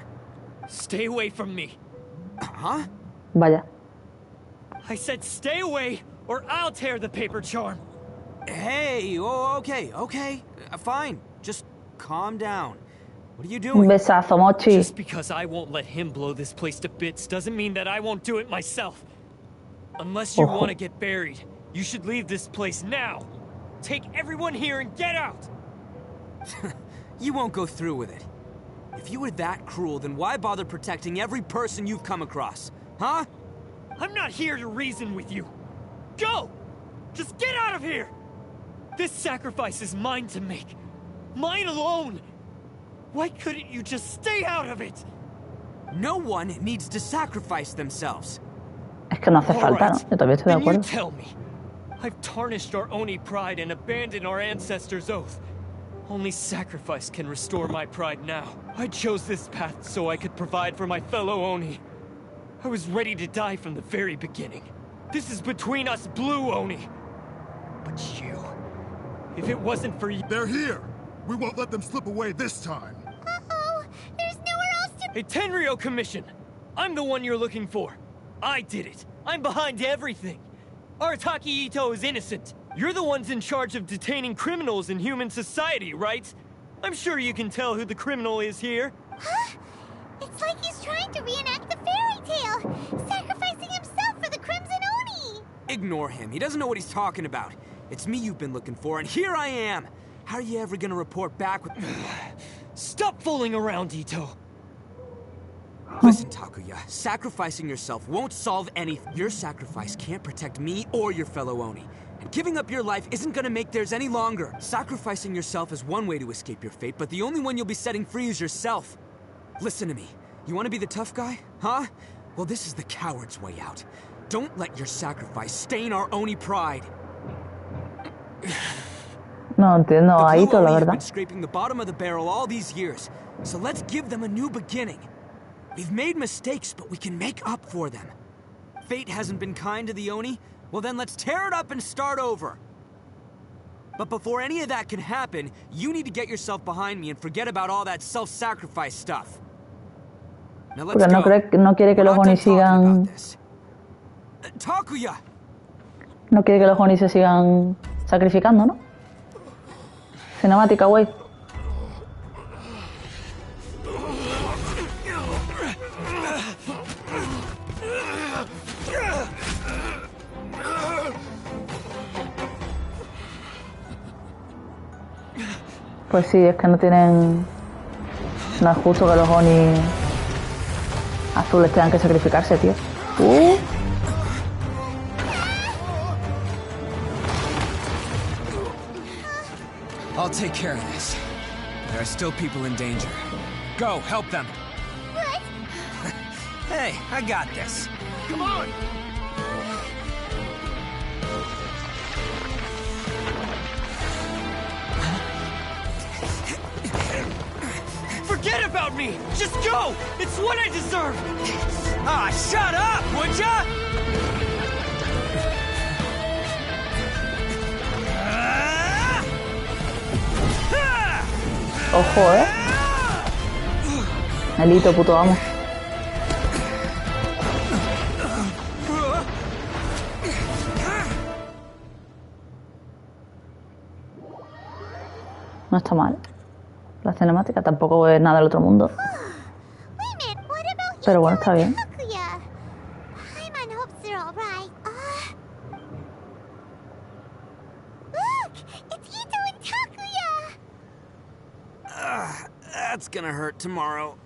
Stay away from me. Huh? Vaya. I said stay away, or I'll tear the paper charm. Hey, oh, okay. Fine. Just calm down. What are you doing? Un besazo, Mochi. Just because I won't let him blow this place to bits doesn't mean that I won't do it myself. Unless you want to get buried, you should leave this place now. Take everyone here and get out! You won't go through with it. If you were that cruel, then why bother protecting every person you've come across? Huh? I'm not here to reason with you. Go! Just get out of here! This sacrifice is mine to make. Mine alone! Why couldn't you just stay out of it? No one needs to sacrifice themselves. Es que no hace falta, ¿no? Yo todavía estoy de acuerdo. You tell me. I've tarnished our Oni pride and abandoned our ancestors' oath. Only sacrifice can restore my pride now. I chose this path so I could provide for my fellow Oni. I was ready to die from the very beginning. This is between us blue Oni. But you... If it wasn't for you... They're here! We won't let them slip away this time. Uh-oh! There's nowhere else to... A Tenryou commission! I'm the one you're looking for. I did it. I'm behind everything. Arataki Itto is innocent. You're the ones in charge of detaining criminals in human society, right? I'm sure you can tell who the criminal is here. Huh? It's like he's trying to reenact the fairy tale, sacrificing himself for the Crimson Oni. Ignore him. He doesn't know what he's talking about. It's me you've been looking for, and here I am. How are you ever gonna report back with... Stop fooling around, Itto! Listen, Takuya, sacrificing yourself won't solve anything. Your sacrifice can't protect me or your fellow Oni. And giving up your life isn't gonna make theirs any longer. Sacrificing yourself is one way to escape your fate, but the only one you'll be setting free is yourself. Listen to me. You want to be the tough guy? Huh? Well, this is the coward's way out. Don't let your sacrifice stain our Oni pride. No entiendo a Itto, la Oni have verdad. been scraping the bottom of the barrel all these years, so let's give them a new beginning. We've made mistakes, but we can make up for them. Fate hasn't been kind to the Oni? Well, then let's tear it up and start over. But before any of that can happen, you need to get yourself behind me and forget about all that self-sacrifice stuff. Now let's Porque go. no quiere que los Oni sigan... Takuya! No quiere que los Oni se sigan sacrificando, ¿no? Cinemática, güey. Pues sí, es que no tienen... No es justo que los Oni azules tengan que sacrificarse, tío. I'll take care of this. There are still people in danger. Go, help them. What? Hey, I got this. Come on! Forget about me! Just go! It's what I deserve! Ah, shut up, would ya? Ojo, El Itto, puto amo. No está mal. La cinemática tampoco es nada del otro mundo. Pero bueno, está bien. Takuya. Paimon hopes they're all right. Look! It's Itto and Takuya! That's gonna hurt tomorrow.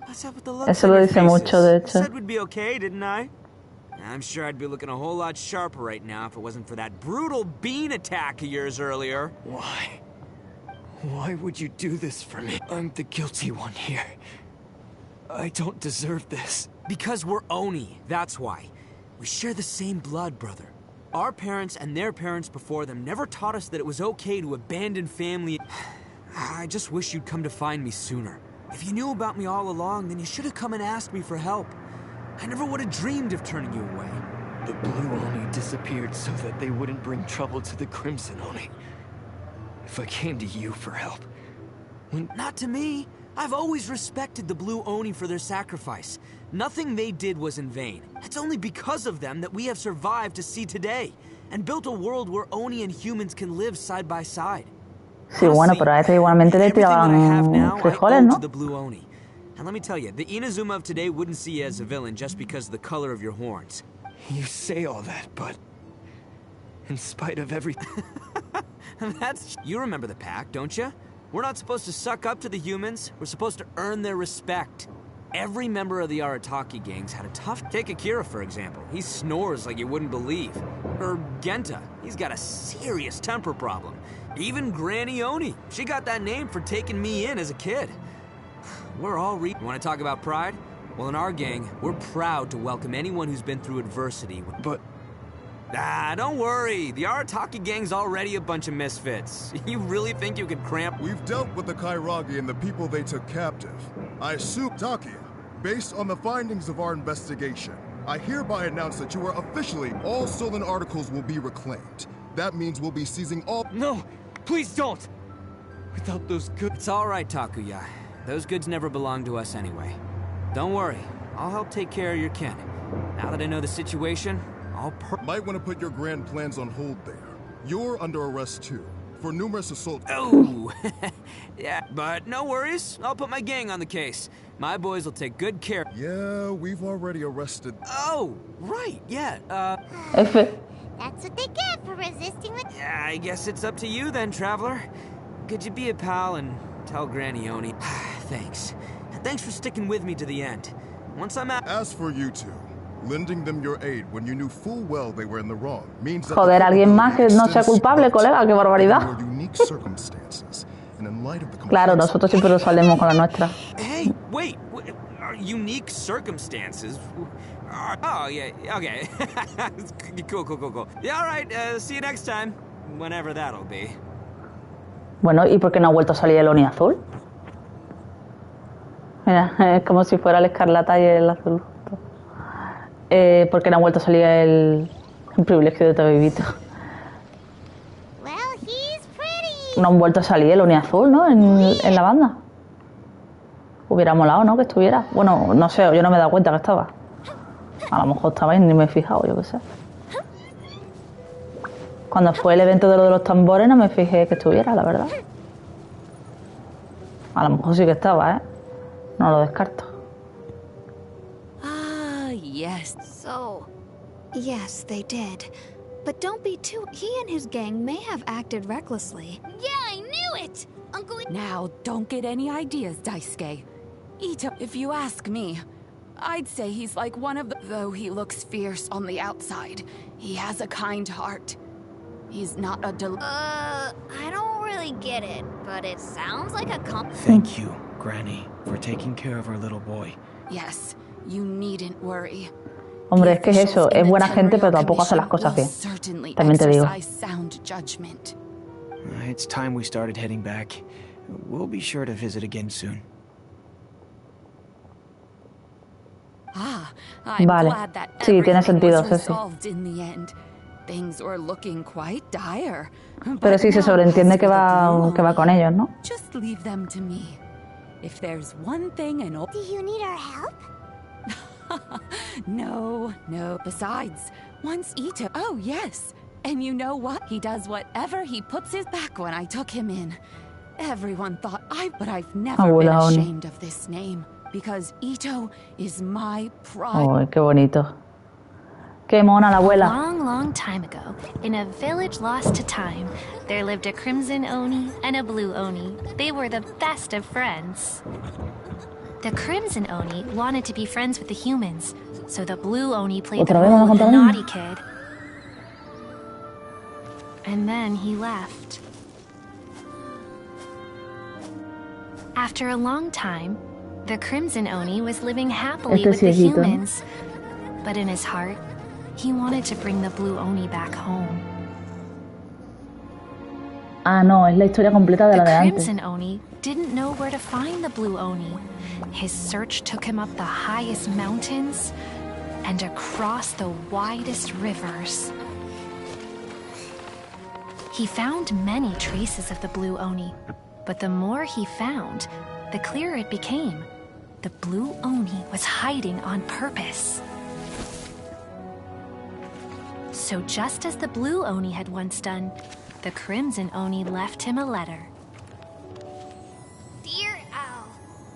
What's up with the look Eso on lo your dice faces? mucho, de I hecho. said we'd be okay, didn't I? I'm sure I'd be looking a whole lot sharper right now if it wasn't for that brutal bean attack of yours earlier. Why? Why would you do this for me? I'm the guilty one here. I don't deserve this. Because we're Oni, that's why. We share the same blood, brother. Our parents and their parents before them never taught us that it was okay to abandon family. I just wish you'd come to find me sooner. If you knew about me all along, then you should have come and asked me for help. I never would have dreamed of turning you away. The Blue Oni disappeared so that they wouldn't bring trouble to the Crimson Oni. If I came to you for help... Not to me. I've always respected the Blue Oni for their sacrifice. Nothing they did was in vain. It's only because of them that we have survived to see today, and built a world where Oni and humans can live side by side. Sí, bueno, pero a este igualmente le tiraban frijoles, ¿no? The Blue Oni. And let me tell you, the Inazuma of today wouldn't see you as a villain just because of the color of your horns. You say all that, but... in spite of everything... You remember the pack, don't you? We're not supposed to suck up to the humans. We're supposed to earn their respect. Every member of the Arataki gangs had a tough... Take Akira, for example. He snores like you wouldn't believe. Or Genta. He's got a serious temper problem. Even Granny Oni. She got that name for taking me in as a kid. We're all You want to talk about pride? Well, in our gang, we're proud to welcome anyone who's been through adversity. But... don't worry. The Arataki gang's already a bunch of misfits. You really think you could cramp... We've dealt with the Kairagi and the people they took captive. I assume Takuya, based on the findings of our investigation, I hereby announce that you are officially all stolen articles will be reclaimed. That means we'll be seizing all... No! Please don't! Without those goods... It's all right, Takuya. Those goods never belonged to us anyway. Don't worry. I'll help take care of your kin. Now that I know the situation, Might want to put your grand plans on hold there. You're under arrest too, for numerous assaults. Oh! Yeah, but no worries. I'll put my gang on the case. My boys will take good care. Yeah, we've already arrested... Oh, right, yeah, F. That's what they get for resisting with... Yeah, I guess it's up to you then, Traveler. Could you be a pal and tell Granny Oni? Thanks. Thanks for sticking with me to the end. Once I'm out... As for you two, lending them your aid when you knew full well they were in the wrong means that... Joder, alguien más que no sea culpable, colega, qué barbaridad. Claro, nosotros siempre nos salimos con la nuestra. Hey, wait, unique circumstances? Oh, yeah, okay. Cool. Yeah, all right, see you next time, whenever that'll be. Bueno, ¿y por qué no ha vuelto a salir el Oni azul? Mira, es como si fuera el escarlata y el azul. ¿Por qué no ha vuelto a salir el privilegio de Tabibito? No han vuelto a salir el Oni azul, ¿no? En la banda. Hubiera molado, ¿no? Que estuviera. Bueno, no sé, yo no me he dado cuenta que estaba. A lo mejor estaba y ni me he fijado, yo qué sé. Cuando fue el evento de lo de los tambores no me fijé que estuviera, la verdad. A lo mejor sí que estaba, ¿eh? No lo descarto. Ah, yes. So, yes, they did. But don't be too... He and his gang may have acted recklessly. Yeah, I knew it! Uncle... Now, don't get any ideas, Daisuke. Itto, if you ask me, I'd say he's like one of the... Though he looks fierce on the outside, he has a kind heart. He's not a I don't really get it, but it sounds like a Thank you, Granny, for taking care of our little boy. Yes, you needn't worry. Hombre, es que es eso, es buena gente, pero tampoco hace las cosas bien. También te digo. It's time we started heading back. We'll be sure to visit again soon. Vale, sí, tiene sentido, sí. Things were looking quite dire. Pero sí se sobreentiende que va con ellos, ¿no? Just leave them to me. If there's one thing and all... Do you need our help? No. Besides, once Itto... Oh, yes. And you know what? He does whatever he puts his back when I took him in. Everyone thought but I've never been ashamed of this name. Because Itto is my pride. Oh, qué bonito. Qué mona la abuela. A long time ago, in a village lost to time, there lived a Crimson Oni and a Blue Oni. They were the best of friends. The Crimson Oni wanted to be friends with the humans, so the Blue Oni played the role of the naughty kid. And then he left. After a long time, the Crimson Oni was living happily with the humans, but in his heart, he wanted to bring the Blue Oni back home. Ah, no, es la historia completa de la de The antes. Crimson Oni didn't know where to find the Blue Oni. His search took him up the highest mountains and across the widest rivers. He found many traces of the Blue Oni, but the more he found, the clearer it became. The Blue Oni was hiding on purpose. So just as the Blue Oni had once done, the Crimson Oni left him a letter. Dear Owl,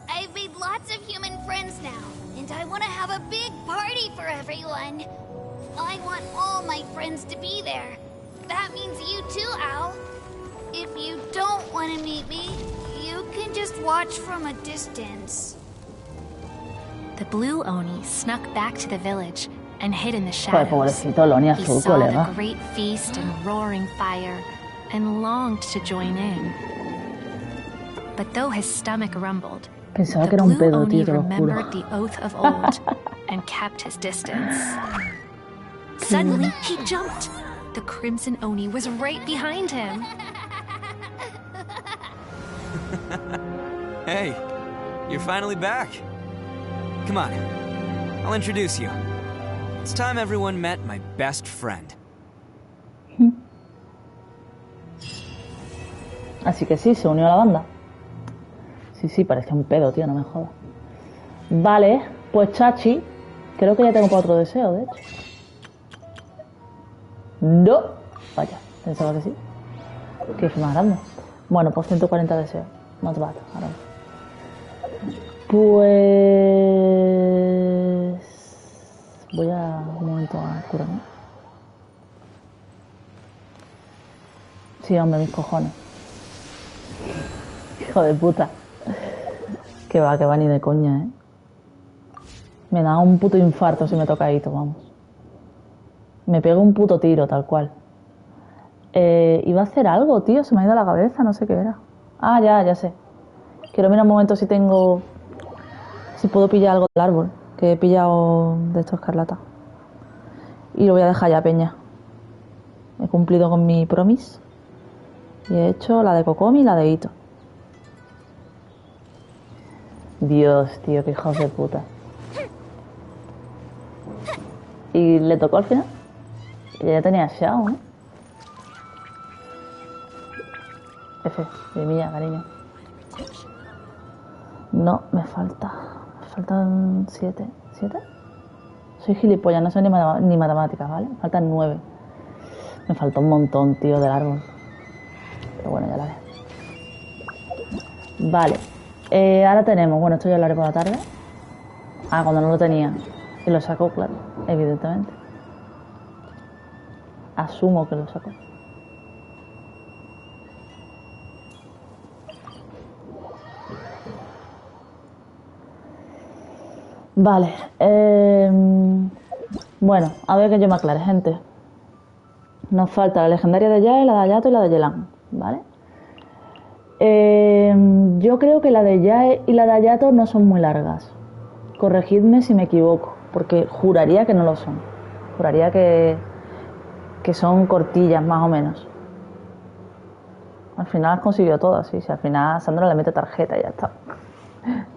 I've made lots of human friends now, and I want to have a big party for everyone. I want all my friends to be there. That means you too, Owl. If you don't want to meet me, you can just watch from a distance. The Blue Oni snuck back to the village and hid in the Joder, shadows. pobrecito, el Oni He azul, saw colega. the great feast and roaring fire and longed to join in. But though his stomach rumbled, Pensaba the que era un Blue pedo, Oni tío, te lo juro. remembered the oath of old and kept his distance. Suddenly, he jumped. The Crimson Oni was right behind him. Hey, you're finally back. Come on, I'll introduce you. It's time everyone met my best friend. Así que sí, se unió a la banda. Sí, parece un pedo, tío, no me jodas. Vale, pues Chachi, creo que ya tengo para otro deseo, de hecho. No, vaya, pensaba que sí. Que es más grande. Bueno, pues 140 deseos. Not bad, ahora. Pues... voy a un momento a curarme. Sí, hombre, mis cojones. Hijo de puta. Que va ni de coña, ¿eh? Me da un puto infarto si me toca Itto, vamos. Me pego un puto tiro, tal cual. Iba a hacer algo, tío, se me ha ido la cabeza, no sé qué era. Ah, ya sé. Quiero mirar un momento si tengo... Si puedo pillar algo del árbol, que he pillado de esto escarlata. Y lo voy a dejar ya, peña. He cumplido con mi promise. Y he hecho la de Kokomi y la de Itto. Dios, tío, qué hijos de puta. Y le tocó al final. Y ya tenía Shao, ¿eh? F, de mía, cariño. No, me faltan 7. ¿7? Soy gilipollas, no soy ni matemáticas, ¿vale? Me faltan 9. Me falta un montón, tío, del árbol. Pero bueno, ya la ves. Vale. Ahora tenemos... Bueno, esto ya lo haré por la tarde. Ah, cuando no lo tenía. Y lo sacó, claro. Evidentemente. Asumo que lo sacó. Vale. Bueno, a ver que yo me aclare, gente. Nos falta la legendaria de Yae, la de Ayato y la de Yelan, ¿vale? Yo creo que la de Yae y la de Ayato no son muy largas. Corregidme si me equivoco, porque juraría que no lo son. Juraría que son cortillas, más o menos. Al final las consiguió todas, sí. Si al final Sandra le mete tarjeta y ya está.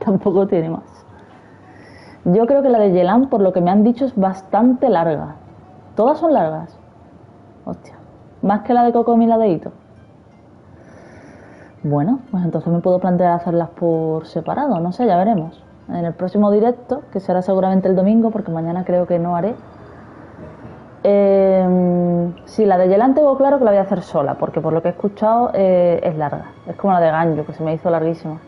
Tampoco tiene más. Yo creo que la de Yelan, por lo que me han dicho, es bastante larga. Todas son largas. Hostia. Más que la de Kokomi y la de Itto. Bueno, pues entonces me puedo plantear hacerlas por separado. No sé, ya veremos. En el próximo directo, que será seguramente el domingo, porque mañana creo que no haré. Sí, la de Yelan tengo claro que la voy a hacer sola, porque por lo que he escuchado es larga. Es como la de Ganjo, que se me hizo larguísima.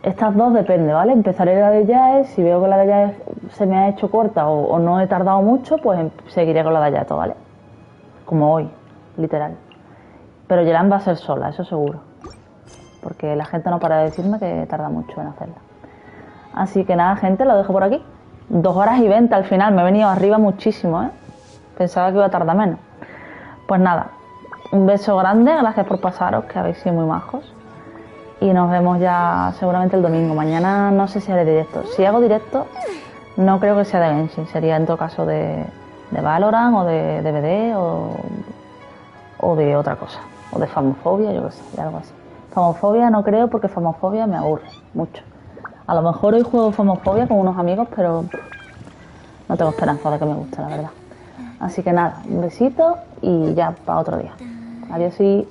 Estas dos depende, ¿vale? Empezaré la de Yae, si veo que la de Yae se me ha hecho corta o no he tardado mucho, pues seguiré con la de Ayato, ¿vale? Como hoy, literal. Pero Yelan va a ser sola, eso seguro. Porque la gente no para de decirme que tarda mucho en hacerla. Así que nada, gente, lo dejo por aquí. 2 horas y 20 al final, me he venido arriba muchísimo, ¿eh? Pensaba que iba a tardar menos. Pues nada, un beso grande, gracias por pasaros, que habéis sido muy majos. Y nos vemos ya seguramente el domingo. Mañana no sé si haré directo. Si hago directo, no creo que sea de Genshin. Sería en todo caso de Valorant o de DVD o de otra cosa. O de famofobia, yo qué sé, de algo así. Famofobia no creo porque famofobia me aburre mucho. A lo mejor hoy juego famofobia con unos amigos, pero no tengo esperanza de que me guste, la verdad. Así que nada, un besito y ya para otro día. Adiós y...